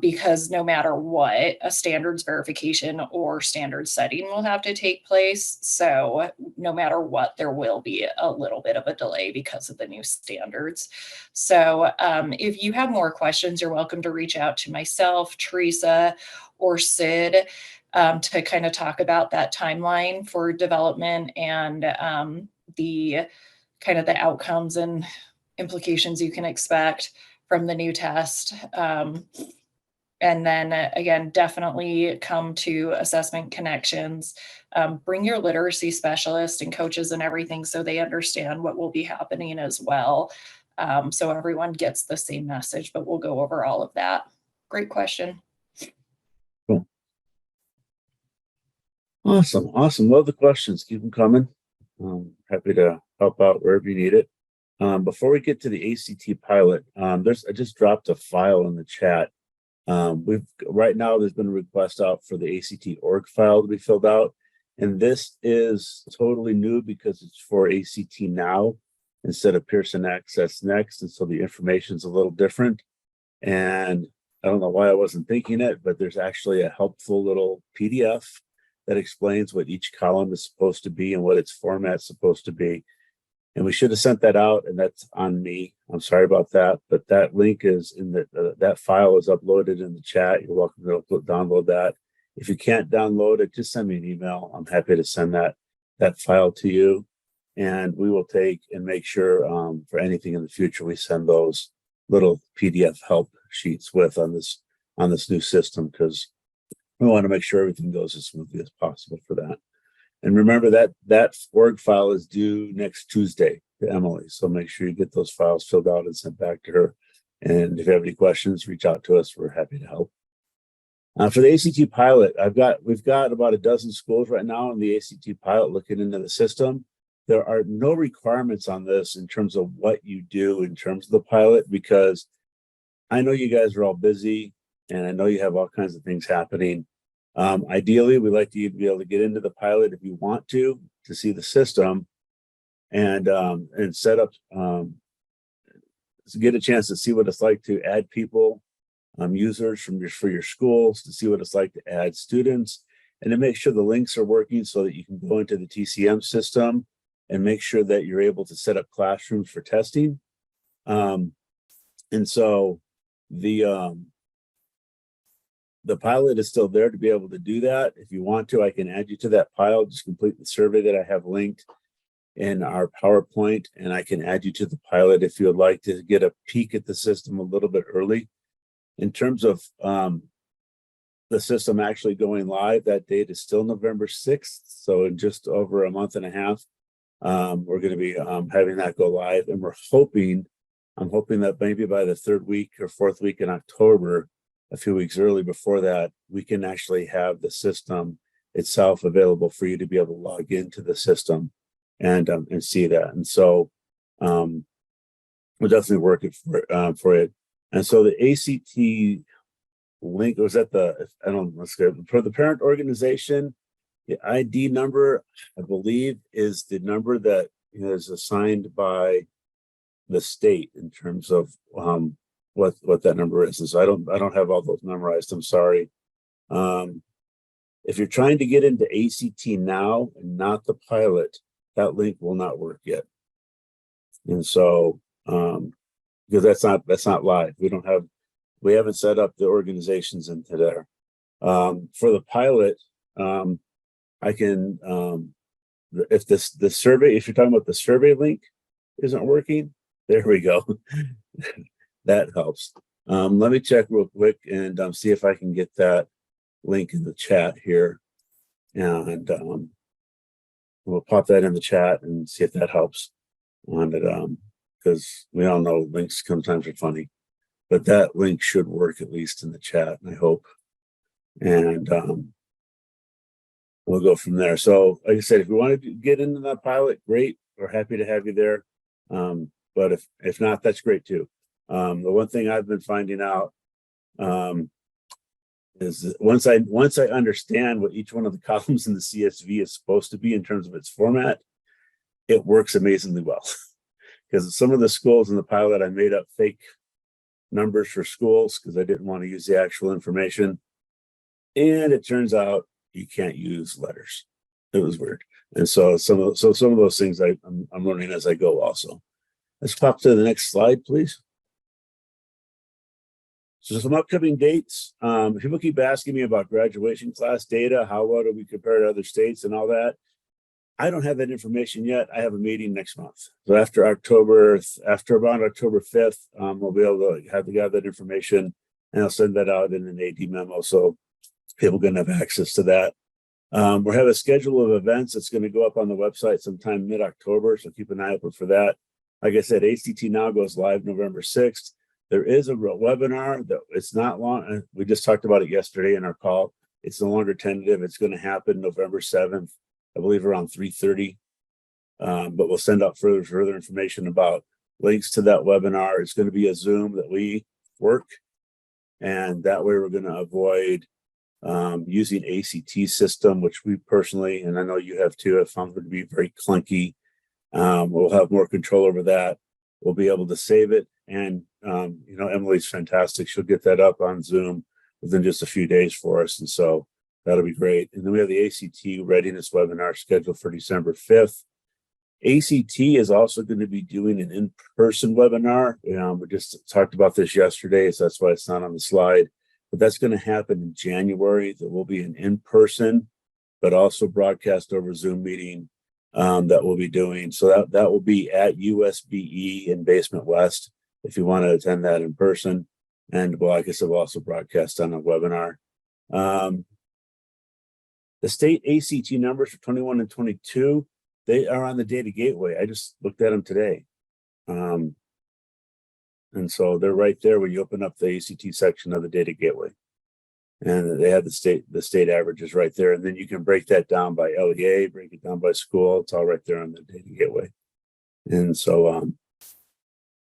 because no matter what, a standards verification or standard setting will have to take place. So no matter what, there will be a little bit of a delay because of the new standards. So if you have more questions, you're welcome to reach out to myself, Teresa, or Sid to kind of talk about that timeline for development and the kind of the outcomes and implications you can expect from the new test. And then again, definitely come to assessment connections. Bring your literacy specialist and coaches and everything so they understand what will be happening as well. So everyone gets the same message, but we'll go over all of that. Great question. Cool. Awesome. Love the questions. Keep them coming. Happy to help out wherever you need it. Before we get to the ACT pilot, I just dropped a file in the chat. Right now there's been a request out for the ACT org file to be filled out. And this is totally new because it's for ACT Now instead of Pearson Access Next. And so the information's a little different. And I don't know why I wasn't thinking it, but there's actually a helpful little PDF that explains what each column is supposed to be and what its format's supposed to be. And we should have sent that out, and that's on me. I'm sorry about that, but that link is in that file is uploaded in the chat. You're welcome to download that. If you can't download it, just send me an email. I'm happy to send that file to you, and we will take and make sure for anything in the future we send those little PDF help sheets on this new system, because we want to make sure everything goes as smoothly as possible for that. And remember that org file is due next Tuesday. to Emily. So make sure you get those files filled out and sent back to her. And if you have any questions, reach out to us. We're happy to help. For the ACT pilot, we've got about a dozen schools right now in the ACT pilot looking into the system. There are no requirements on this in terms of what you do in terms of the pilot, because I know you guys are all busy and I know you have all kinds of things happening. Ideally, we'd like you to be able to get into the pilot if you want to see the system and set up, get a chance to see what it's like to add people, users for your schools, to see what it's like to add students, and to make sure the links are working so that you can go into the TCM system and make sure that you're able to set up classrooms for testing. And so the pilot is still there to be able to do that. If you want to, I can add you to that pile. Just complete the survey that I have linked in our PowerPoint, and I can add you to the pilot if you would like to get a peek at the system a little bit early. In terms of the system actually going live, that date is still November 6th. So in just over a month and a half, we're going to be having that go live. And I'm hoping that maybe by the 3rd week or 4th week in October, a few weeks early before that, we can actually have the system itself available for you to be able to log into the system and see that. And so we'll definitely work it for it. And so the ACT link was at for the parent organization. The ID number, I believe, is the number that is assigned by the state in terms of what that number is. And so I don't have all those memorized. I'm sorry. If you're trying to get into ACT now and not the pilot, that link will not work yet. And so because that's not live. We haven't set up the organizations into there. For the pilot, I can if the survey, if you're talking about the survey link isn't working, there we go. That helps. Let me check real quick and see if I can get that link in the chat here, and we'll pop that in the chat and see if that helps on it. Because we all know links sometimes are funny, but that link should work at least in the chat, I hope. And we'll go from there. So like I said, if you want to get into that pilot, great. We're happy to have you there. But if not, that's great too. The one thing I've been finding out is that once I understand what each one of the columns in the CSV is supposed to be in terms of its format, it works amazingly well. Because some of the schools in the pilot, I made up fake numbers for schools because I didn't want to use the actual information. And it turns out you can't use letters. It was weird. And so some of those things I'm learning as I go also. Let's pop to the next slide, please. So some upcoming dates. People keep asking me about graduation class data. How well do we compare to other states and all that? I don't have that information yet. I have a meeting next month. So after around October 5th, we'll be able to have that information, and I'll send that out in an AD memo so people can have access to that. We'll have a schedule of events that's going to go up on the website sometime mid-October, so keep an eye open for that. Like I said, ACT Now goes live November 6th. There is a webinar that it's not long. We just talked about it yesterday in our call. It's no longer tentative. It's going to happen November 7th. I believe around 3:30, but we'll send out further information about links to that webinar. It's going to be a Zoom that we work, and that way we're going to avoid using ACT system, which we personally, and I know you have too, have found it to be very clunky. We'll have more control over that. We'll be able to save it, and Emily's fantastic. She'll get that up on Zoom within just a few days for us, and so that'll be great. And then we have the ACT readiness webinar scheduled for December 5th. ACT is also going to be doing an in-person webinar. We just talked about this yesterday, so that's why it's not on the slide. But that's going to happen in January. There will be an in-person, but also broadcast over Zoom meeting that we'll be doing. So that will be at USBE in Basement West if you want to attend that in person. And well, I guess we'll also broadcast on a webinar. The state ACT numbers for 21 and 22, they are on the data gateway. I just looked at them today. And so they're right there when you open up the ACT section of the data gateway. And they have the state averages right there. And then you can break that down by LEA, break it down by school. It's all right there on the data gateway. And so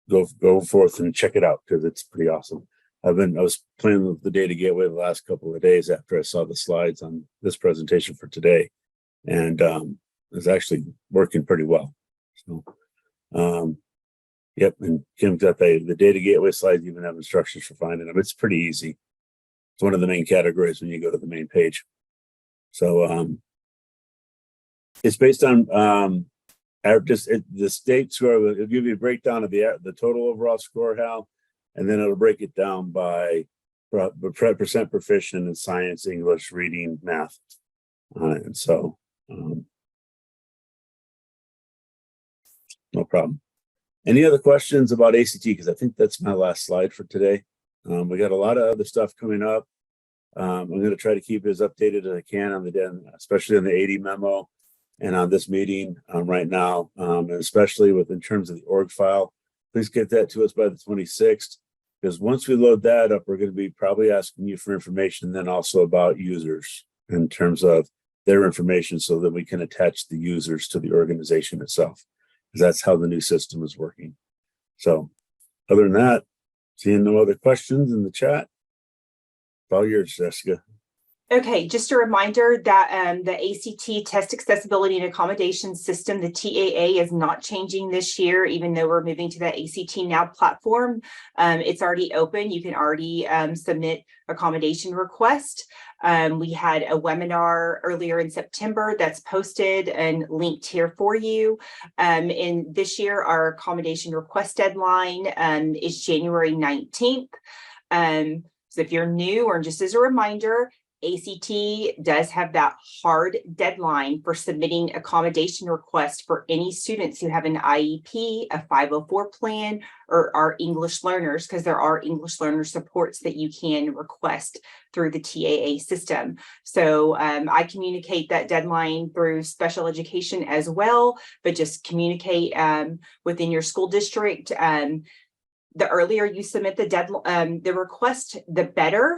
go forth and check it out because it's pretty awesome. I was playing with the data gateway the last couple of days after I saw the slides on this presentation for today. And it's actually working pretty well. So yep, and Kim's got the data gateway slides even have instructions for finding them. It's pretty easy. It's one of the main categories when you go to the main page. So it's based on the state score. It'll give you a breakdown of the total overall score, Hal, and then it'll break it down by percent proficient in science, English, reading, math on it. And so no problem. Any other questions about ACT? Because I think that's my last slide for today. We got a lot of other stuff coming up. I'm going to try to keep as updated as I can on especially on the 80 memo and on this meeting right now, and especially in terms of the org file. Please get that to us by the 26th, because once we load that up, we're going to be probably asking you for information, then also about users in terms of their information so that we can attach the users to the organization itself, because that's how the new system is working. So other than that, seeing no other questions in the chat, it's all yours, Jessica. Okay, just a reminder that the ACT Test Accessibility and Accommodation System, the TAA, is not changing this year, even though we're moving to the ACT Now platform. It's already open. You can already submit accommodation request. We had a webinar earlier in September that's posted and linked here for you. And this year, our accommodation request deadline is January 19th. So if you're new, or just as a reminder, ACT does have that hard deadline for submitting accommodation requests for any students who have an IEP, a 504 plan, or are English learners, because there are English learner supports that you can request through the TAA system. So I communicate that deadline through special education as well, but just communicate within your school district. The earlier you submit the request, the better,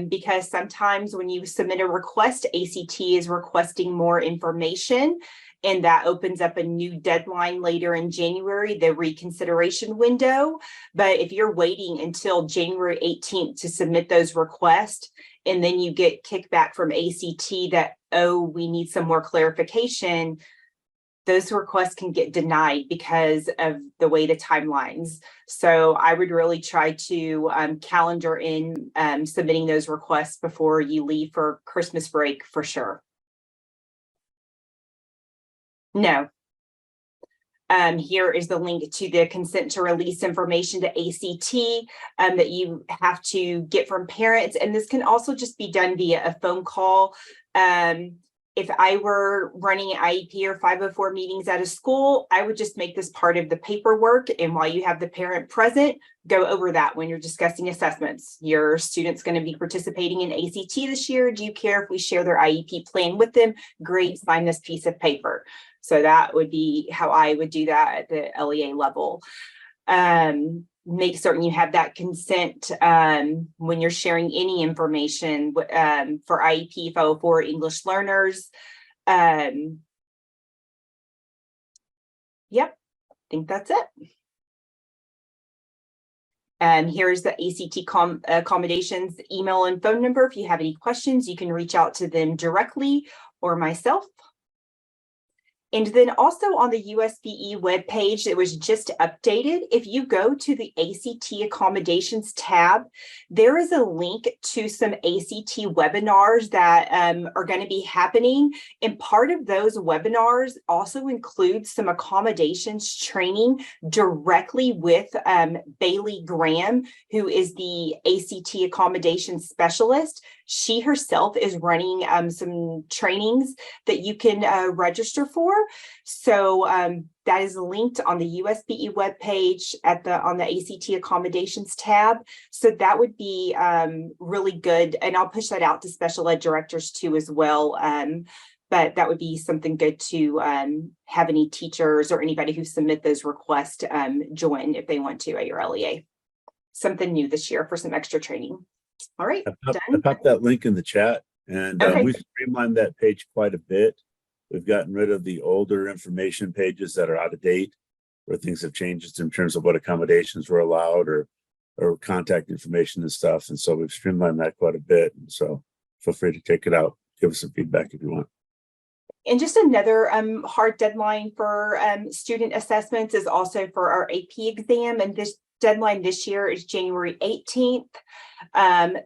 because sometimes when you submit a request, ACT is requesting more information, and that opens up a new deadline later in January, the reconsideration window. But if you're waiting until January 18th to submit those requests, and then you get kickback from ACT that, oh, we need some more clarification, those requests can get denied because of the way the timelines. So I would really try to calendar in submitting those requests before you leave for Christmas break for sure. No. Here is the link to the consent to release information to ACT that you have to get from parents. And this can also just be done via a phone call. If I were running IEP or 504 meetings at a school, I would just make this part of the paperwork. And while you have the parent present, go over that when you're discussing assessments. Your student's going to be participating in ACT this year. Do you care if we share their IEP plan with them? Great, sign this piece of paper. So that would be how I would do that at the LEA level. Make certain you have that consent when you're sharing any information for IEP 504 English learners. Yep, I think that's it. And here's the ACT accommodations email and phone number. If you have any questions, you can reach out to them directly or myself. And then also on the USBE webpage that was just updated, if you go to the ACT accommodations tab, there is a link to some ACT webinars that are going to be happening. And part of those webinars also includes some accommodations training directly with Bailey Graham, who is the ACT accommodations specialist. She herself is running some trainings that you can register for. So that is linked on the USBE webpage on the ACT accommodations tab. So that would be really good. And I'll push that out to special ed directors too as well. but that would be something good to have any teachers or anybody who submit those requests join if they want to at your LEA. Something new this year for some extra training. All right, I popped that link in the chat, and Okay. we've streamlined that page quite a bit. We've gotten rid of the older information pages that are out of date, where things have changed in terms of what accommodations were allowed or contact information and stuff. And so we've streamlined that quite a bit. And so feel free to take it out, give us some feedback if you want. And just another hard deadline for student assessments is also for our AP exam. And this deadline this year is January 18th.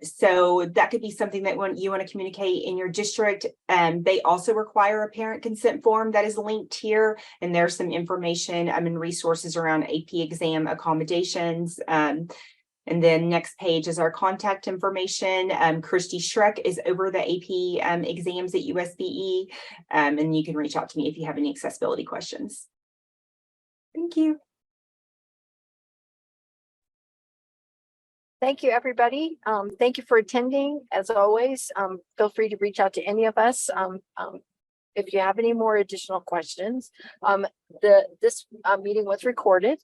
So that could be something that when you want to communicate in your district. They also require a parent consent form that is linked here. And there's some information and resources around AP exam accommodations. And then next page is our contact information. Christy Schreck is over the AP exams at USBE. And you can reach out to me if you have any accessibility questions. Thank you. Thank you, everybody. Thank you for attending. As always, feel free to reach out to any of us if you have any more additional questions. This meeting was recorded.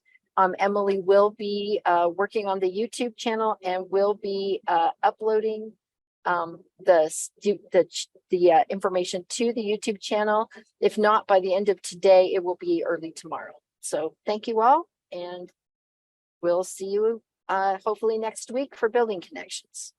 Emily will be working on the YouTube channel and will be uploading the information to the YouTube channel. If not by the end of today, it will be early tomorrow. So thank you all, and we'll see you hopefully next week for Building Connections.